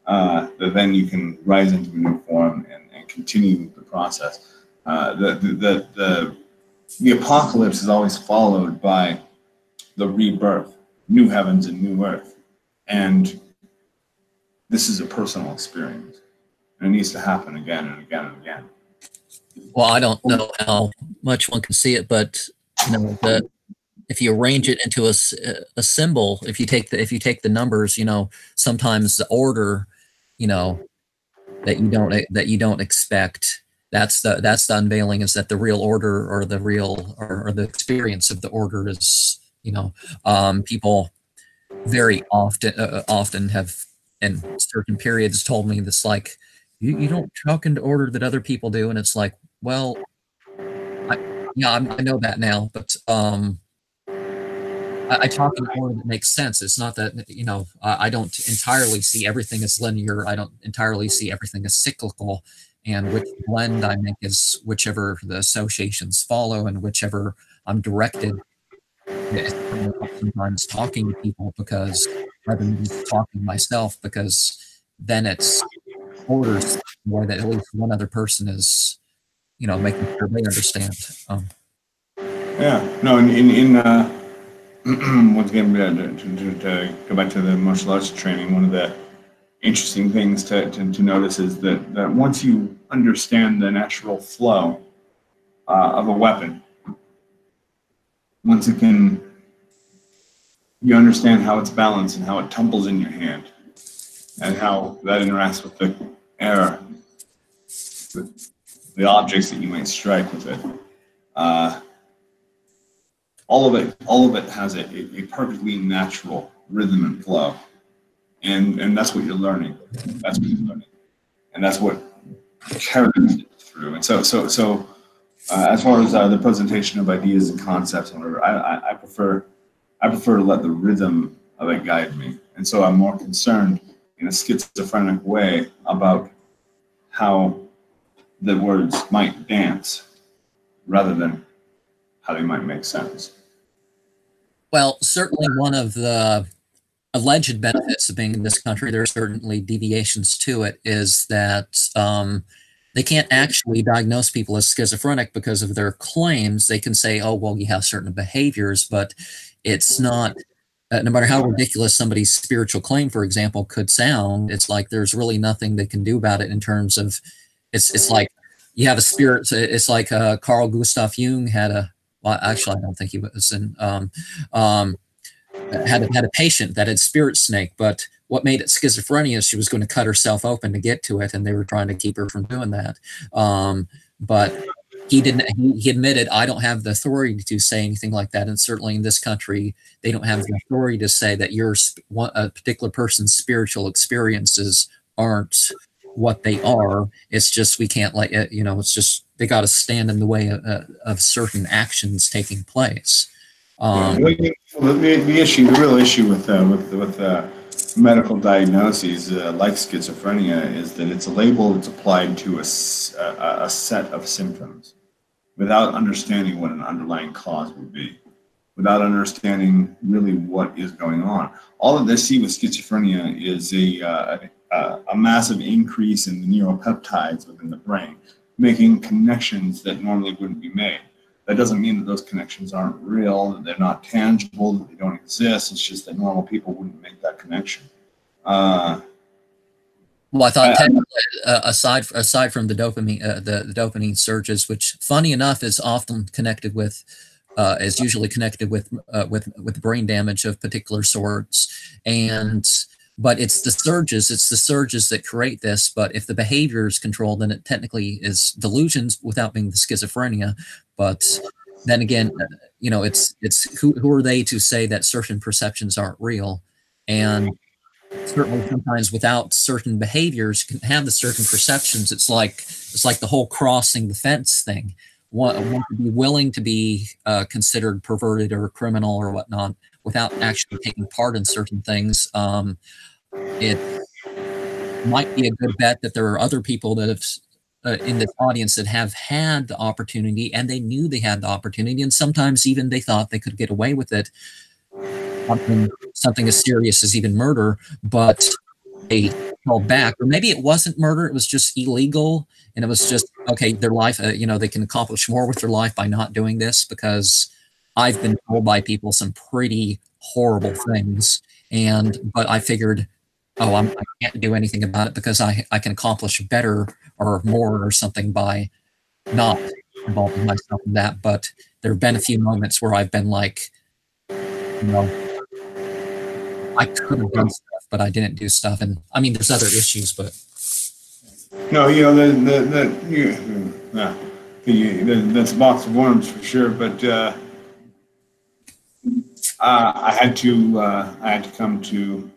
That then you can rise into a new form and continue the process. The apocalypse is always followed by the rebirth, new heavens and new earth, and this is a personal experience, and it needs to happen again and again and again. Well, I don't know how much one can see it, but you know, if you arrange it into a symbol, if you take the numbers, you know, sometimes the order, you know, that you don't expect. That's the unveiling, is that the real order, or the real or the experience of the order is, you know, people very often have in certain periods told me this, like, you don't talk into order that other people do, and it's like, well, I know that now, but I talk in order that makes sense. It's not that, you know, I don't entirely see everything as linear. I don't entirely see everything as cyclical. And which blend I make is whichever the associations follow and whichever I'm directed. Sometimes talking to people, because rather than just talking myself, because then it's orders more that at least one other person is, you know, making sure they understand. Yeah, no, once again, to go back to the martial arts training, one of the interesting things to notice is that once you understand the natural flow of a weapon, once again, you understand how it's balanced and how it tumbles in your hand, and how that interacts with the air, with the objects that you might strike with it. All of it has a perfectly natural rhythm and flow, and that's what you're learning. That's what you're learning, and that's what carries it through. And so as far as the presentation of ideas and concepts, I prefer to let the rhythm of it guide me, and so I'm more concerned in a schizophrenic way about how the words might dance rather than how they might make sense. Well, certainly one of the alleged benefits of being in this country, there are certainly deviations to it, is that they can't actually diagnose people as schizophrenic because of their claims. They can say, oh, well, you have certain behaviors, but it's not, no matter how ridiculous somebody's spiritual claim, for example, could sound, it's like there's really nothing they can do about it in terms of, it's like you have a spirit. It's like Carl Gustav Jung had a, well, actually, I don't think he was in, had a patient that had spirit snake, but what made it schizophrenia is she was going to cut herself open to get to it, and they were trying to keep her from doing that. But he didn't. He admitted, I don't have the authority to say anything like that, and certainly in this country, they don't have the authority to say that a particular person's spiritual experiences aren't what they are. It's just we can't let it. You know, it's just they got to stand in the way of certain actions taking place. The real issue with medical diagnoses like schizophrenia is that it's a label that's applied to a set of symptoms without understanding what an underlying cause would be, without understanding really what is going on. All that they see with schizophrenia is a massive increase in the neuropeptides within the brain, making connections that normally wouldn't be made. That doesn't mean that those connections aren't real, that they're not tangible, that they don't exist. It's just that normal people wouldn't make that connection. Well, I thought technically, aside from the dopamine, the dopamine surges, which, funny enough, is often connected with, is usually connected with brain damage of particular sorts, but it's the surges that create this. But if the behavior is controlled, then it technically is delusions without being the schizophrenia. But then again, you know, it's who are they to say that certain perceptions aren't real? And certainly sometimes without certain behaviors can have the certain perceptions. It's like the whole crossing the fence thing. One to be willing to be considered perverted or criminal or whatnot without actually taking part in certain things. It might be a good bet that there are other people that have in this audience that have had the opportunity and they knew they had the opportunity, and sometimes even they thought they could get away with it. Something as serious as even murder, but they held back. Or maybe it wasn't murder, it was just illegal, and it was just, okay, their life, they can accomplish more with their life by not doing this, because I've been told by people some pretty horrible things, but I figured, oh, I can't do anything about it because I can accomplish better or more or something by not involving myself in that. But there have been a few moments where I've been like, I could have done stuff, but I didn't do stuff. And I mean, there's other issues, but no, that's a box of worms for sure. But I had to come to.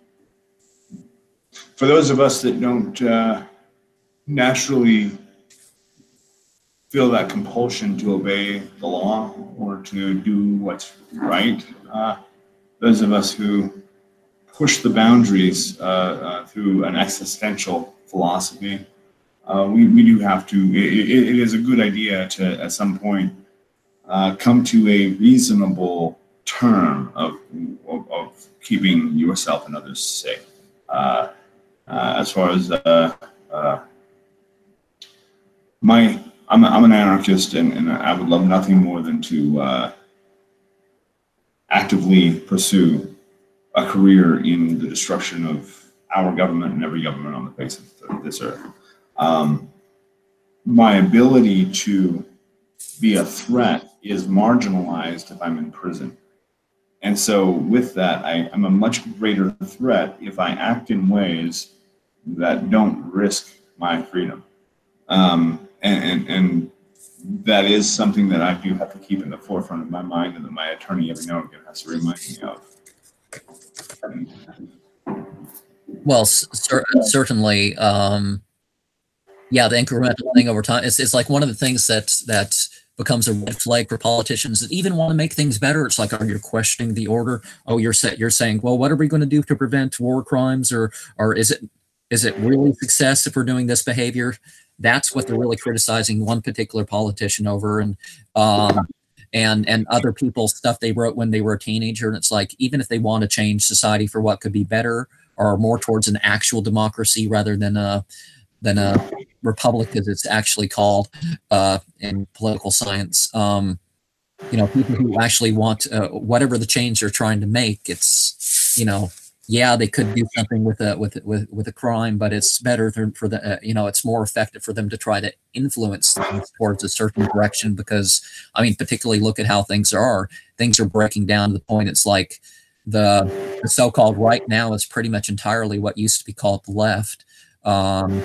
For those of us that don't naturally feel that compulsion to obey the law or to do what's right, those of us who push the boundaries through an existential philosophy, we do have to. It is a good idea to, at some point, come to a reasonable term of keeping yourself and others safe. As far as I'm an anarchist, and I would love nothing more than to actively pursue a career in the destruction of our government and every government on the face of this earth. My ability to be a threat is marginalized if I'm in prison. And so with that, I'm a much greater threat if I act in ways that don't risk my freedom. And that is something that I do have to keep in the forefront of my mind, and that my attorney every now and again has to remind me of. Well, certainly, yeah, the incremental thing over time. It's like one of the things that becomes a red flag for politicians that even want to make things better. It's like, oh, you're questioning the order. Oh, you're saying, well, what are we going to do to prevent war crimes, or is it really success if we're doing this behavior? That's what they're really criticizing one particular politician over, and other people's stuff they wrote when they were a teenager. And it's like, even if they want to change society for what could be better or more towards an actual democracy rather than a republic, as it's actually called in political science, people who actually want whatever the change they're trying to make, it's, yeah, they could do something with a crime, but it's better for the it's more effective for them to try to influence things towards a certain direction, because I mean, particularly look at how things are breaking down to the point it's like the so-called right now is pretty much entirely what used to be called the left, and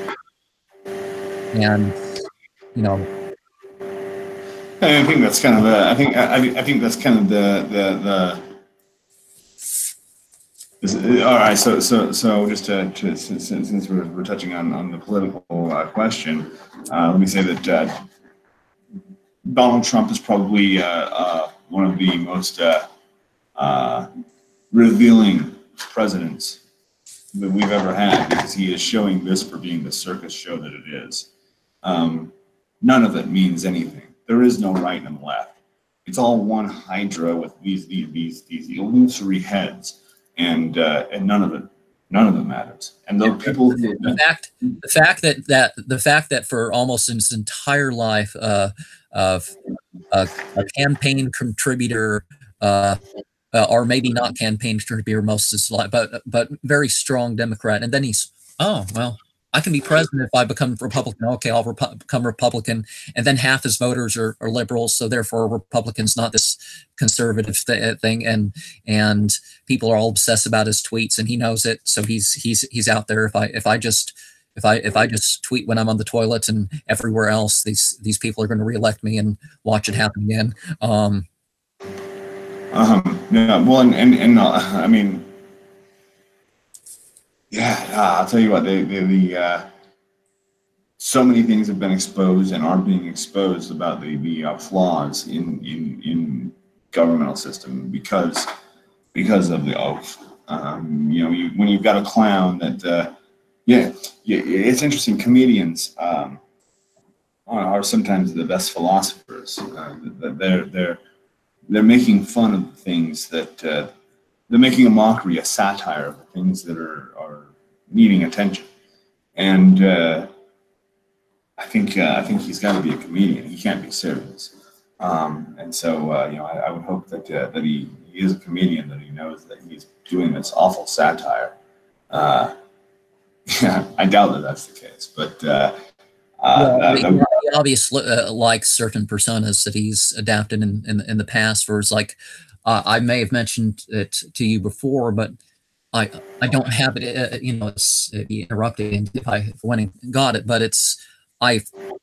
I think that's kind of I think that's kind of the all right. So just to since we're touching on the political question, let me say that Donald Trump is probably one of the most revealing presidents that we've ever had, because he is showing this for being the circus show that it is. None of it means anything. There is no right and left. It's all one hydra with these illusory heads. And none of it matters. And the people, the fact that for almost his entire life, of a campaign contributor, or maybe not campaign contributor most of his life, but very strong Democrat, and then he's, oh well, I can be president if I become Republican. Okay, I'll become Republican. And then half his voters are liberals, so therefore Republican's not this conservative thing. And people are all obsessed about his tweets, and he knows it. So he's out there. If I just tweet when I'm on the toilet and everywhere else, these people are going to reelect me, and watch it happen again. Yeah. Well, and I mean, Yeah, I'll tell you what, so many things have been exposed and are being exposed about the flaws in governmental system because of the oath. When you've got a clown that, yeah, it's interesting. Comedians are sometimes the best philosophers. They're making fun of things that they're making a mockery, a satire of the things that are needing attention. And I think he's got to be a comedian. He can't be serious. And so I would hope that he is a comedian, that he knows that he's doing this awful satire. Yeah, I doubt that that's the case, but he obviously likes certain personas that he's adapted in the past. Where it's like, I may have mentioned it to you before, but I don't have it. It's interrupted if I went and got it, but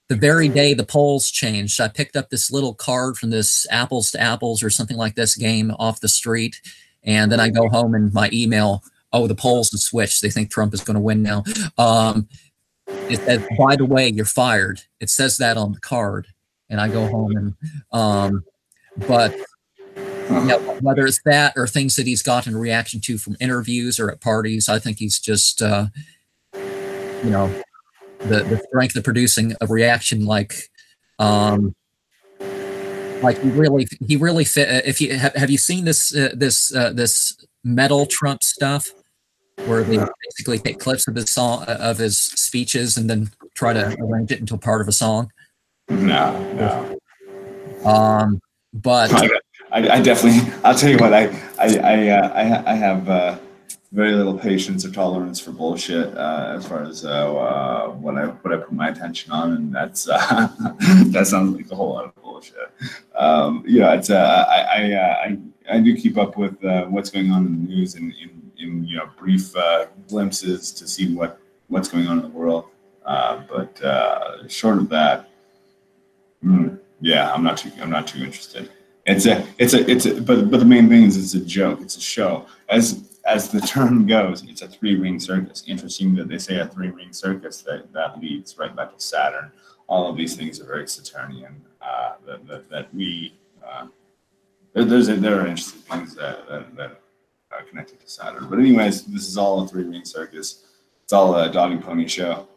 the very day the polls changed, I picked up this little card from this Apples to Apples or something like this game off the street, and then I go home and my email, oh, the polls have switched. They think Trump is going to win now. It says, by the way, you're fired. It says that on the card, and I go home and, but whether it's that or things that he's gotten reaction to from interviews or at parties, I think he's just, the strength of producing a reaction like he really fit. If you have you seen this metal Trump stuff where they basically take clips of his speeches and then try to arrange it into part of a song? No. But I definitely, I'll tell you what, I have very little patience or tolerance for bullshit as far as what I put my attention on, and that's that sounds like a whole lot of bullshit. It's I do keep up with what's going on in the news in brief glimpses to see what's going on in the world, but short of that, yeah, I'm not too interested. But the main thing is it's a joke. It's a show. As the term goes, it's a three-ring circus. Interesting that they say a three-ring circus that leads right back to Saturn. All of these things are very Saturnian. There are interesting things that are connected to Saturn. But anyways, this is all a three-ring circus. It's all a dog and pony show.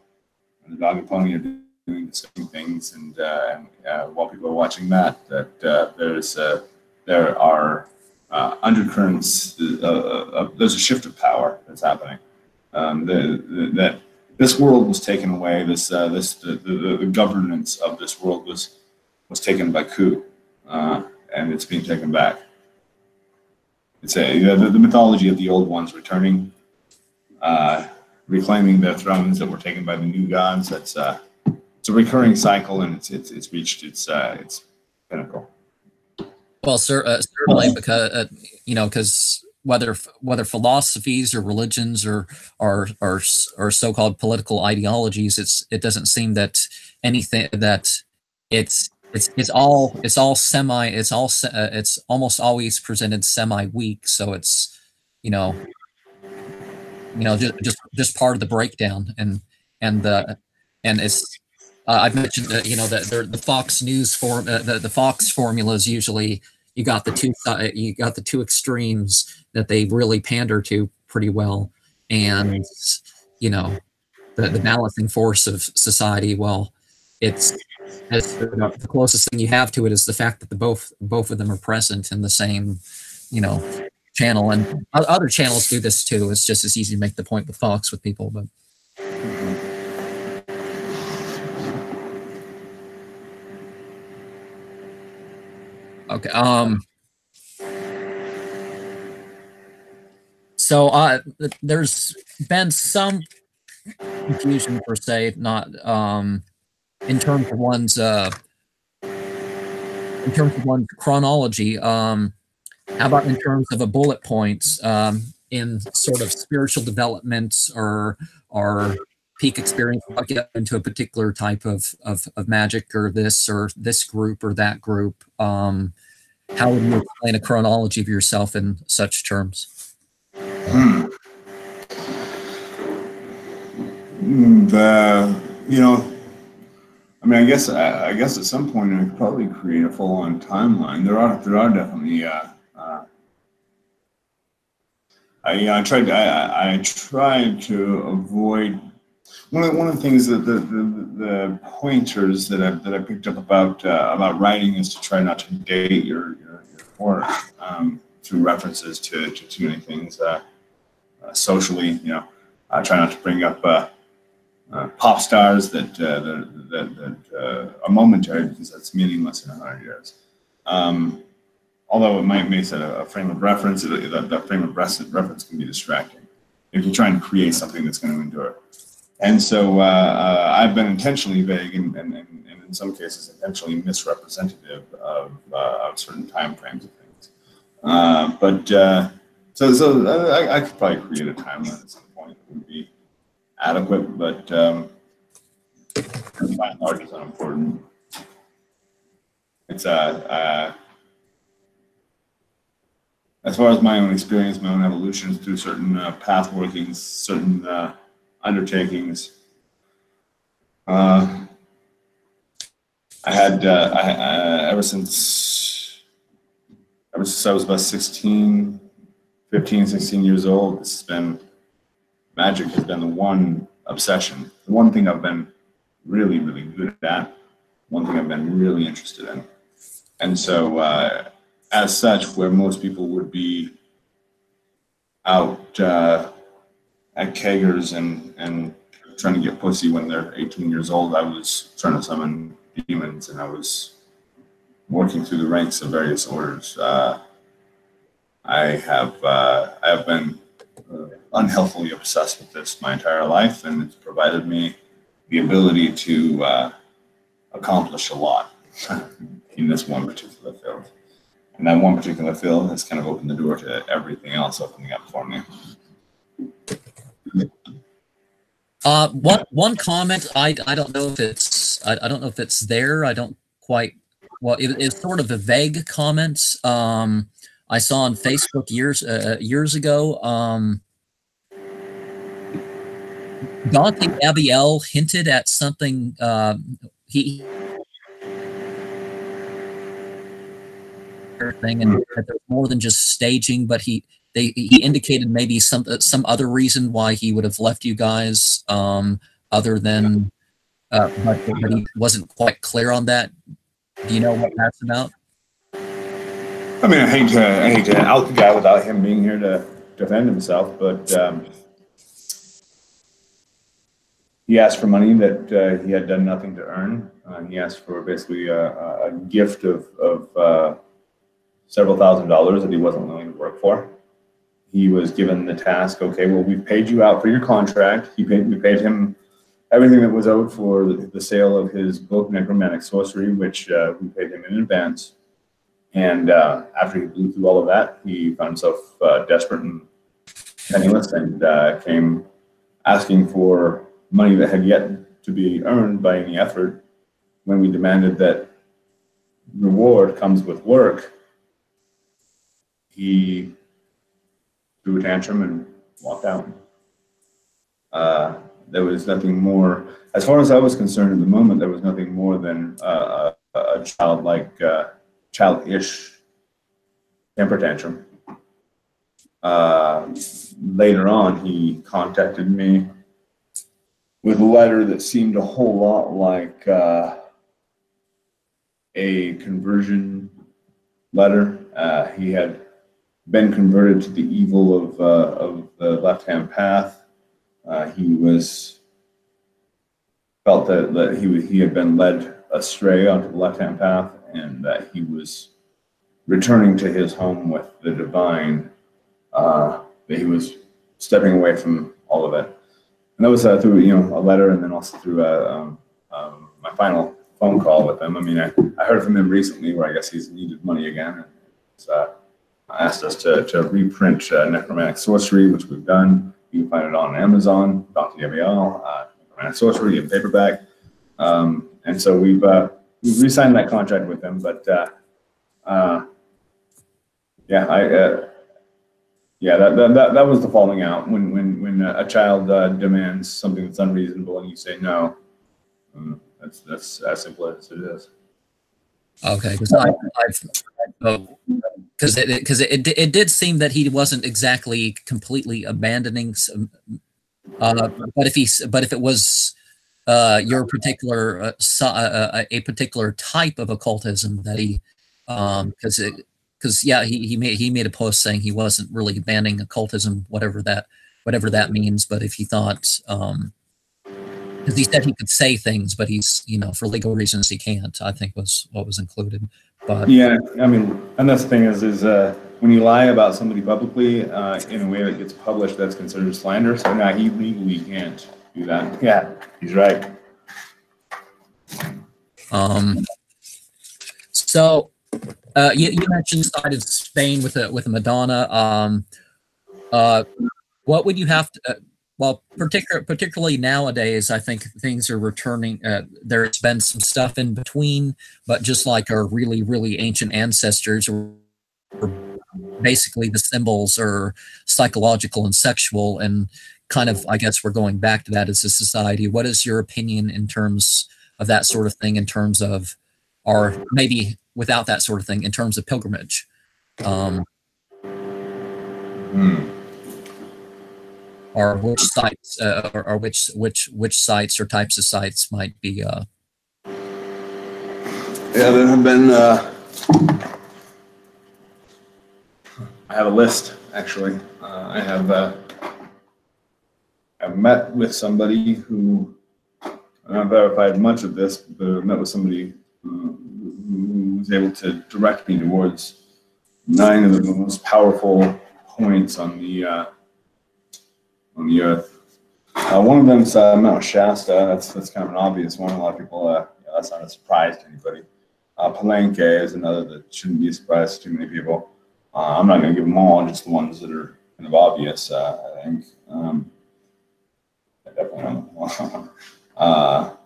And the dog and pony are doing disgusting things, and while people are watching that, there are undercurrents. There's a shift of power that's happening. That this world was taken away. The governance of this world was taken by coup, and it's being taken back. It's the mythology of the old ones returning, reclaiming their thrones that were taken by the new gods. It's a recurring cycle, and it's reached its pinnacle. Well, certainly, because whether philosophies or religions or so-called political ideologies, it doesn't seem that anything that it's almost always presented semi-weak. So it's just part of the breakdown, and it's. I've mentioned that the Fox News the Fox formula is usually you got the two extremes that they really pander to pretty well, and the balancing force of society. Well, the closest thing you have to it is the fact that both of them are present in the same channel, and other channels do this too. It's just as easy to make the point with Fox with people, but. Okay. So there's been some confusion per se, not in terms of one's chronology. How about in terms of a bullet points in sort of spiritual developments or peak experience? I'll get into a particular type of magic or this group or that group. How would you explain a chronology of yourself in such terms? The you know, I mean, I guess at some point I could probably create a full-on timeline. There are definitely I tried to avoid one of the things that the pointers that I picked up about writing is to try not to date your work through references to too many things socially. You know, I try not to bring up pop stars that are momentary, because that's meaningless in 100 years. Although it may set a frame of reference, that frame of reference can be distracting if you're trying to create something that's going to endure. And so I've been intentionally vague and in some cases intentionally misrepresentative of certain time frames of things. So I could probably create a timeline at some point that would be adequate, but by and large, it's unimportant. It's as far as my own experience, my own evolution through certain path workings, certain undertakings. I had ever since I was about 15, 16 years old. This has been magic. Has been the one obsession, the one thing I've been really, really good at, one thing I've been really interested in, and so. As such, where most people would be out at keggers and trying to get pussy when they're 18 years old, I was trying to summon demons, and I was working through the ranks of various orders. I have been unhealthily obsessed with this my entire life, and it's provided me the ability to accomplish a lot in this one particular field. And that one particular field has kind of opened the door to everything else opening up for me. One comment. I don't know if it's I don't know if it's there. I don't quite. Well, it's sort of a vague comment. I saw on Facebook years ago. Dante Abiel hinted at something. He thing, and that there's more than just staging, but he indicated maybe some other reason why he would have left you guys, other than but he wasn't quite clear on that. Do you know what that's about? I mean, I hate to out the guy without him being here to defend himself, but he asked for money that he had done nothing to earn. He asked for basically a gift of several $1,000s that he wasn't willing to work for. He was given the task, okay, well, we've paid you out for your contract. We paid him everything that was owed for the sale of his book, Necromantic Sorcery, which we paid him in advance. And after he blew through all of that, he found himself desperate and penniless, and came asking for money that had yet to be earned by any effort. When we demanded that reward comes with work, he threw a tantrum and walked out. There was nothing more, as far as I was concerned at the moment, there was nothing more than a childish temper tantrum. Later on, he contacted me with a letter that seemed a whole lot like a conversion letter. He had been converted to the evil of the left-hand path. He felt that he had been led astray onto the left-hand path, and that he was returning to his home with the divine. That he was stepping away from all of it, and that was through a letter, and then also through my final phone call with him. I mean, I heard from him recently where I guess he's needed money again, and asked us to reprint Necromantic Sorcery, which we've done. You can find it on Amazon, Dante Abiel, Necromantic Sorcery in paperback. And so we've re-signed that contract with him. But Yeah, that was the falling out when a child demands something that's unreasonable and you say no. That's as simple as it is. Okay, because it did seem that he wasn't exactly completely abandoning some, but if it was your particular a particular type of occultism that he because yeah, he made a post saying he wasn't really abandoning occultism, whatever that means, but if he thought because he said he could say things, but he's, for legal reasons he can't, I think was what was included. But yeah, I mean, and that's the thing is when you lie about somebody publicly in a way that gets published, that's considered slander. So now he legally can't do that. Yeah, he's right. So you mentioned side of Spain with a Madonna. What would you have to? Well, particularly nowadays, I think things are returning. There's been some stuff in between, but just like our really, really ancient ancestors, or basically the symbols are psychological and sexual, and kind of, I guess we're going back to that as a society. What is your opinion in terms of that sort of thing, in terms of, or maybe without that sort of thing, in terms of pilgrimage? Or which sites, or which sites or types of sites might be? Yeah, there have been. I have a list actually. I've met with somebody who, I don't know if I verified much of this, but I met with somebody who was able to direct me towards 9 of the most powerful points on the earth. One of them is Mount Shasta. That's kind of an obvious one. A lot of people, that's not a surprise to anybody. Palenque is another that shouldn't be a surprise to too many people. I'm not going to give them all, just the ones that are kind of obvious, I think. I definitely don't.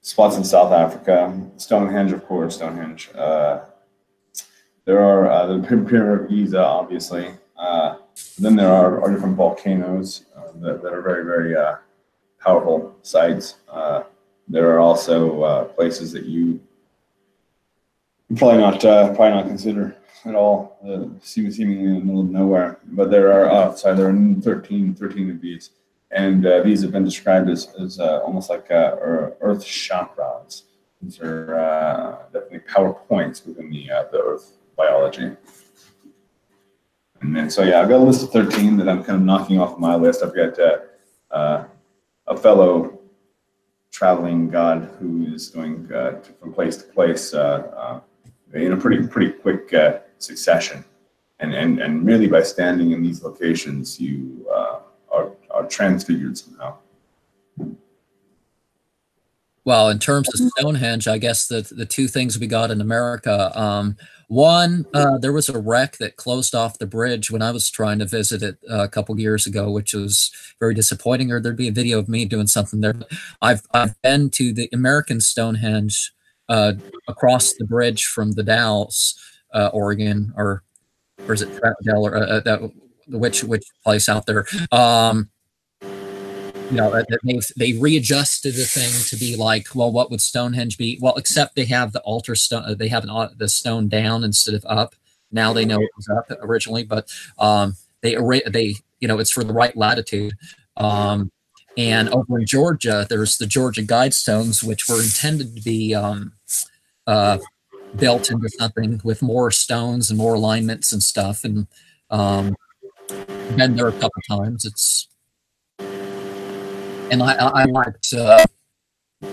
Spots in South Africa. Stonehenge, of course, Stonehenge. There are the Pyramid of Giza, obviously. Then there are different volcanoes that are very, very powerful sites. There are also places that you probably not consider at all, seemingly in the middle of nowhere. But there are 13 of these, and these have been described as almost like Earth chakras. These are definitely power points within the Earth biology. And then, so yeah, I've got a list of 13 that I'm kind of knocking off my list. I've got a fellow traveling god who is going from place to place in a pretty quick succession, and merely by standing in these locations, you are transfigured somehow. Well, in terms of Stonehenge, I guess the two things we got in America. One, there was a wreck that closed off the bridge when I was trying to visit it a couple years ago, which was very disappointing. Or there'd be a video of me doing something there. I've been to the American Stonehenge across the bridge from the Dalles, Oregon, or is it Troutdale, or which place out there? They readjusted the thing to be like, well, what would Stonehenge be? Well, except they have the altar stone, they have the stone down instead of up. Now they know it was up originally, but they it's for the right latitude. And over in Georgia, there's the Georgia Guidestones, which were intended to be built into something with more stones and more alignments and stuff. And been there a couple times. And I liked the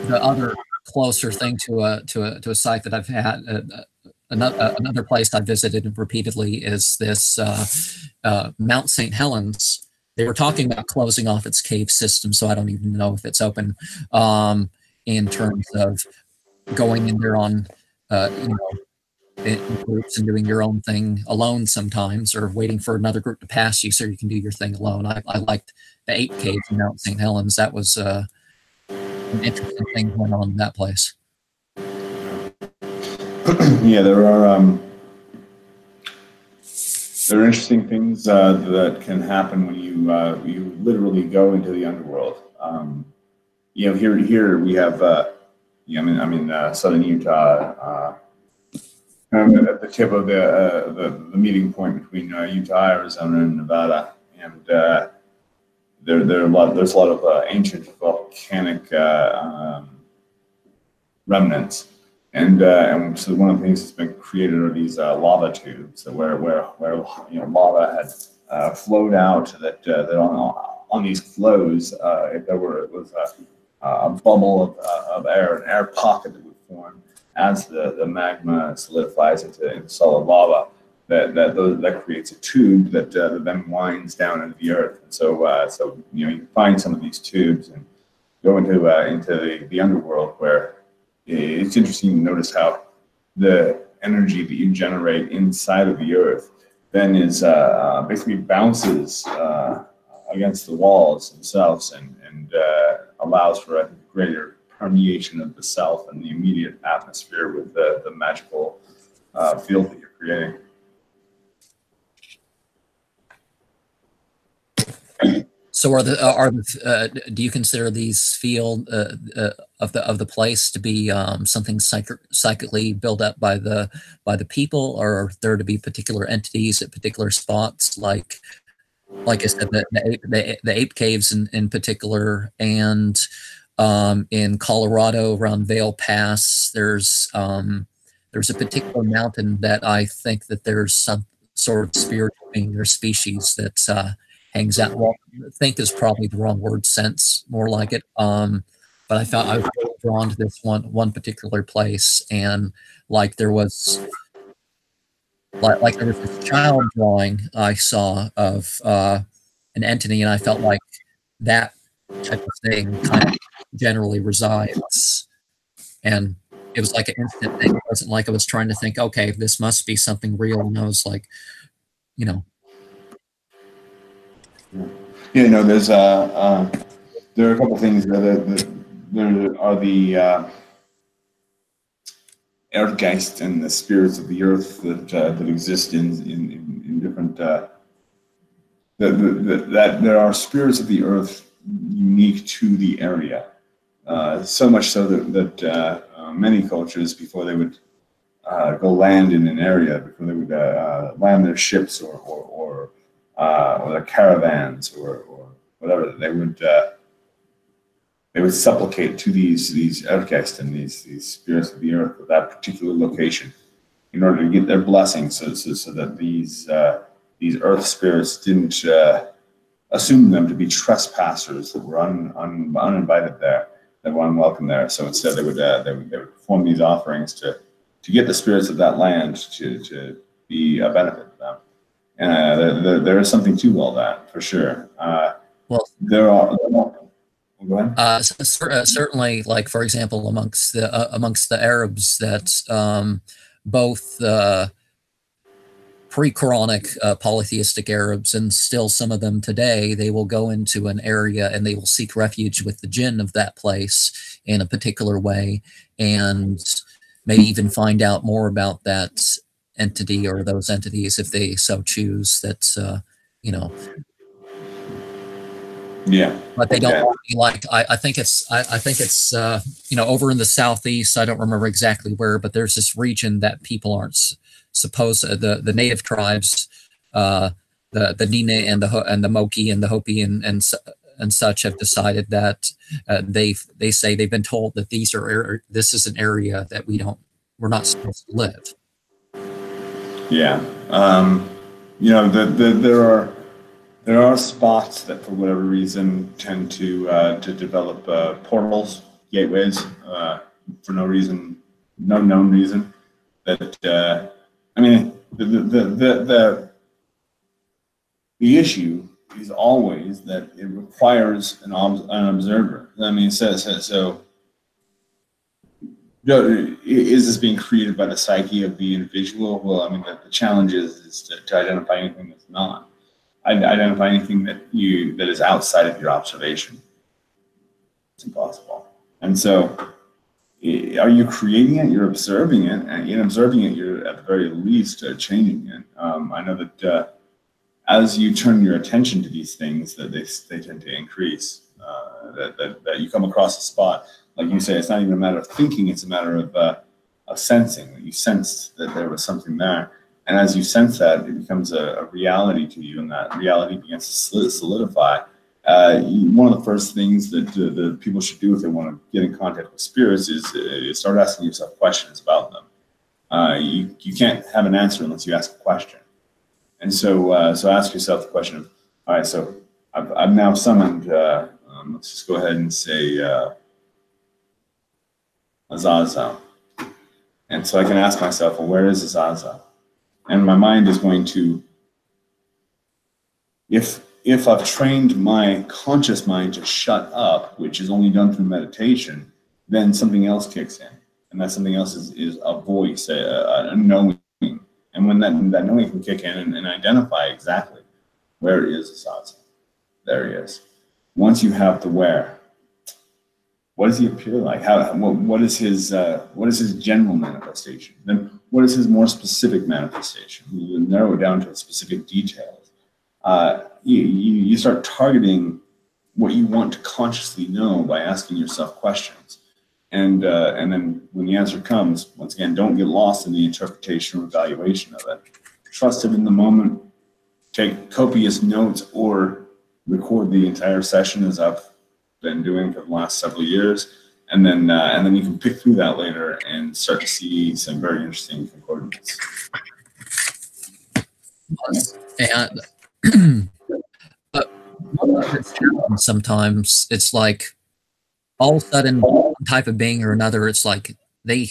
other closer thing to a site that I've had. Another place I visited repeatedly is this Mount St. Helens. They were talking about closing off its cave system, so I don't even know if it's open in terms of going in there on in groups and doing your own thing alone sometimes, or waiting for another group to pass you so you can do your thing alone. I liked the 8 caves in Mount St. Helens. That was an interesting thing going on in that place. Yeah, there are there are interesting things that can happen when you literally go into the underworld. Here we have. I'm in southern Utah. I'm at the tip of the meeting point between Utah, Arizona, and Nevada, and there's a lot of ancient volcanic remnants, and so one of the things that's been created are these lava tubes where lava had flowed out. That on these flows, if there was a bubble of air, an air pocket that would form as the magma solidifies into solid lava, that creates a tube that then winds down into the earth. And so you can find some of these tubes and go into the underworld, where it's interesting to notice how the energy that you generate inside of the earth then is basically bounces against the walls themselves and allows for a greater permeation of the self and the immediate atmosphere with the magical field that you're creating. So do you consider these field of the place to be something psychically built up by the people, or are there to be particular entities at particular spots, like I said, the ape caves in particular, and in Colorado around Vail Pass, there's a particular mountain that I think that there's some sort of spiritual being or species that hangs out. Well, I think is probably the wrong word, sense, more like it. But I was really drawn to this one particular place, and like there was this child drawing I saw of an entity, and I felt like that type of thing kind of generally resides. And it was like an instant thing. It wasn't like I was trying to think, okay, this must be something real. And I was like, there's there are a couple of things there are the Erdgeist and the spirits of the earth that exist in different that there are spirits of the earth unique to the area, so much so that many cultures, before they would go land in an area, before they would land their ships or their caravans or whatever, they would supplicate to these Erdgeist and these spirits of the earth of that particular location in order to get their blessing, so that these earth spirits didn't assume them to be trespassers that were uninvited there, that were unwelcome there. So instead, they would perform these offerings to get the spirits of that land to be a benefit to them. And there is something to all that, for sure. Well, there are. Go ahead. Certainly, like for example, amongst the Arabs, that both pre-Quranic polytheistic Arabs and still some of them today, they will go into an area and they will seek refuge with the jinn of that place in a particular way, and maybe even find out more about that entity or those entities if they so choose. That's Yeah, but they don't like. I think it's over in the southeast. I don't remember exactly where, but there's this region that people aren't supposed. The native tribes, the Nine and the Moki and the Hopi and such have decided that they say they've been told that this is an area that we're not supposed to live. Yeah, there are spots that, for whatever reason, tend to develop portals, gateways, for no known reason. That the issue is always that it requires an observer. I mean, so is this being created by the psyche of the individual? Well, I mean, the challenge is to identify anything that's not. Identify anything that is outside of your observation. It's impossible. And so, are you creating it? You're observing it, and in observing it, you're at the very least changing it. I know that as you turn your attention to these things, that they tend to increase. That you come across a spot, like you say, it's not even a matter of thinking; it's a matter of sensing. You sensed that there was something there, and as you sense that, it becomes a reality to you, and that reality begins to solidify. One of the first things that the people should do if they want to get in contact with spirits is start asking yourself questions about them. You can't have an answer unless you ask a question. And so ask yourself the question of, all right, so I've now summoned, let's just go ahead and say Azazel. And so I can ask myself, well, where is Azazel? And my mind is going to, if I've trained my conscious mind to shut up, which is only done through meditation, then something else kicks in. And that something else is a voice, a knowing. And when that knowing can kick in and identify exactly where is Azazel. There he is. Once you have the where, what does he appear like? What is his general manifestation? Then what is his more specific manifestation? You narrow it down to specific details. You start targeting what you want to consciously know by asking yourself questions. And then when the answer comes, once again, don't get lost in the interpretation or evaluation of it. Trust it in the moment. Take copious notes or record the entire session, as I've been doing for the last several years, and then you can pick through that later and start to see some very interesting concordance. And but sometimes it's like all of a sudden, one type of being or another, it's like they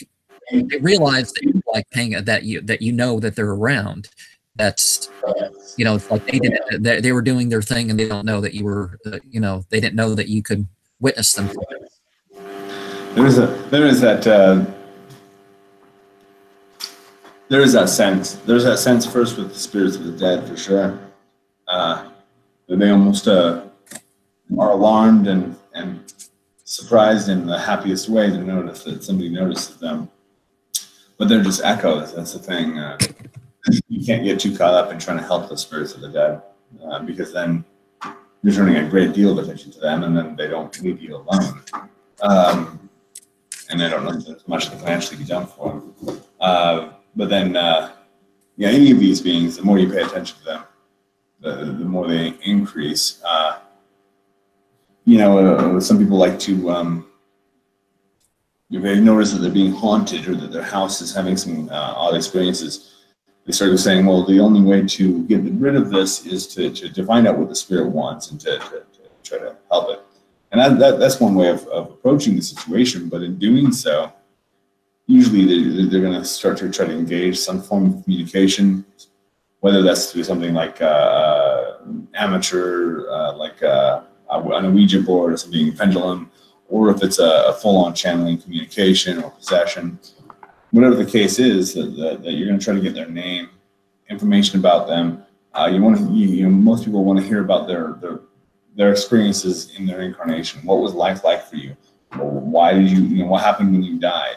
realize that you're like paying that you know that they're around. That's it's like they were doing their thing and they don't know that you were they didn't know that you could witness them. There is that sense. There's that sense first with the spirits of the dead, for sure. They almost are alarmed and surprised in the happiest way to notice that somebody notices them. But they're just echoes. That's the thing. You can't get too caught up in trying to help the spirits of the dead, because then you're turning a great deal of attention to them, and then they don't leave you alone. And they don't know there's much that can actually be done for them. But then, any of these beings, the more you pay attention to them, the more they increase. Some people like to, if they notice that they're being haunted or that their house is having some odd experiences, they started saying, well, the only way to get rid of this is to find out what the spirit wants and to try to help it. And that's one way of approaching the situation. But in doing so, usually they're going to start to try to engage some form of communication, whether that's through something like amateur, on a Ouija board or something, pendulum, or if it's a full-on channeling communication or possession. Whatever the case is, that you're going to try to get their name, information about them. Most people want to hear about their experiences in their incarnation. What was life like for you? Why did you, what happened when you died?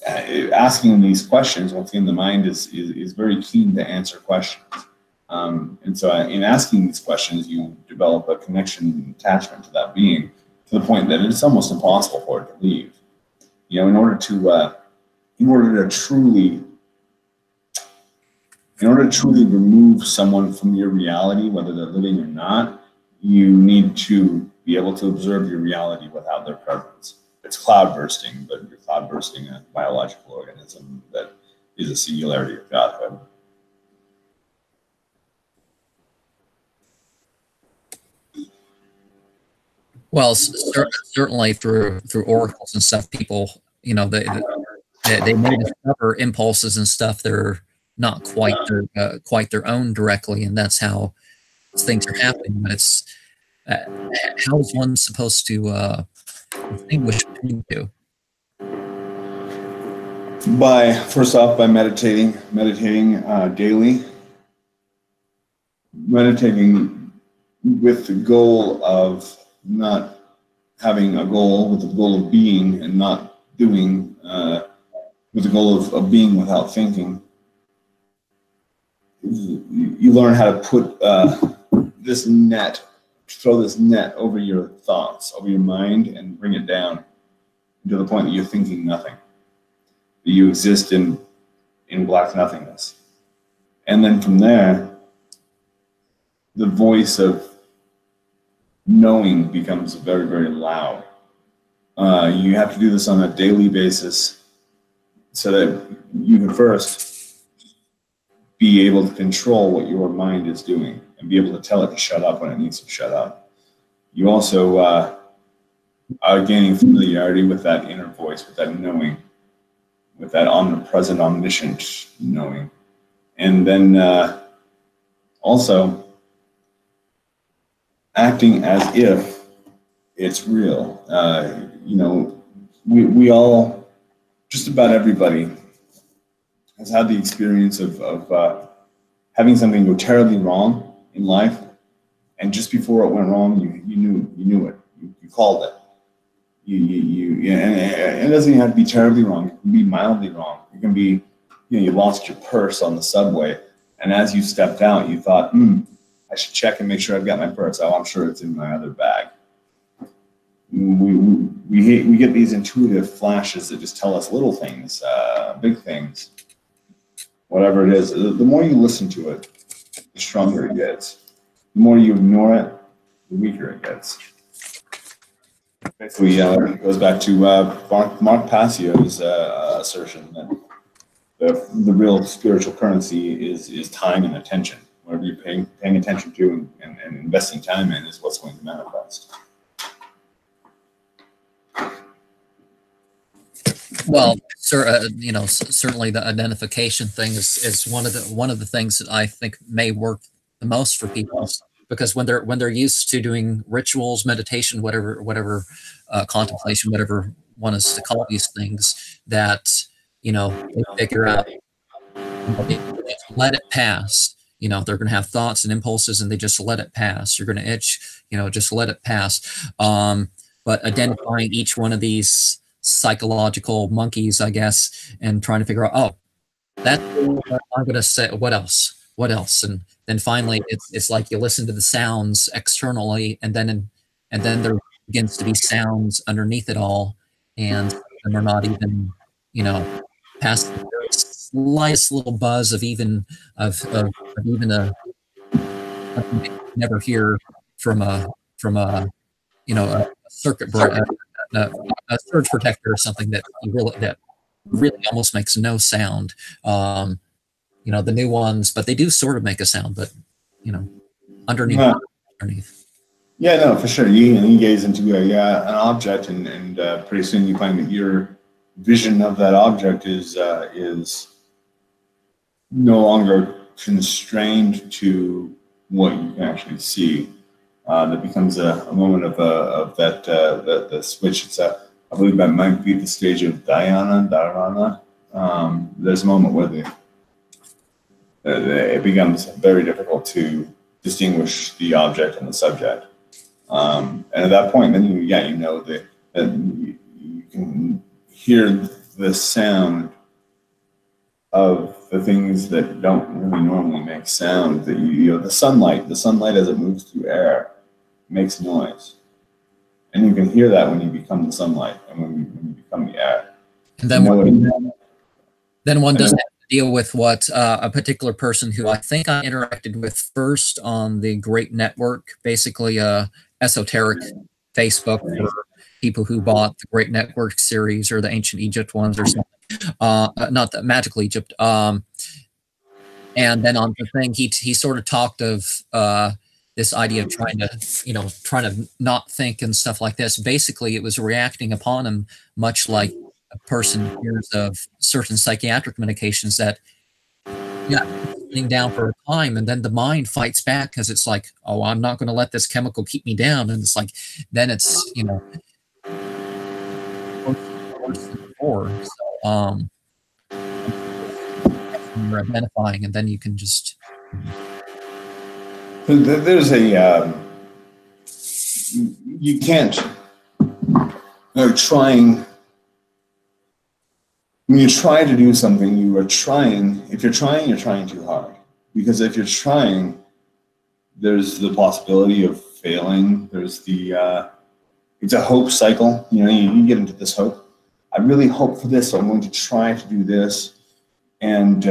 Asking these questions, once again, the mind is very keen to answer questions. And so in asking these questions, you develop a connection, attachment to that being, to the point that it's almost impossible for it to leave. In order to truly remove someone from your reality, whether they're living or not, you need to be able to observe your reality without their presence. It's cloud bursting, but you're cloud bursting a biological organism that is a singularity of Godhood. Well, certainly through oracles and stuff, people, they may discover impulses and stuff that are not quite their own directly, and that's how things are happening. But it's how is one supposed to distinguish between the two? First off, by meditating daily, meditating with the goal of not having a goal, with the goal of being and not doing, with the goal of being without thinking. you learn how to put this net, throw this net over your thoughts, over your mind, and bring it down to the point that you're thinking nothing. That you exist in black nothingness. And then from there, the voice of knowing becomes very, very loud. You have to do this on a daily basis so that you can first be able to control what your mind is doing and be able to tell it to shut up when it needs to shut up. You also are gaining familiarity with that inner voice, with that knowing, with that omnipresent, omniscient knowing. And then also acting as if it's real. You know, we all, just about everybody has had the experience of having something go terribly wrong in life, and just before it went wrong, you knew it. You called it. And it doesn't even have to be terribly wrong. It can be mildly wrong. It can be, you know, you lost your purse on the subway, and as you stepped out, you thought, I should check and make sure I've got my purse. Oh, I'm sure it's in my other bag. We get these intuitive flashes that just tell us little things, big things, whatever it is. The more you listen to it, the stronger it gets. The more you ignore it, the weaker it gets. Basically, it goes back to Mark Passio's assertion that the real spiritual currency is time and attention. Whatever you're paying attention to and investing time in is what's going to manifest. Well, you know, certainly the identification thing is one of the things that I think may work the most for people, because when they're used to doing rituals, meditation, whatever contemplation, whatever one is to call these things, that, you know, they figure out, they let it pass. You know, they're going to have thoughts and impulses, and they just let it pass. You're going to itch, you know, just let it pass. But identifying each one of these psychological monkeys, I guess, and trying to figure out, oh, that's what I'm going to say. What else? What else? And then finally, it's like you listen to the sounds externally, and then there begins to be sounds underneath it all, and they're not even, you know, past the slightest little buzz of even a something you never hear from a you know, a circuit breaker, a surge protector, or something that really almost makes no sound. You know, the new ones, but they do sort of make a sound, but, you know, underneath. Yeah, no, for sure. You gaze into an object, and pretty soon you find that your vision of that object is no longer constrained to what you can actually see. That becomes a moment of that the switch. It's I believe that might be the stage of dharana. There's a moment where it becomes very difficult to distinguish the object and the subject. And at that point, then you know that you can hear the sound of the things that don't really normally make sound. That you know, the sunlight as it moves through air makes noise, and you can hear that when you become the sunlight and when you become the air. And then one doesn't have to deal with what a particular person who I think I interacted with first on the Great Network, basically esoteric Facebook for people who bought the Great Network series or the Ancient Egypt ones or something. Not the Magical Egypt. And then on the thing, he sort of talked of this idea of trying to not think and stuff like this. Basically, it was reacting upon him much like a person hears of certain psychiatric medications that, sitting down for a time, and then the mind fights back because it's like, oh, I'm not going to let this chemical keep me down, and it's like, then it's, you know, worse than before. So, you're identifying, and then you can just. There's you can't, trying, when you try to do something, if you're trying, you're trying too hard. because if you're trying, there's the possibility of failing. There's the it's a hope cycle. You know, you get into this hope. I really hope for this, so I'm going to try to do this. And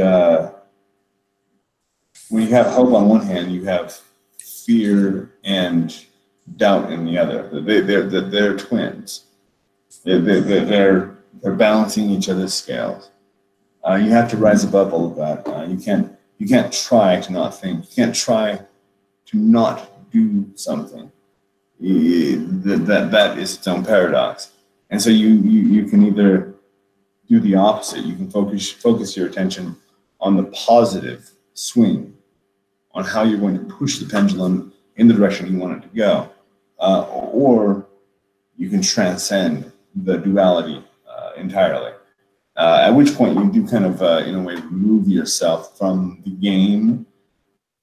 when you have hope on one hand, you have fear and doubt in the other. They're twins. They're balancing each other's scales. You have to rise above all of that. You can't try to not think. You can't try to not do something. That is its own paradox. And so you can either do the opposite. You can focus your attention on the positive swing, on how you're going to push the pendulum in the direction you want it to go, or you can transcend the duality entirely. At which point you do kind of, in a way, remove yourself from the game,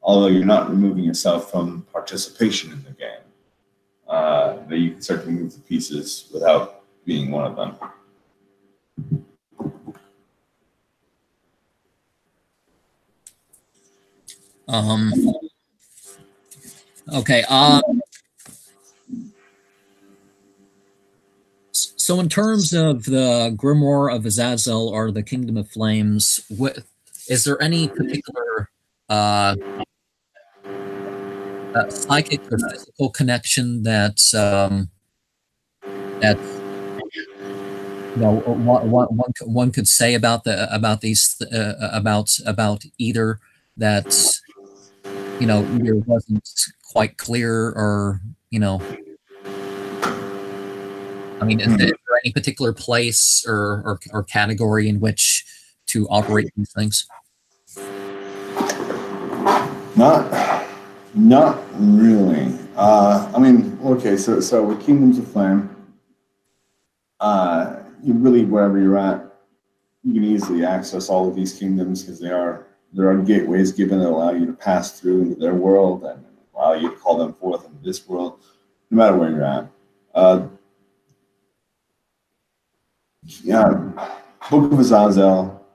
although you're not removing yourself from participation in the game. That you can start to move the pieces without being one of them. Okay. So in terms of the Grimoire of Azazel or the Kingdom of Flames, is there any particular psychic or physical connection that's one could say about either that either wasn't quite clear, or I mean, is there any particular place or category in which to operate these things? Not really. I mean, okay, so with Kingdoms of Flame, you really, wherever you're at, you can easily access all of these kingdoms, because there are gateways given that allow you to pass through into their world and allow you to call them forth into this world, no matter where you're at. Book of Azazel,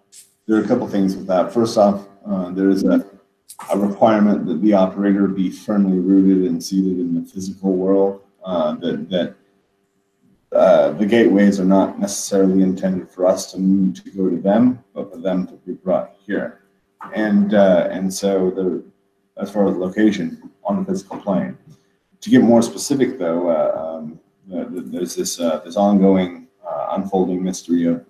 there are a couple things with that. First off, there is a requirement that the operator be firmly rooted and seated in the physical world. The gateways are not necessarily intended for us to go to them, but for them to be brought here. And so as far as location, on the physical plane. To get more specific, though, there's this ongoing unfolding mystery of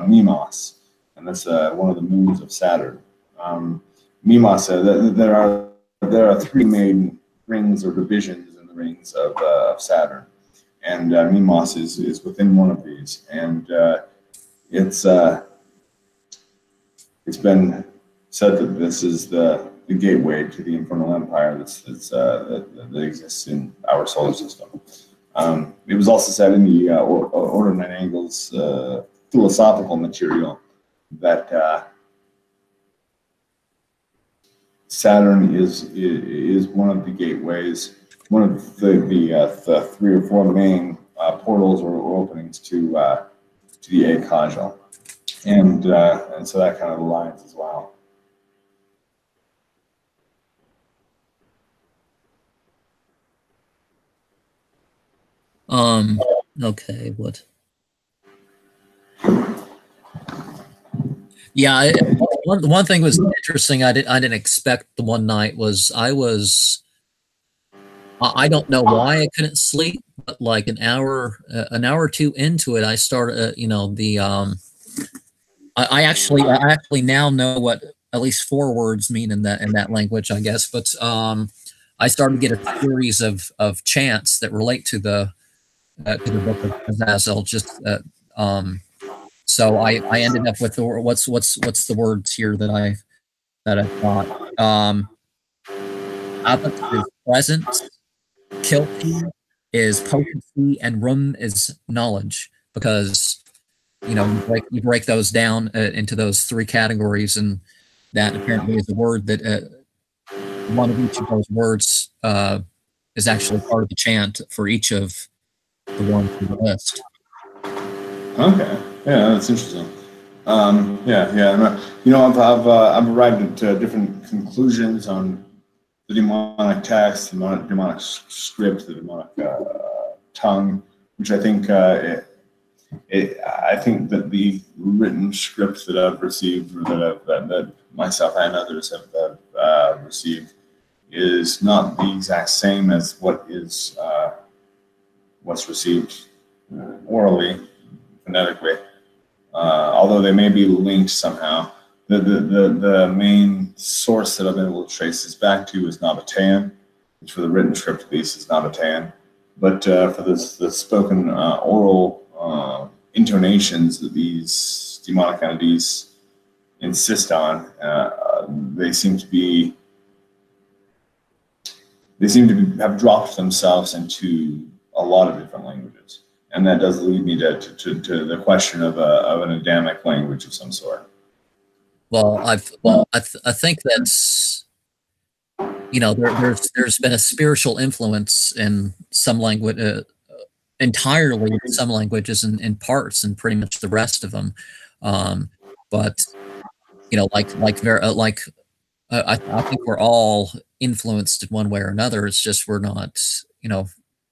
Mimas, and that's one of the moons of Saturn. Mimas, there are three main rings or divisions in the rings of Saturn, and Mimas is within one of these, and it's been said that this is the gateway to the Infernal Empire that exists in our solar system. It was also said in the Order of Nine Angles philosophical material that Saturn is one of the gateways, one of the 3 or 4 main portals or openings to the A Kajal, and so that kind of aligns as well. Okay, what? Yeah, one thing was interesting. I didn't expect the one night was I don't know why I couldn't sleep, but like an hour or two into it, I started I actually now know what at least 4 words mean in that language, I guess. But I started to get a series of chants that relate to the Book of Azazel. So I ended up with what's the words here that I thought. Abbot is presence, Kilti is potency, and Rum is knowledge, because you break those down into those 3 categories, and that apparently is a word that one of each of those words is actually part of the chant for each of the ones in the list. Okay, yeah, that's interesting. Yeah. I've arrived at different conclusions on the demonic text, the demonic script, the demonic tongue, which I think I think that the written script that I've received, or that myself and others have received, is not the exact same as what's received orally, phonetically. Although they may be linked somehow. The main source that I've been able to trace this back to is Nabatean, which for the written script at least is Nabatean. But for the spoken oral intonations that these demonic entities insist on, they seem to have dropped themselves into a lot of different languages. And that does lead me to the question of an Adamic language of some sort. Well, I think that's, there's been a spiritual influence in some language, entirely in some languages and in parts, and pretty much the rest of them. But I think we're all influenced in one way or another. It's just we're not,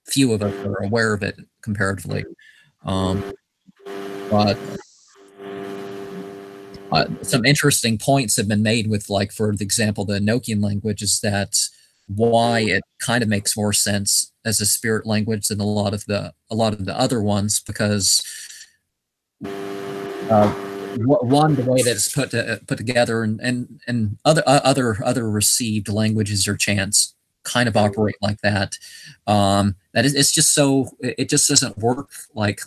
few of us are aware of it comparatively. But some interesting points have been made with, like, for example, the Enochian language, is that why it kind of makes more sense as a spirit language than a lot of the other ones, because one, the way that it's put together, and other received languages or chants kind of operate like that. That is, it's just so, it just doesn't work like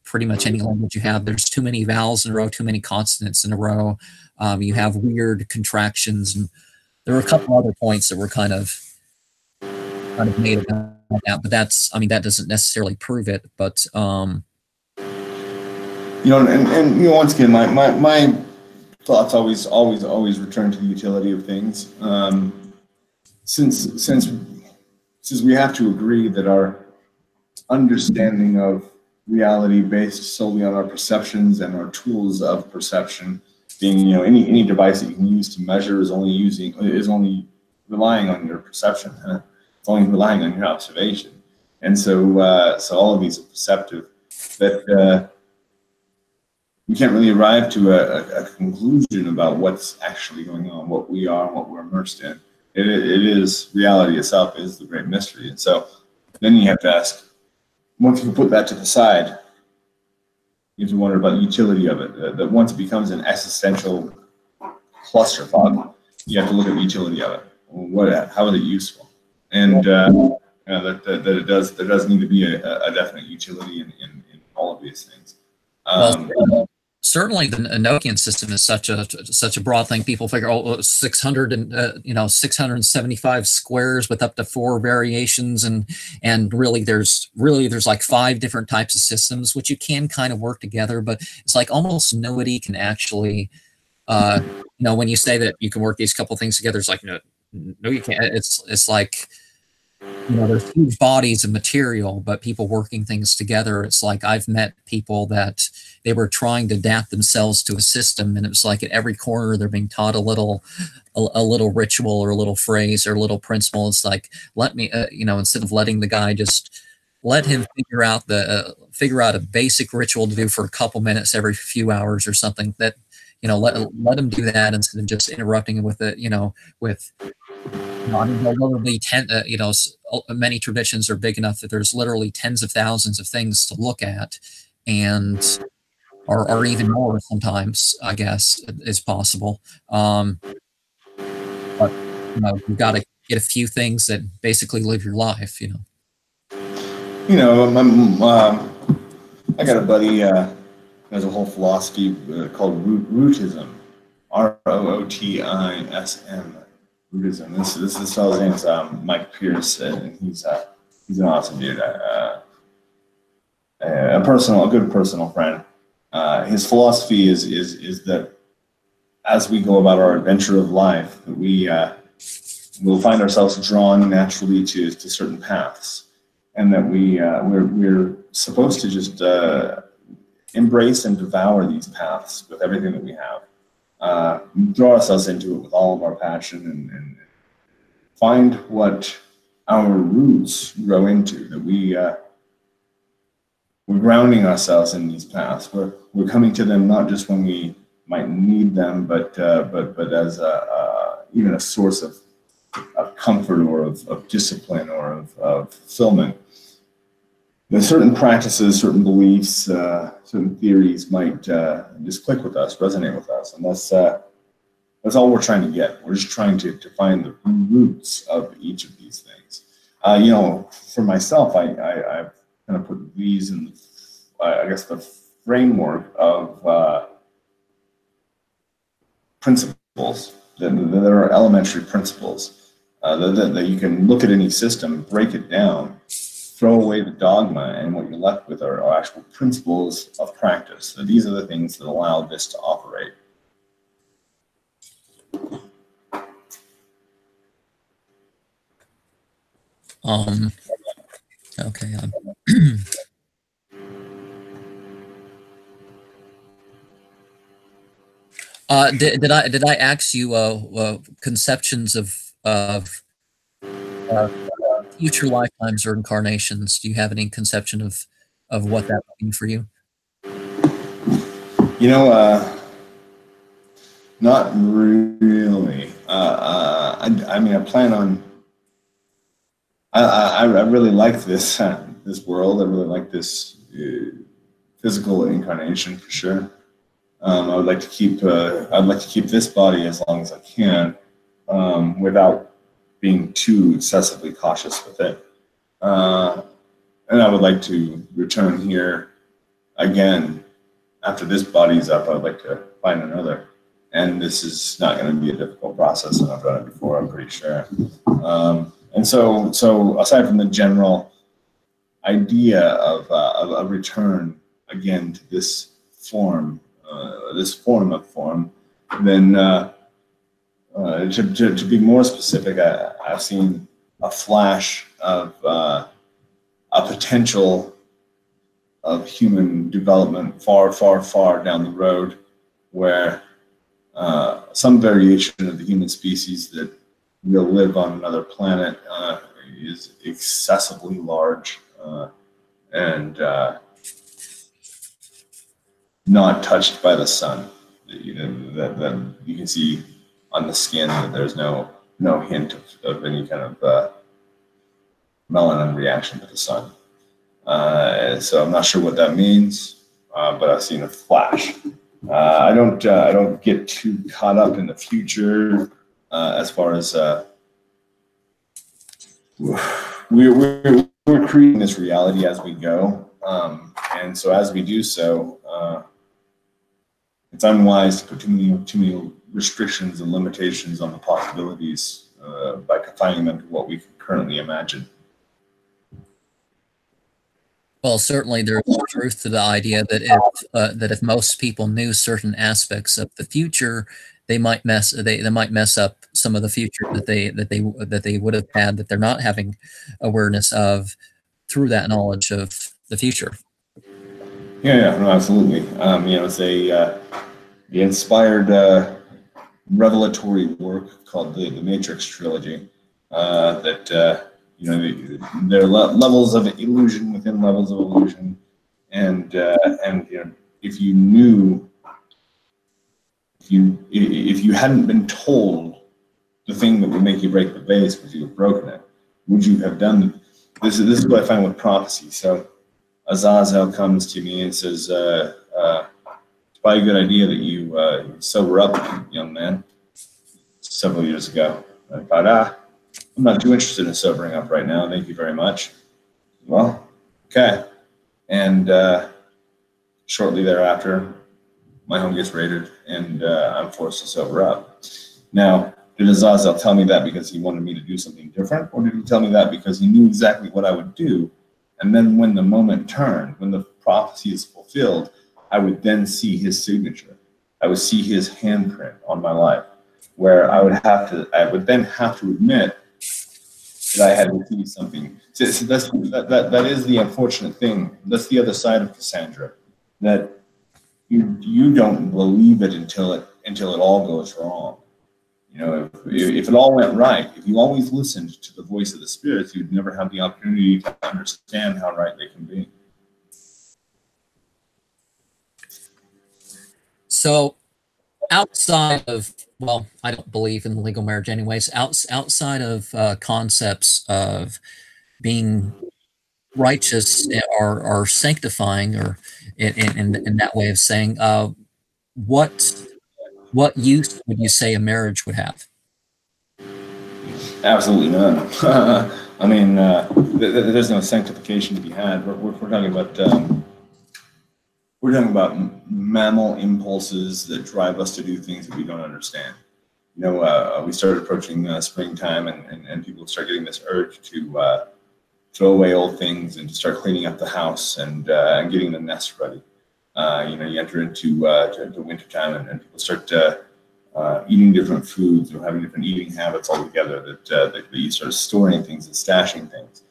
pretty much any language you have. There's too many vowels in a row, too many consonants in a row. You have weird contractions, and there were a couple other points that were kind of made about that. But that doesn't necessarily prove it. But once again, my thoughts always return to the utility of things. Since we have to agree that our understanding of reality based solely on our perceptions and our tools of perception, being any device that you can use to measure is only relying on your perception. It's only relying on your observation, and so all of these are perceptive. That we can't really arrive to a conclusion about what's actually going on, what we are, and what we're immersed in. It is reality itself is the great mystery, and so then you have to ask, once you put that to the side, you have to wonder about the utility of it. That once it becomes an existential clusterfuck, you have to look at the utility of it. How is it useful? And that it does. There does need to be a definite utility in all of these things. Certainly, the Enochian system is such a broad thing. People figure, 675 squares with up to 4 variations, and really there's like 5 different types of systems which you can kind of work together. But it's like almost nobody can actually, when you say that you can work these couple things together, it's like no, you can't. It's like, there's huge bodies of material, but people working things together. It's like I've met people that they were trying to adapt themselves to a system, and it was like at every corner they're being taught a little ritual or a little phrase or a little principle. It's like, let me, instead of letting the guy, just let him figure out a basic ritual to do for a couple minutes every few hours or something. That let him do that instead of just interrupting him with it. Literally many traditions are big enough that there's literally tens of thousands of things to look at, and or even more sometimes, I guess, is possible. But you've got to get a few things that basically live your life. I got a buddy who has a whole philosophy called Rootism, Rootism. Buddhism. This fellow's name is Mike Pierce, and he's an awesome dude. A good personal friend. His philosophy is that as we go about our adventure of life, that we will find ourselves drawn naturally to certain paths, and that we're supposed to just embrace and devour these paths with everything that we have. Throw ourselves into it with all of our passion and find what our roots grow into, that we're grounding ourselves in these paths. We're coming to them not just when we might need them, but as even a source of comfort or of discipline or of fulfillment. There's certain practices, certain beliefs, certain theories might just click with us, resonate with us, and that's all we're trying to get. We're just trying to find the roots of each of these things. For myself, I've kind of put these in, I guess, the framework of principles. There are elementary principles that you can look at any system, break it down, throw away the dogma, and what you're left with are actual principles of practice. So these are the things that allow this to operate. Okay. Did I ask you conceptions of future lifetimes or incarnations? Do you have any conception of what that would mean for you? Not really. I mean, I plan on. I really like this this world. I really like this physical incarnation for sure. I would like to keep. I'd like to keep this body as long as I can, without being too excessively cautious with it. And I would like to return here again after this body's up. I would like to find another. And this is not going to be a difficult process, and I've done it before, I'm pretty sure. And so aside from the general idea of a return again to this form of form, then to be more specific, I've seen a flash of a potential of human development far, far, far down the road, where some variation of the human species that will live on another planet is excessively large and not touched by the sun. That you can see on the skin that there's no hint of any kind of melanin reaction to the sun. So I'm not sure what that means, but I've seen a flash. I don't get too caught up in the future as far as we're creating this reality as we go, and so as we do so, it's unwise to put too many restrictions and limitations on the possibilities by confining them to what we can currently imagine. Well, certainly there's truth to the idea that if most people knew certain aspects of the future, they might mess up some of the future that they would have had that they're not having awareness of through that knowledge of the future. Yeah, no, absolutely. It's the inspired revelatory work called the Matrix trilogy that. There are levels of illusion within levels of illusion, and if you hadn't been told the thing that would make you break the vase, because you have broken it, would you have done this? Is what I find with prophecy. So Azazel comes to me and says, "It's probably a good idea that you sober up, young man." Several years ago, I thought, I'm not too interested in sobering up right now. Thank you very much. Well, okay. And shortly thereafter, my home gets raided, and I'm forced to sober up. Now, did Azazel tell me that because he wanted me to do something different, or did he tell me that because he knew exactly what I would do? And then when the moment turned, when the prophecy is fulfilled, I would then see his signature. I would see his handprint on my life, where I would then have to admit that I had received something. So that is the unfortunate thing. That's the other side of Cassandra. That you don't believe it until it all goes wrong. You know, if it all went right, if you always listened to the voice of the spirits, you'd never have the opportunity to understand how right they can be. So outside of, well, I don't believe in legal marriage anyways, outside of concepts of being righteous or sanctifying, or in that way of saying, what use would you say a marriage would have? Absolutely none. I mean, there's no sanctification to be had. We're talking about mammal impulses that drive us to do things that we don't understand. You know, we started approaching springtime, and people start getting this urge to throw away old things and to start cleaning up the house and getting the nest ready. You know, you enter into wintertime, and people start eating different foods or having different eating habits altogether, that you start storing things and stashing things.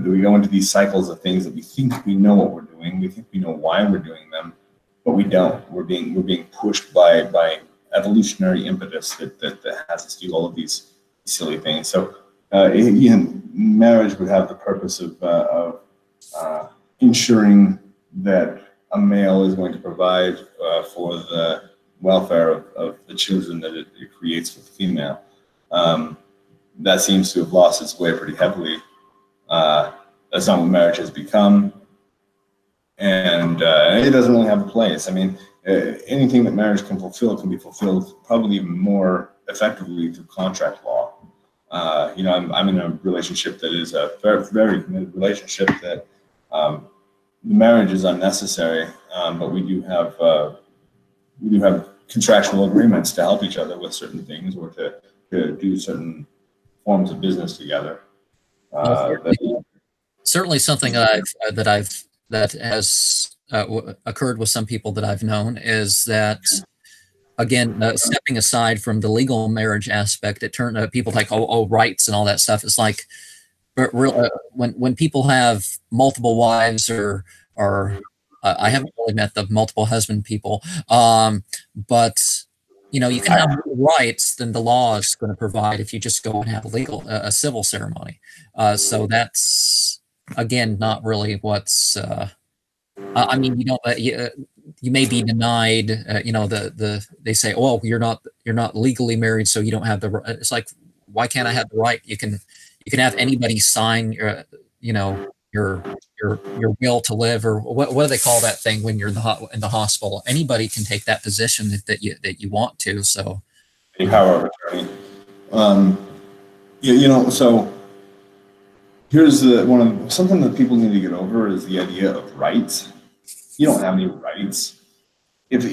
We go into these cycles of things that we think we know what we're doing, we think we know why we're doing them, but we don't. We're being pushed by evolutionary impetus that has us do all of these silly things. So marriage would have the purpose of ensuring that a male is going to provide for the welfare of the children that it creates for the female. That seems to have lost its way pretty heavily. That's not what marriage has become, and it doesn't really have a place. I mean, anything that marriage can fulfill can be fulfilled probably even more effectively through contract law. You know, I'm in a relationship that is a very, very committed relationship that the marriage is unnecessary, but we do have contractual agreements to help each other with certain things, or to do certain forms of business together. Certainly something that has occurred with some people that I've known is that, again, stepping aside from the legal marriage aspect, it turned people like, rights and all that stuff. It's like, when people have multiple wives, or I haven't really met the multiple husband people, but you know, you can have more rights than the law is going to provide if you just go and have a civil ceremony. So that's, again, not really what's. I mean, you don't. You may be denied. You know, they say, "Oh, you're not legally married, so you don't have the." It's like, why can't I have the right? You can have anybody sign your, you know, your will to live, or what do they call that thing when you're in the hospital? Anybody can take that position that you want to. So, any power of attorney. You know, so here's something that people need to get over is the idea of rights. You don't have any rights. If you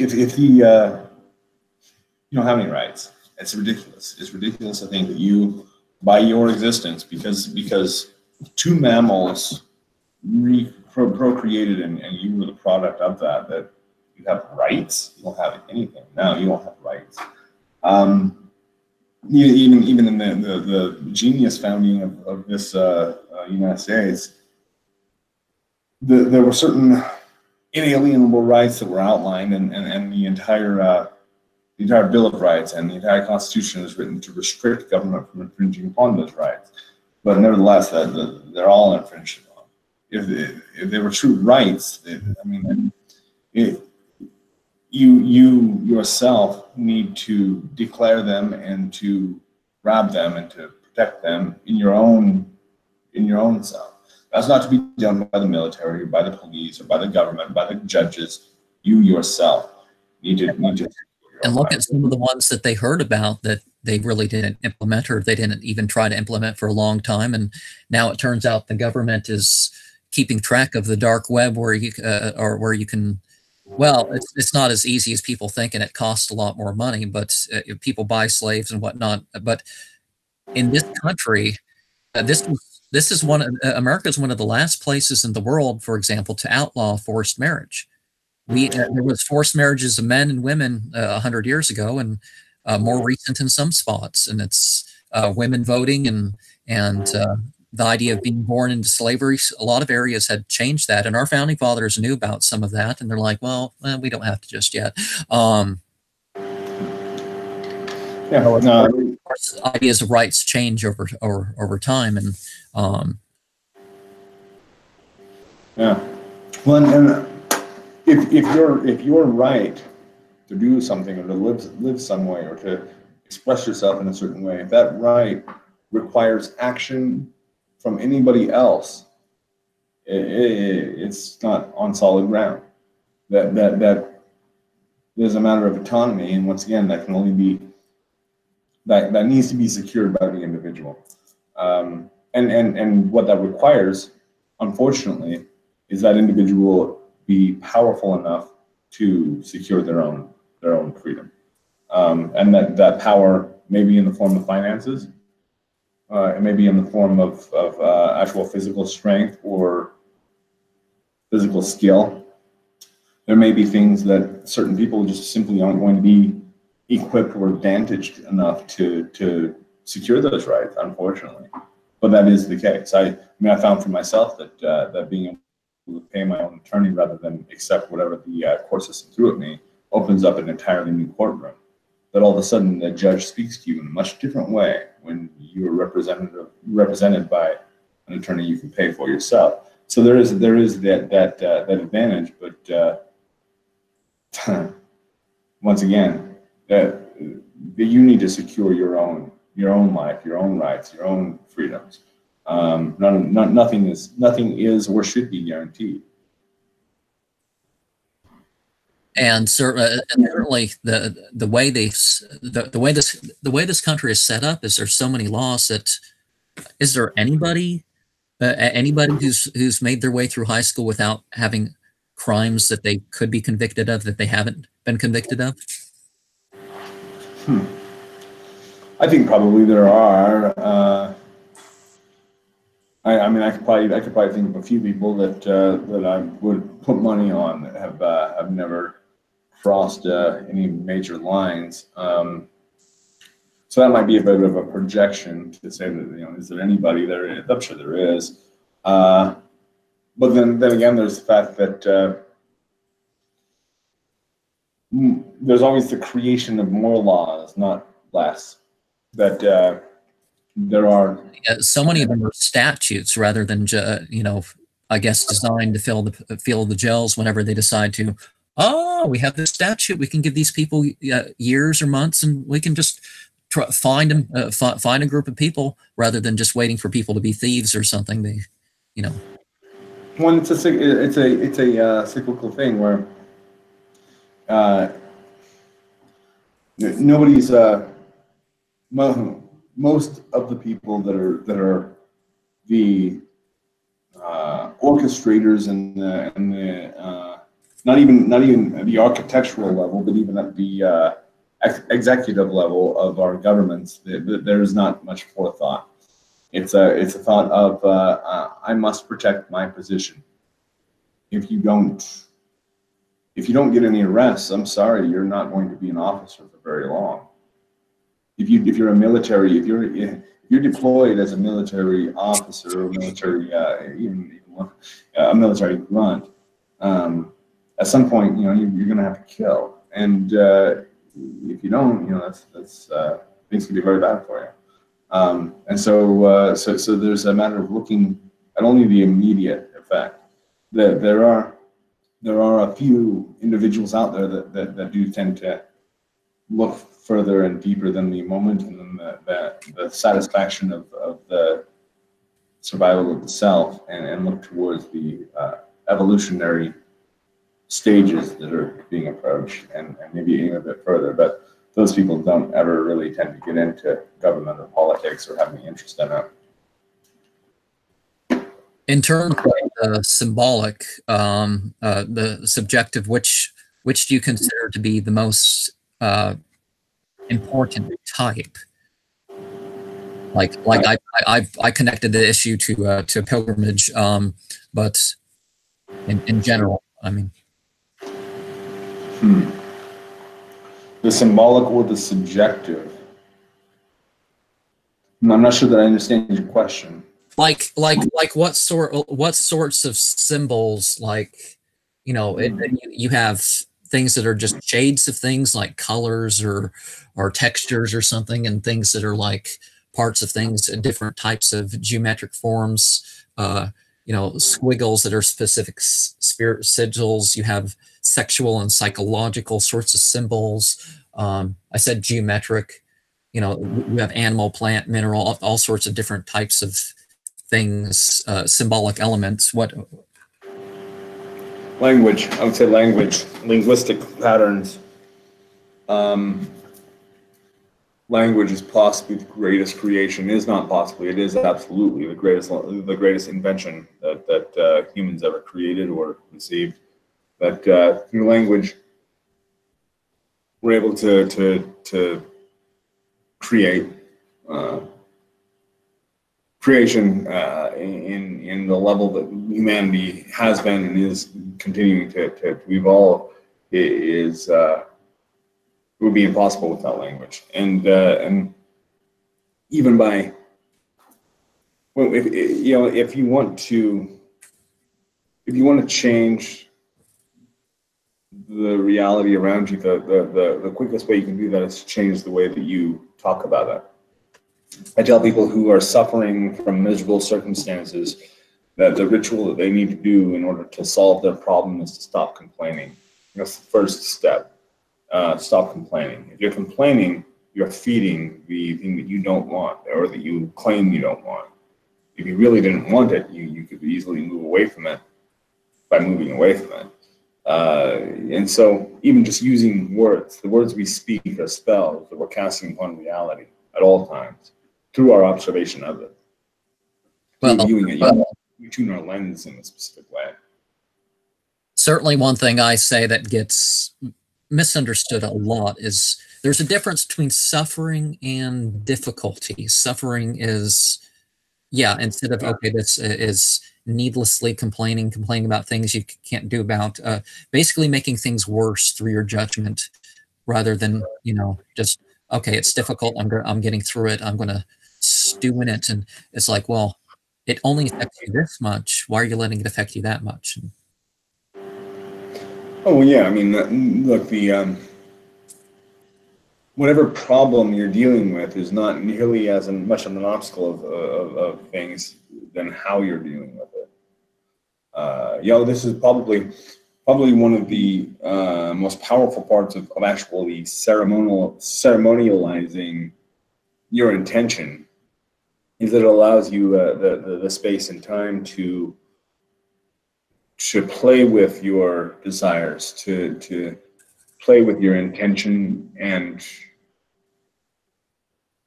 don't have any rights, it's ridiculous. It's ridiculous to think that you, by your existence, because two mammals procreated and you were the product of that you have rights. You don't have anything. No, you don't have rights. Even in the genius founding of this United States, there were certain inalienable rights that were outlined, and the entire Bill of Rights and the entire Constitution is written to restrict government from infringing upon those rights. But nevertheless, they're all infringed upon. If they were true rights, you yourself need to declare them and to grab them and to protect them in your own self. That's not to be done by the military, or by the police, or by the government, by the judges. You yourself need to. And look at some of the ones that they heard about that they really didn't implement, or they didn't even try to implement for a long time. And now it turns out the government is keeping track of the dark web, where you can. Well, it's not as easy as people think, and it costs a lot more money. But people buy slaves and whatnot. But in this country, this is America is one of the last places in the world, for example, to outlaw forced marriage. There was forced marriages of men and women 100 years ago, and more recent in some spots. And it's women voting and the idea of being born into slavery. A lot of areas had changed that, and our founding fathers knew about some of that, and they're like, well, we don't have to just yet. Yeah, of course, ideas of rights change over time, and yeah. Well, and if you're right to do something or to live some way or to express yourself in a certain way, if that right requires action from anybody else, it's not on solid ground. That there's a matter of autonomy, and once again, that can only be that needs to be secured by the individual. And what that requires, unfortunately, is that individual be powerful enough to secure their own freedom, and that power may be in the form of finances, it may be in the form of actual physical strength or physical skill. There may be things that certain people just simply aren't going to be equipped or advantaged enough to secure those rights, unfortunately. But that is the case. I found for myself that being able to pay my own attorney rather than accept whatever the court system threw at me opens up an entirely new courtroom. That all of a sudden the judge speaks to you in a much different way when you are represented by an attorney you can pay for yourself. So there is that advantage, but once again, that you need to secure your own life, your own rights, your own freedoms. Nothing is or should be guaranteed. And certainly the way this country is set up is there's so many laws that is there anybody who's made their way through high school without having crimes that they could be convicted of that they haven't been convicted of? I think probably there are. I could probably think of a few people that I would put money on that have never crossed any major lines. So that might be a bit of a projection to say that, is there anybody there? I'm sure there is. But then again, there's the fact that there's always the creation of more laws, not less. That there are so many of them are statutes rather than I guess designed to fill the jails whenever they decide to. Oh, we have this statute. We can give these people years or months, and we can just find a group of people rather than just waiting for people to be thieves or something. Well, it's a cyclical thing where nobody's most of the people that are the orchestrators and the not even the architectural level, but even at the executive level of our governments, there's not much forethought. It's a thought of I must protect my position. If you don't get any arrests, I'm sorry, you're not going to be an officer for very long. If you're a military, if you're deployed as a military officer or military even a military grunt, at some point you're going to have to kill, and if you don't, that's things can be very bad for you. And so there's a matter of looking at only the immediate effect. There are a few individuals out there that do tend to look further and deeper than the moment and then the satisfaction of the survival of the self, and look towards the evolutionary stages that are being approached and maybe even a bit further. But those people don't ever really tend to get into government or politics or have any interest in it. In terms of the symbolic, the subjective, which do you consider to be the most important type? Like I connected the issue to pilgrimage, but in general, I mean. The symbolic or the subjective? I'm not sure that I understand your question. Like what sorts of symbols, like, you have things that are just shades of things like colors or textures or something, and things that are like parts of things in different types of geometric forms, squiggles that are specific spirit sigils. You have sexual and psychological sorts of symbols. I said geometric. You have animal, plant, mineral, all sorts of different types of things, symbolic elements. What? Language. I would say language, linguistic patterns. Language is possibly the greatest creation. It is not possibly. It is absolutely the greatest invention that humans ever created or conceived. That through language, we're able to create creation in the level that humanity has been and is continuing to evolve. It would be impossible without language, and even by, well, if you want to change the reality around you, the quickest way you can do that is to change the way that you talk about it. I tell people who are suffering from miserable circumstances that the ritual that they need to do in order to solve their problem is to stop complaining. That's the first step. Stop complaining. If you're complaining, you're feeding the thing that you don't want or that you claim you don't want. If you really didn't want it, you could easily move away from it by moving away from it. And so even just using words, the words we speak are spells that we're casting upon reality at all times through our observation of it. Through viewing it, we tune our lens in a specific way. Certainly one thing I say that gets misunderstood a lot is there's a difference between suffering and difficulty. Suffering is, instead of, okay, this is needlessly complaining about things you can't do about, basically making things worse through your judgment rather than, just, okay, it's difficult, I'm getting through it, I'm going to stew in it. And it's like, well, it only affects you this much. Why are you letting it affect you that much? Oh yeah, I mean, look, whatever problem you're dealing with is not nearly as much of an obstacle of things than how you're dealing with it. This is probably one of the most powerful parts of actually ceremonializing your intention, is that it allows you the space and time to play with your desires, to play with your intention and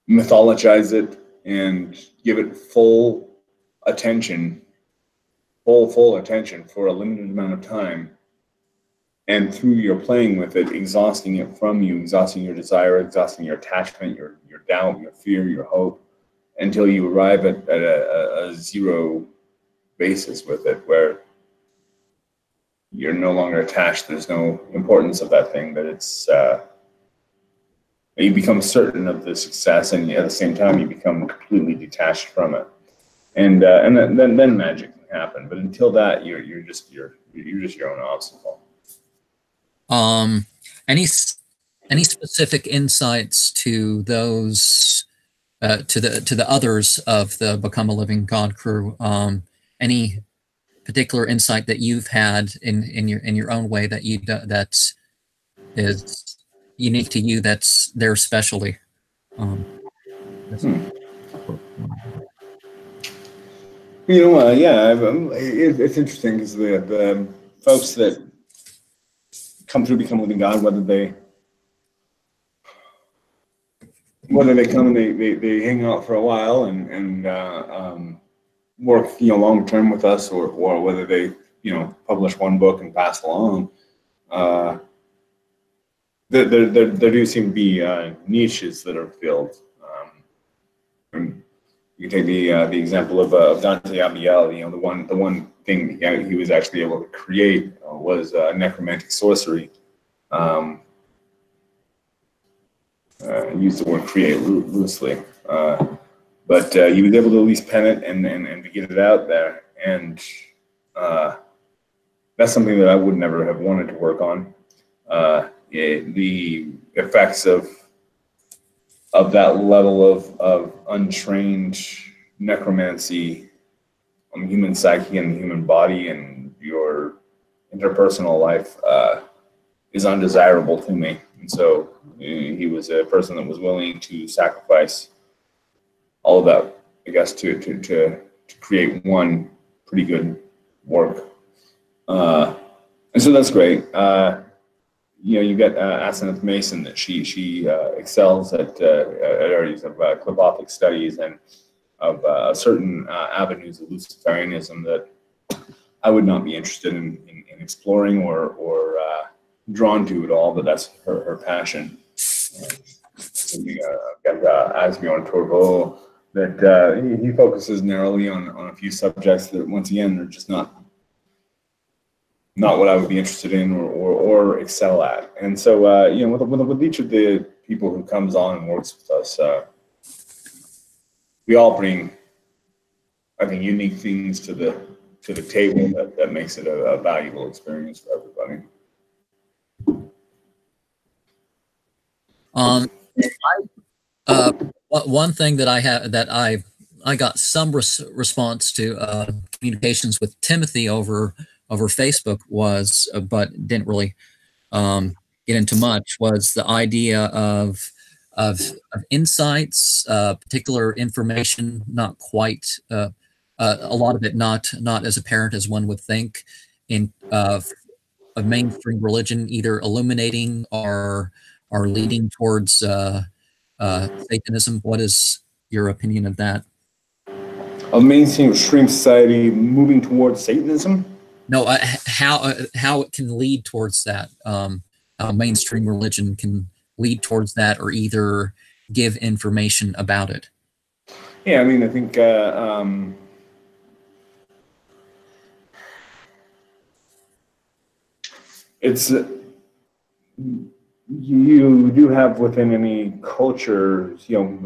mythologize it and give it full attention for a limited amount of time. And through your playing with it, exhausting it from you, exhausting your desire, exhausting your attachment, your doubt, your fear, your hope, until you arrive at a zero basis with it, where you're no longer attached. There's no importance of that thing, that it's you become certain of the success, and at the same time you become completely detached from it, and then magic can happen. But until that, you're just your own obstacle. Any specific insights to those to the others of the Become a Living God crew? Any particular insight that you've had in your own way that that is unique to you, that's their specialty? It's interesting because the folks that come through Become a Living God, whether they come and they hang out for a while and work long term with us, or whether they publish one book and pass along, there do seem to be niches that are filled. And you can take the example of Dante Abiel. The one thing he was actually able to create was necromantic sorcery. Use the word create loosely. but he was able to at least pen it and to get it out there. And that's something that I would never have wanted to work on. The effects of that level of untrained necromancy on the human psyche and the human body and your interpersonal life is undesirable to me. And so he was a person that was willing to sacrifice all of that, I guess, to create one pretty good work. And so that's great. You get Asenath Mason, that she excels at areas of Qliphothic studies and of certain avenues of Luciferianism that I would not be interested in exploring or drawn to at all, but that's her passion. We got Asbjorn Torvo, that he focuses narrowly on a few subjects that, once again, are just not what I would be interested in or excel at. And so, with each of the people who comes on and works with us, we all bring, I think, unique things to the table that makes it a valuable experience for everybody. One thing that I got some response to communications with Timothy over Facebook was, but didn't really get into much, was the idea of insights, particular information, not quite a lot of it not as apparent as one would think in of mainstream religion, either illuminating or leading towards Satanism. What is your opinion of that? A mainstream society moving towards Satanism? No, how it can lead towards that. How mainstream religion can lead towards that, or either give information about it. Yeah, I mean, I think it's you do have within any culture,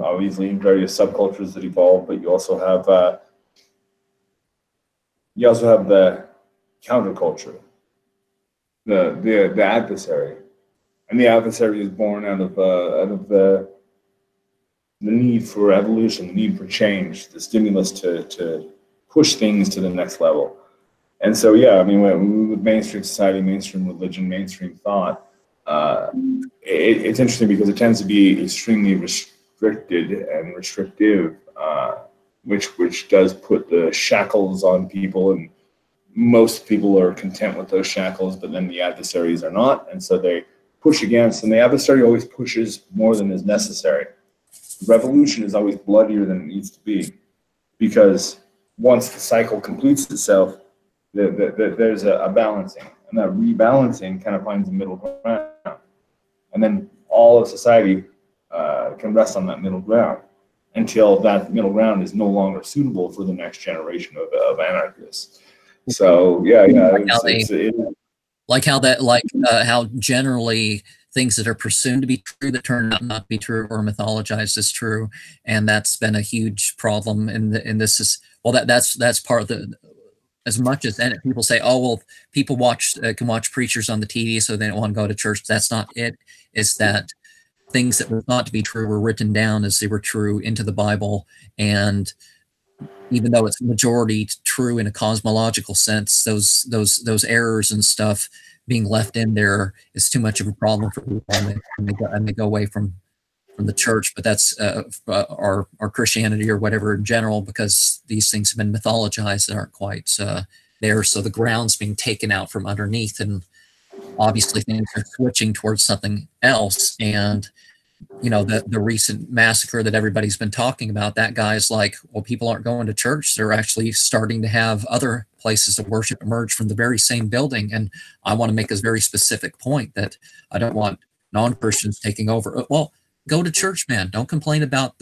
obviously various subcultures that evolve, but you also have the counterculture, the adversary, and the adversary is born out of the need for evolution, the need for change, the stimulus to push things to the next level. And so, yeah, I mean, with mainstream society, mainstream religion, mainstream thought, it's interesting because it tends to be extremely restricted and restrictive, which does put the shackles on people, and most people are content with those shackles, but then the adversaries are not, and so they push against, and the adversary always pushes more than is necessary. Revolution is always bloodier than it needs to be, because once the cycle completes itself, there's a balancing, and that rebalancing kind of finds a middle ground, and then all of society can rest on that middle ground until that middle ground is no longer suitable for the next generation of anarchists. So how generally things that are presumed to be true that turn out not to be true, or mythologized as true, and that's been a huge problem. And this is, well, that's part of the, as much as people say, oh well, people can watch preachers on the TV, so they don't want to go to church. That's not it. It's that things that were thought to be true were written down as they were true into the Bible, and even though it's majority true in a cosmological sense, those errors and stuff being left in there is too much of a problem for people, and they go away from the church. But that's our Christianity or whatever in general, because these things have been mythologized and aren't quite there. So the ground's being taken out from underneath, and obviously things are switching towards something else. And the recent massacre that everybody's been talking about, that guy's like, well, people aren't going to church. They're actually starting to have other places of worship emerge from the very same building. And I want to make a very specific point that I don't want non-Christians taking over. Well, go to church, man. Don't complain about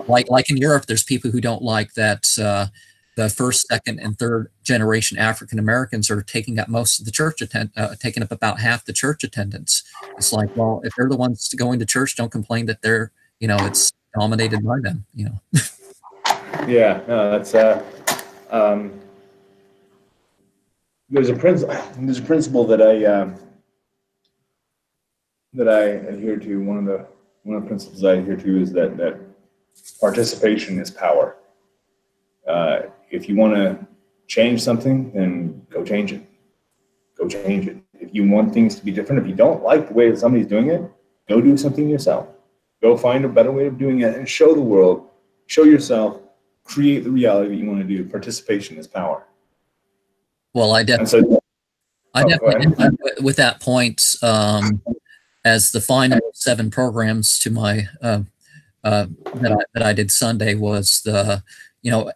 like in Europe, there's people who don't like that the first, second, and third generation African Americans are taking up most of the church taking up about half the church attendance. It's like, well, if they're the ones going to church, don't complain that they're it's dominated by them. Yeah, no, that's um, there's a principle that I adhere to. One of the principles I adhere to is that participation is power. If you want to change something, then go change it. Go change it. If you want things to be different, if you don't like the way that somebody's doing it, go do something yourself. Go find a better way of doing it and show the world, show yourself, create the reality that you want to do. Participation is power. Well, I definitely with that point, as the final 7 programs to my that I did Sunday was the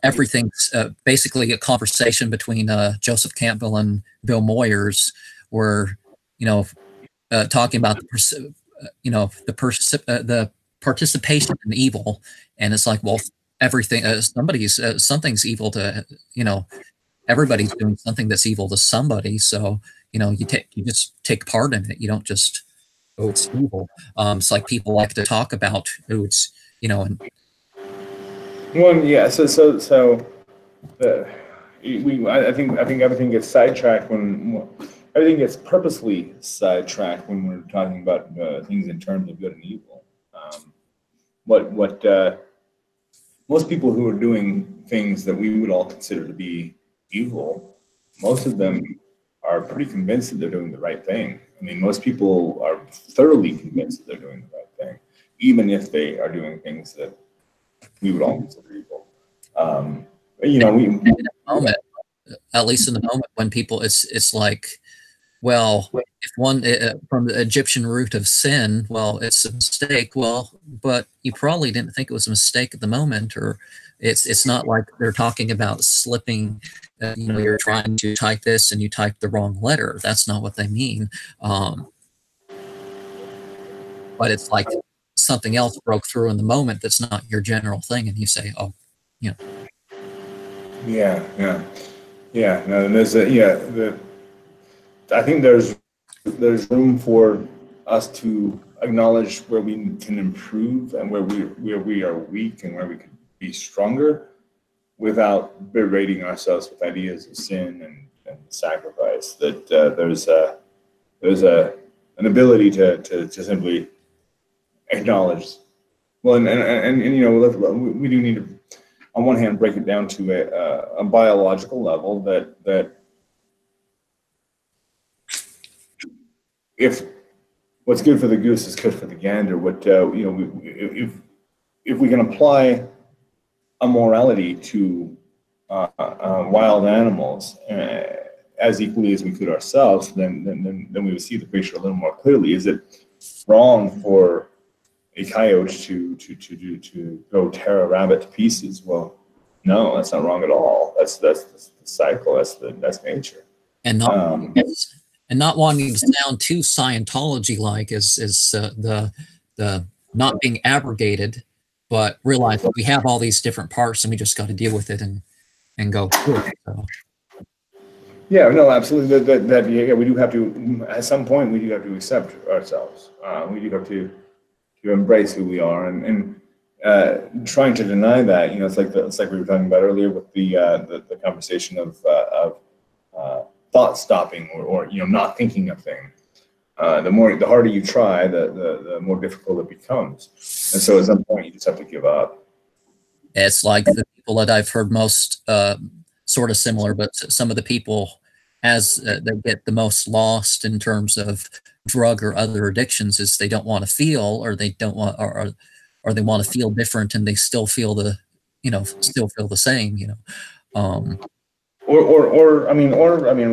everything's basically a conversation between Joseph Campbell and Bill Moyers, where talking about the participation in evil, and it's like, well, everything something's evil to everybody's doing something that's evil to somebody, so you just take part in it. You don't just, oh, it's evil. It's like people like to talk about, oh, it's and well, yeah. I think everything gets sidetracked when everything gets purposely sidetracked when we're talking about things in terms of good and evil. What most people who are doing things that we would all consider to be evil, most of them are pretty convinced that they're doing the right thing. I mean, most people are thoroughly convinced that they're doing the right thing, even if they are doing things that we would all consider evil. At least in the moment when people, it's like, well, if one from the Egyptian root of sin, well, it's a mistake. Well, but you probably didn't think it was a mistake at the moment, or it's not like they're talking about slipping. You're trying to type this and you type the wrong letter. That's not what they mean. But it's like something else broke through in the moment that's not your general thing, and you say, oh, Yeah. No, there's I think there's room for us to acknowledge where we can improve and where we are weak and where we can be stronger, without berating ourselves with ideas of sin and sacrifice. That there's an ability to simply acknowledge. Well, and we do need to, on one hand, break it down to a biological level that if what's good for the goose is good for the gander, if we can apply a morality to wild animals as equally as we could ourselves, then we would see the picture a little more clearly. Is it wrong for a coyote to go tear a rabbit to pieces? Well, no, that's not wrong at all. That's the cycle. That's nature. And not wanting to sound too Scientology-like is the not being abrogated, but realize that we have all these different parts and we just got to deal with it and go through it. So. Yeah, no, absolutely. We do have to, at some point, we do have to accept ourselves. We do have to embrace who we are, and trying to deny that, it's like we were talking about earlier with the conversation of thought stopping or not thinking of things. The harder you try, the more difficult it becomes, and so at some point you just have to give up. It's like the people that I've heard most sort of similar, but some of the people as they get the most lost in terms of drug or other addictions is they don't want to feel, or they don't want, or they want to feel different, and they still feel the same.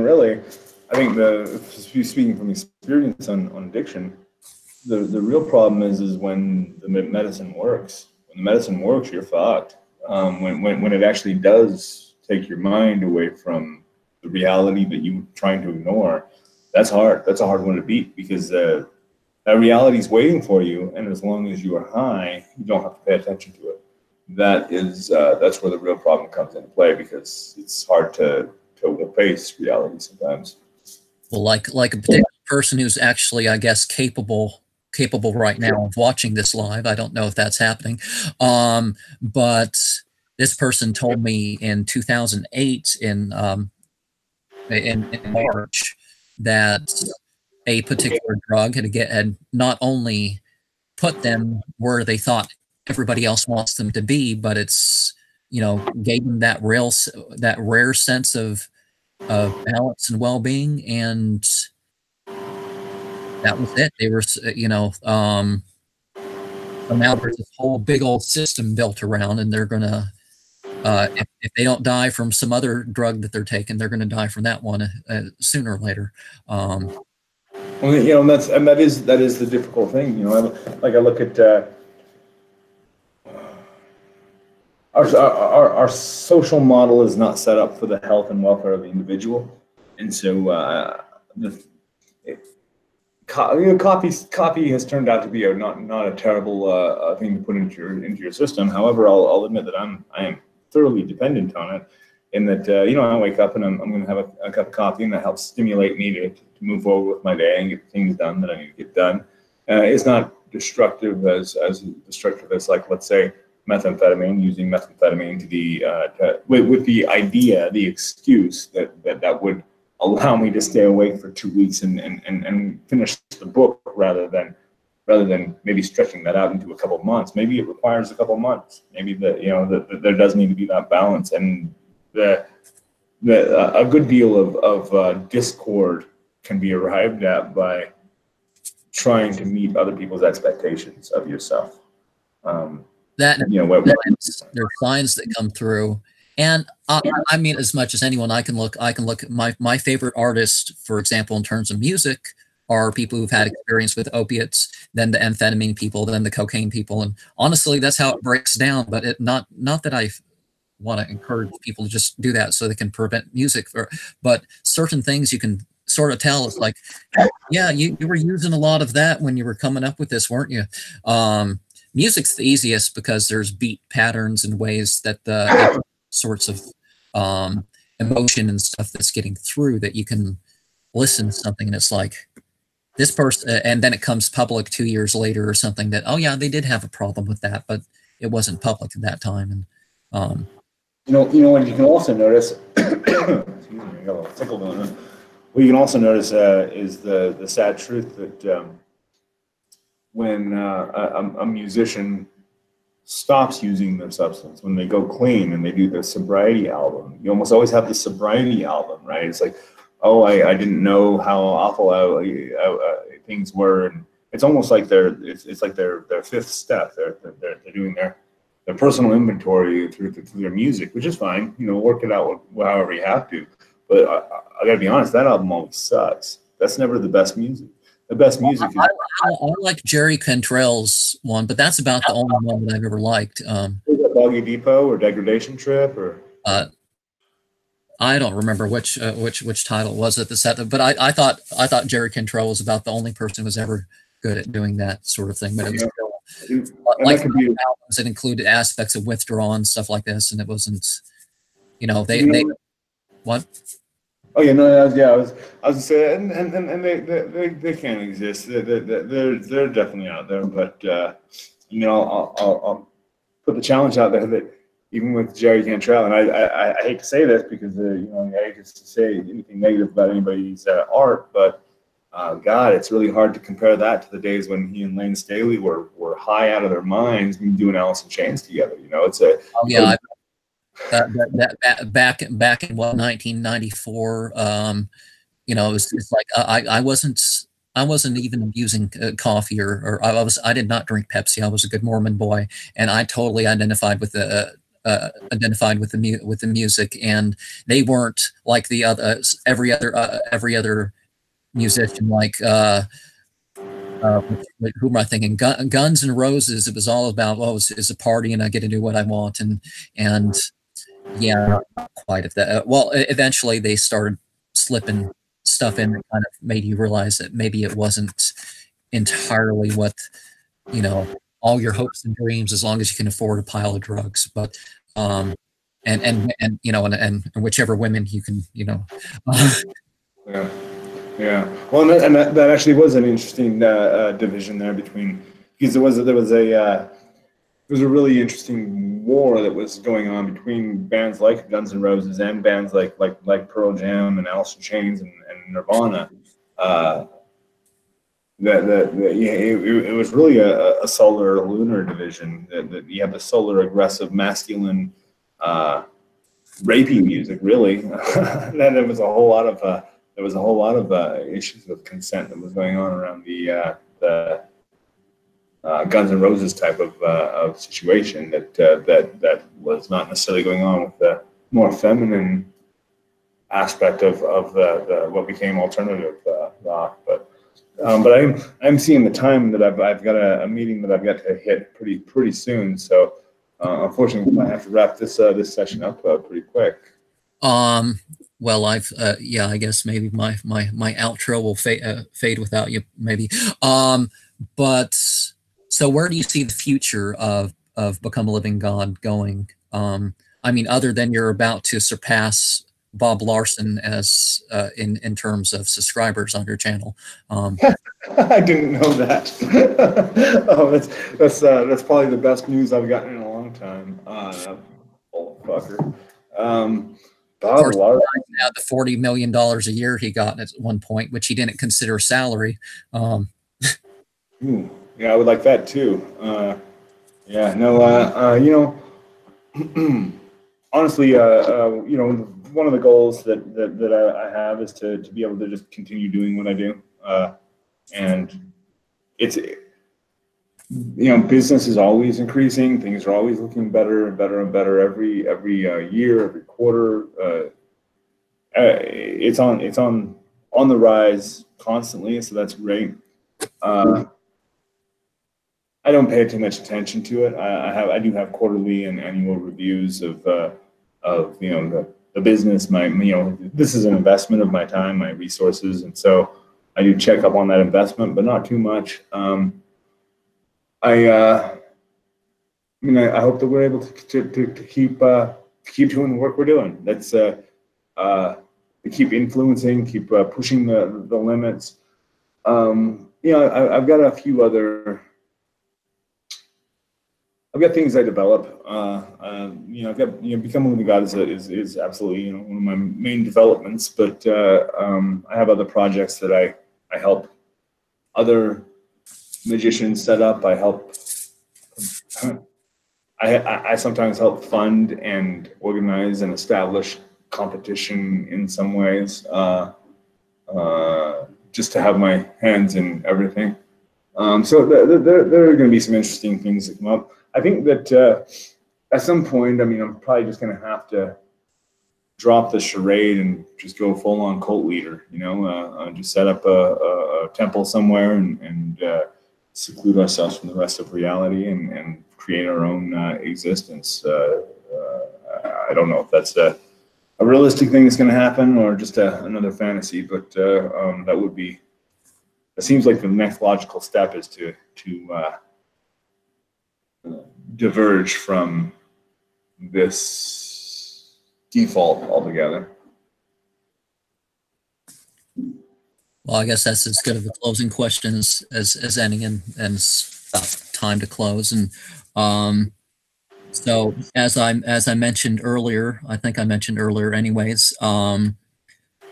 Really, I think speaking from experience on addiction, the real problem is when the medicine works. When the medicine works, you're fucked. When it actually does take your mind away from the reality that you're trying to ignore, that's hard. That's a hard one to beat, because that reality is waiting for you, and as long as you are high, you don't have to pay attention to it. That's where the real problem comes into play, because it's hard to face reality sometimes. Well, like a particular person who's actually, I guess, capable capable right now of watching this live. I don't know if that's happening. But this person told me in 2008 in March that a particular drug had not only put them where they thought everybody else wants them to be, but it's, gave them that rare sense of balance and well-being, and that was it. They were, so now there's this whole big old system built around, and they're gonna, if they don't die from some other drug that they're taking, they're gonna die from that one sooner or later. Well, that is the difficult thing. I look at our social model is not set up for the health and welfare of the individual, and so coffee has turned out to be not a terrible thing to put into your system. However, I'll admit that I am thoroughly dependent on it, in that I wake up and I'm going to have a cup of coffee, and that helps stimulate me to move forward with my day and get things done that I need to get done. It's not destructive as destructive as, like, let's say, methamphetamine, using methamphetamine with the idea, the excuse that would allow me to stay awake for 2 weeks and finish the book, rather than maybe stretching that out into a couple of months. Maybe it requires a couple of months. Maybe there does need to be that balance, and a good deal of discord can be arrived at by trying to meet other people's expectations of yourself. There's signs that come through, and I mean, as much as anyone, I can look at my favorite artists, for example, in terms of music, are people who've had experience with opiates, then the amphetamine people, then the cocaine people, and honestly, that's how it breaks down. But not that I want to encourage people to just do that so they can prevent music, but certain things you can sort of tell. It's like, yeah, you were using a lot of that when you were coming up with this, weren't you? Music's the easiest because there's beat patterns and ways that the sorts of emotion and stuff that's getting through, that you can listen to something and it's like, this person, and then it comes public 2 years later or something, that, oh yeah, they did have a problem with that, but it wasn't public at that time. And what you can also notice, excuse me, I got a little tickle going on. What you can also notice is the sad truth that when a musician stops using their substance, when they go clean and they do the sobriety album, you almost always have the sobriety album, right? It's like, oh, I didn't know how awful things were, and it's almost like it's like their fifth step. They're doing their personal inventory through their music, which is fine. Work it out however you have to. But I gotta be honest, that album always sucks. That's never the best music. The best music is. I like Jerry Cantrell's one, but that's about the only one that I've ever liked. Is it Boggy Depot or Degradation Trip or? I don't remember which title was at the set, but I thought Jerry Cantrell was about the only person who was ever good at doing that sort of thing. But it was still, like albums that included aspects of withdrawal and stuff like this, and it wasn't, they what? Oh yeah, no, I was gonna say, and they can't exist. They're definitely out there, but I'll put the challenge out there that even with Jerry Cantrell, and I hate to say this because I hate to say anything negative about anybody's art, but God, it's really hard to compare that to the days when he and Lane Staley were high out of their minds doing Alice in Chains together. It's a back in 1994. It's like I wasn't even using coffee or I did not drink Pepsi. I was a good Mormon boy, and I totally identified with the music, and they weren't like the other every other musician, like who am I thinking? Guns N' Roses. It was all about, it's a party and I get to do what I want, and yeah, not quite of that. Well, eventually they started slipping stuff in that kind of made you realize that maybe it wasn't entirely what all your hopes and dreams, as long as you can afford a pile of drugs. But and whichever women you can Yeah. Yeah. Well, that actually was an interesting division there between, because there was a really interesting war that was going on between bands like Guns N' Roses and bands like Pearl Jam and Alice in Chains and Nirvana. Uh, yeah, it was really a solar lunar division. That you have the solar aggressive masculine rapey music, really. Then there was a whole lot of issues with consent that was going on around the Guns N' Roses type of situation that was not necessarily going on with the more feminine aspect of the what became alternative rock. But I'm seeing the time that I've got a meeting that I've got to hit pretty soon. So unfortunately, we might have to wrap this session up pretty quick. Well, yeah, I guess maybe my outro will fade without you, maybe. But so where do you see the future of Become a Living God going? I mean, other than you're about to surpass Bob Larson as in terms of subscribers on your channel. I didn't know that. Oh, that's probably the best news I've gotten in a long time. Old fucker. Bob Larson. Now the $40 million a year he got at one point, which he didn't consider salary. Yeah, I would like that too. Yeah, no, you know, honestly, you know, one of the goals that I have is to be able to just continue doing what I do, and it's, you know, business is always increasing. Things are always looking better and better and better every year, every quarter. It's on the rise constantly, so that's great. I don't pay too much attention to it. I do have quarterly and annual reviews of you know the business. You know, this is an investment of my time, my resources, and so I do check up on that investment, but not too much. I mean, I hope that we're able to keep doing the work we're doing. That's to keep influencing, keep pushing the limits. You know, I've got a few other. I've got things I develop. You know, I've got, you know, Become a Living God is absolutely, you know, one of my main developments. But I have other projects that I help other magicians set up. I help. I sometimes help fund and organize and establish competition in some ways, just to have my hands in everything. So there are going to be some interesting things that come up. I think that at some point, I mean, I'm probably just going to have to drop the charade and just go full on cult leader, you know, just set up a temple somewhere and seclude ourselves from the rest of reality and create our own existence. I don't know if that's a realistic thing that's going to happen or just another fantasy, but that would be. It seems like the next logical step is to diverge from this default altogether. Well, I guess that's as good of a closing question as any, and it's about time to close. And so as I mentioned earlier, I think I mentioned earlier, anyways. I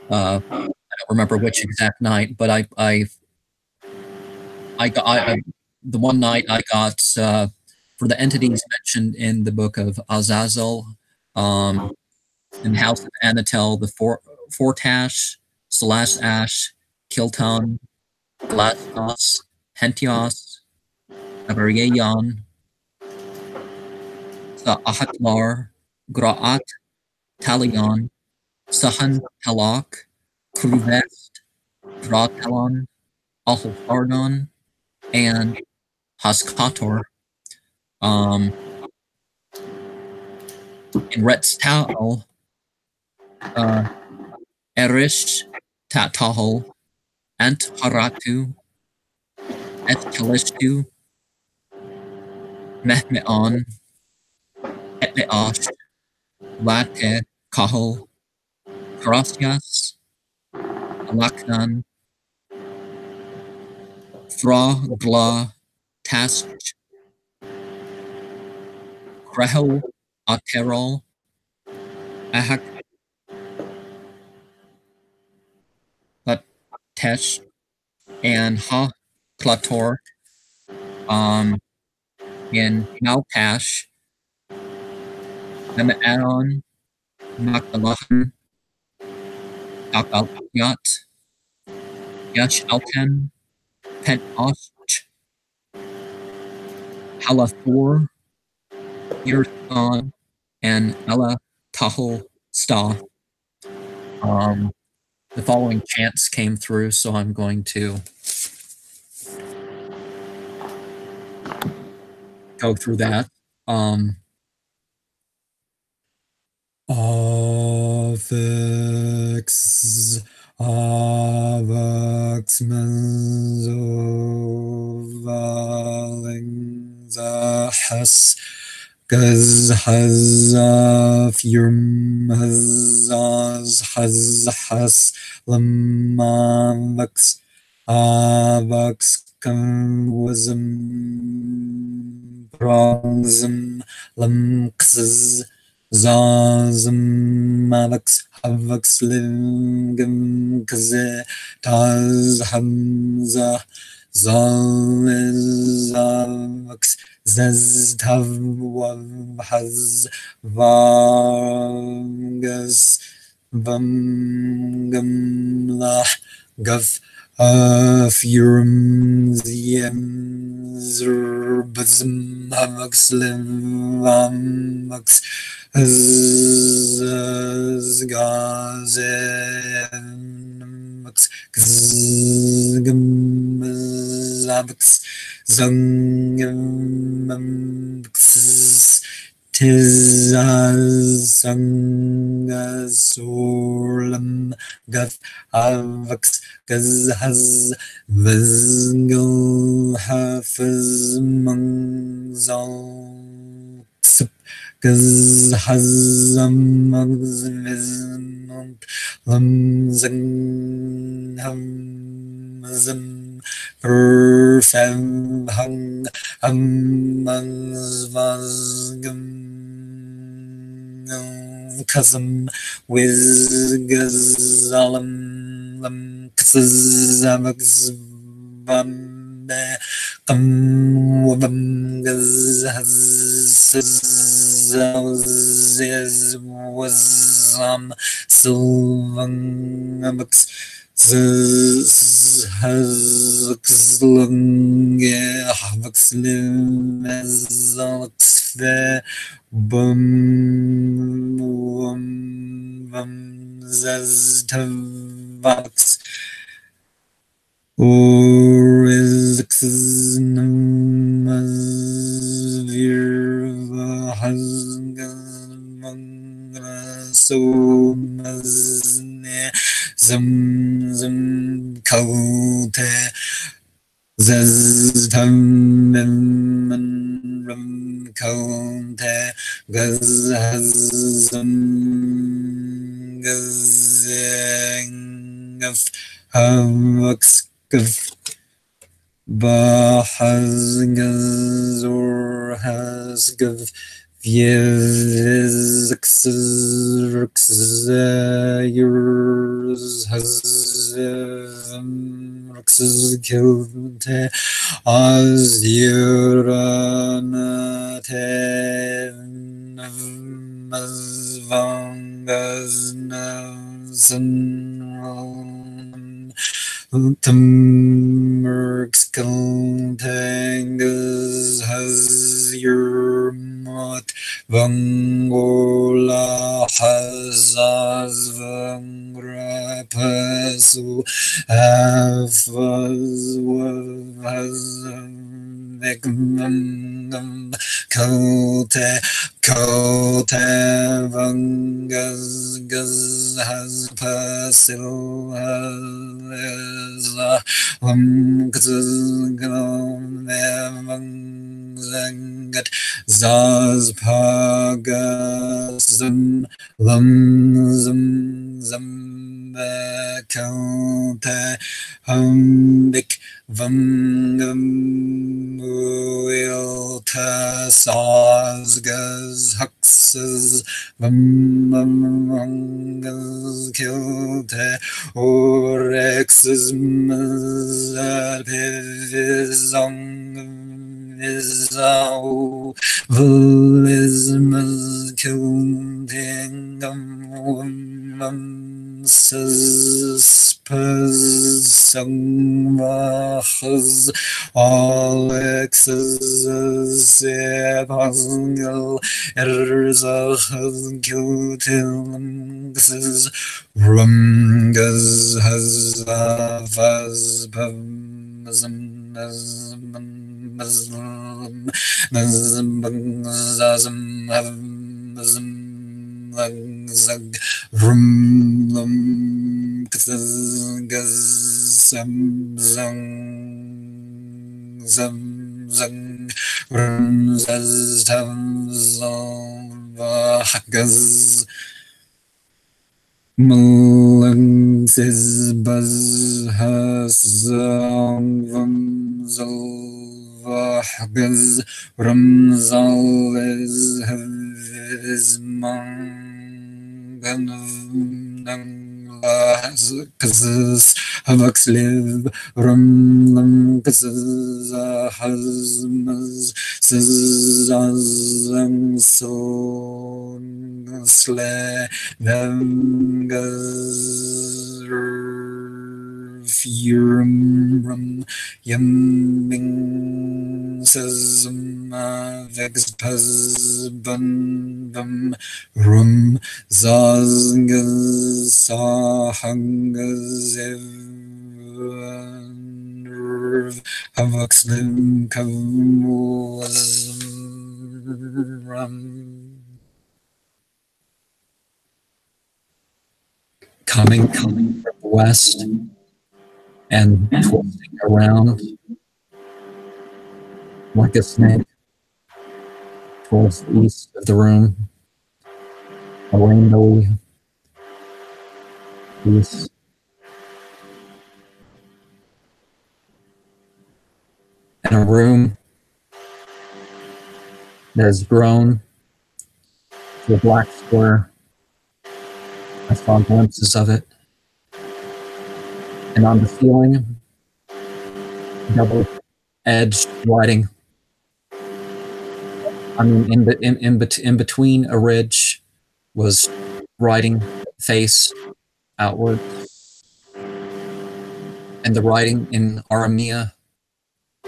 don't remember which exact night, but I the one night I got for the entities mentioned in the book of Azazel, in the House of Anatel, the Fortash, Slash Ash, Kiltan, Glasnos, Hentios, Avaryeyan, Ahatlar, Gra'at, Talion, Sahan Halak, Kruvest, Dratelon, Alhardon, and Haskator. In Retztal, Erish, Tatahol, Antharatu, Ethkalishtu, Mehmeon, Etmeash, Late, Kahol, Karasias, Alaknan, Thra Gla Task Krehel Aterol Ahak Tesh and Ha Klator in Malpash Aaron Makalahan Akalyat Yash Alkan Pent Osh Halathor Irthon and Ella Tahal Sta. The following chants came through, so I'm going to go through that. Avex, Avex Menzo, Valingzahas, Gazhazaf, Yurmhazaz, Hazhas, Lamavax, Avax, Kanwazim, Prongzim, Lamkzz, Zazim, Mavax, Havax, Lingam, Kaze, Taz, Hamza, Zalizavax, Zaztav, Wavhaz, Vargas, Vamgamlah, Gav, Furum, Zerbazim, Havax, Livamax, Zgazemax, Zgamazabax, Zangamax, Tizazangazulam, Gav, Avax, Gazhaz, Vizgal, Hafiz, Mangzal, Gazhazam, Magzimizmant, Lamzang, Hamzam, Perfem, Hang, Hammazvazgam, Kazam, Wizgazalam, Lam, Kazamagzvam, Wabam, Gazhaz, Wazam, Silvangamax, Zhazlunge, Havaxlim, Zalxfe, Bum, Zaztavax, Orizxnamazvirva, Hazgamanglasomazne, Zam Kaute, Zaztamim Kaute, Gazhazam, Gazengaf, Havax, Bahazgazor, Hasgav, Vyezxrxayurs, Hazem, Rxkilte, Azyuranate, Navmazvangaznavzan, Tamurkskantangas, Hazyurmat, Vangola, Hazaz, Vangrapasu, Afaz, Wavazam, Vigmangam, Kote, Kote, Vangas, Gazhaz, Pasil, Hazza, Kazgam, Zangat, Zaz, Pagasam, Lam, Zam, Kante Humbik Vungam Wilta Sazgas Huxes Vummangas Kilte Orexes Mazapivizong Vizau Vilismas Kiltingam Suspensangmachas Alexes Sebangel Erzachas Kiltilmses Rumgas Hazavas Malangses buzz has Vahgaz Ramzal is Hvismangan Kazas Havaxliv Ramlam Kazas Hazmaz Sizazang Son Sle Vangaz Furum Yamming Sazma Vexpaz Bunvam Rum Zazgaz Sahangaz Evnerv Havaxlim Kavmuzram coming from the west and twisting around like a snake towards the east of the room, a rainbowy piece. In a room that has grown to a black square. I saw glimpses of it. And on the ceiling, double-edged writing. I mean, in between a ridge was writing face outward. And the writing in Aramea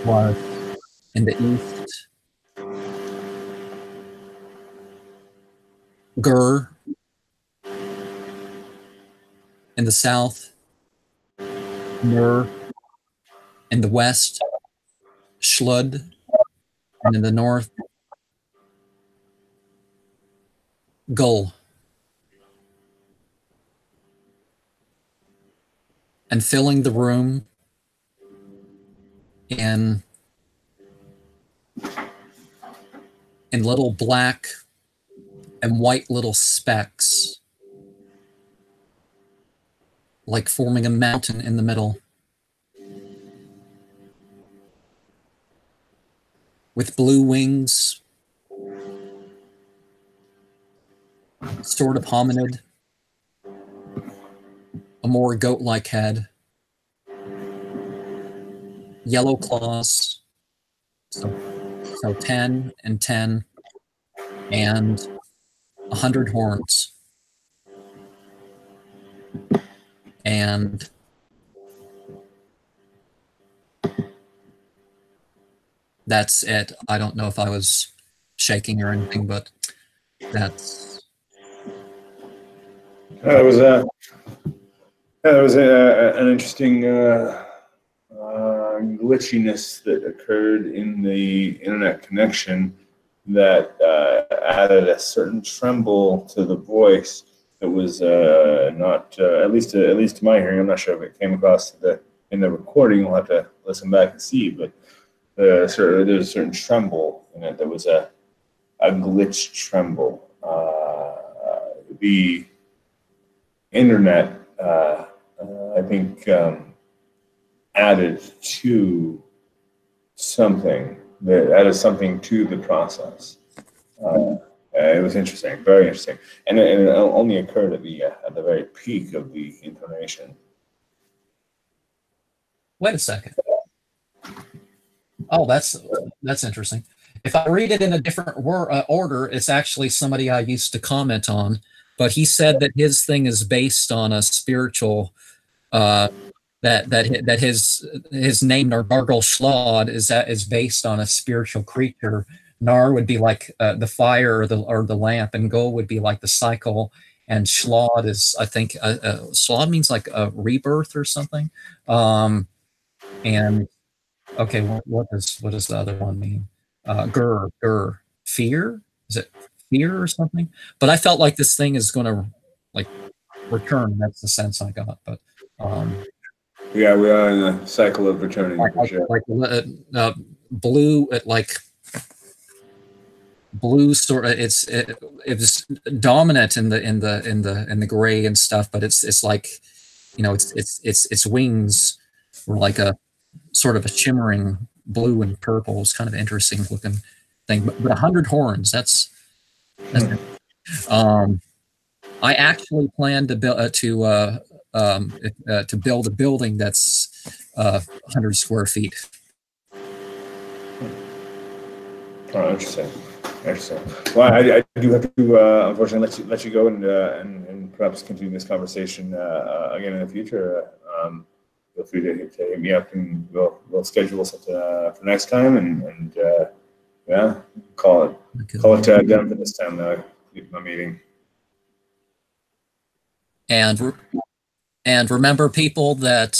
was in the east. Gur. In the south. Nur. In the west. Shlud. And in the north. Gul. And filling the room in little black and white little specks, like forming a mountain in the middle, with blue wings, sort of hominid, a more goat-like head, yellow claws, so 10 and 10, and 100 horns. And that's it. I don't know if I was shaking or anything, but that's... That was an interesting glitchiness that occurred in the internet connection that added a certain tremble to the voice that was not, at least to my hearing. I'm not sure if it came across in the recording. We'll have to listen back and see, but there's a certain tremble in it. There was a glitched tremble. The internet I think added to something that added something to the process. It was interesting, very interesting, and it only occurred at the very peak of the intonation. Wait a second. Oh, that's interesting. If I read it in a different order, it's actually somebody I used to comment on, but he said that his thing is based on a spiritual that his name Nargargle Shlod is based on a spiritual creature. Nar would be like the fire or the lamp, and Go would be like the cycle, and Shlod is, I think, Shlod means like a rebirth or something. And okay, what does the other one mean? Gur, fear? Is it fear or something? But I felt like this thing is going to like return. That's the sense I got. But yeah, we are in a cycle of returning for sure. Blue, like blue sort of. It's dominant in the gray and stuff, but it's like, you know, its wings were like a sort of a shimmering blue and purple. It's kind of interesting looking thing. But 100 horns. That's I actually plan to build to build a building that's 100 square feet. Oh, interesting. Well, I do have to unfortunately let you go and perhaps continue this conversation again in the future. Feel free to hit me up, and we'll schedule something for next time, and yeah, call it done for this time. Leave my meeting. And remember, people, that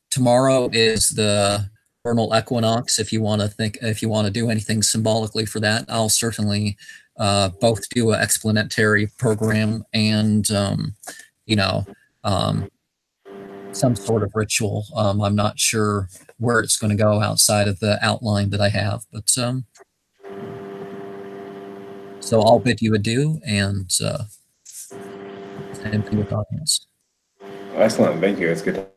tomorrow is the vernal equinox. If you want to do anything symbolically for that, I'll certainly both do an explanatory program and some sort of ritual. I'm not sure where it's going to go outside of the outline that I have, but so I'll bid you adieu, and same to your audience. Excellent, thank you. It's good.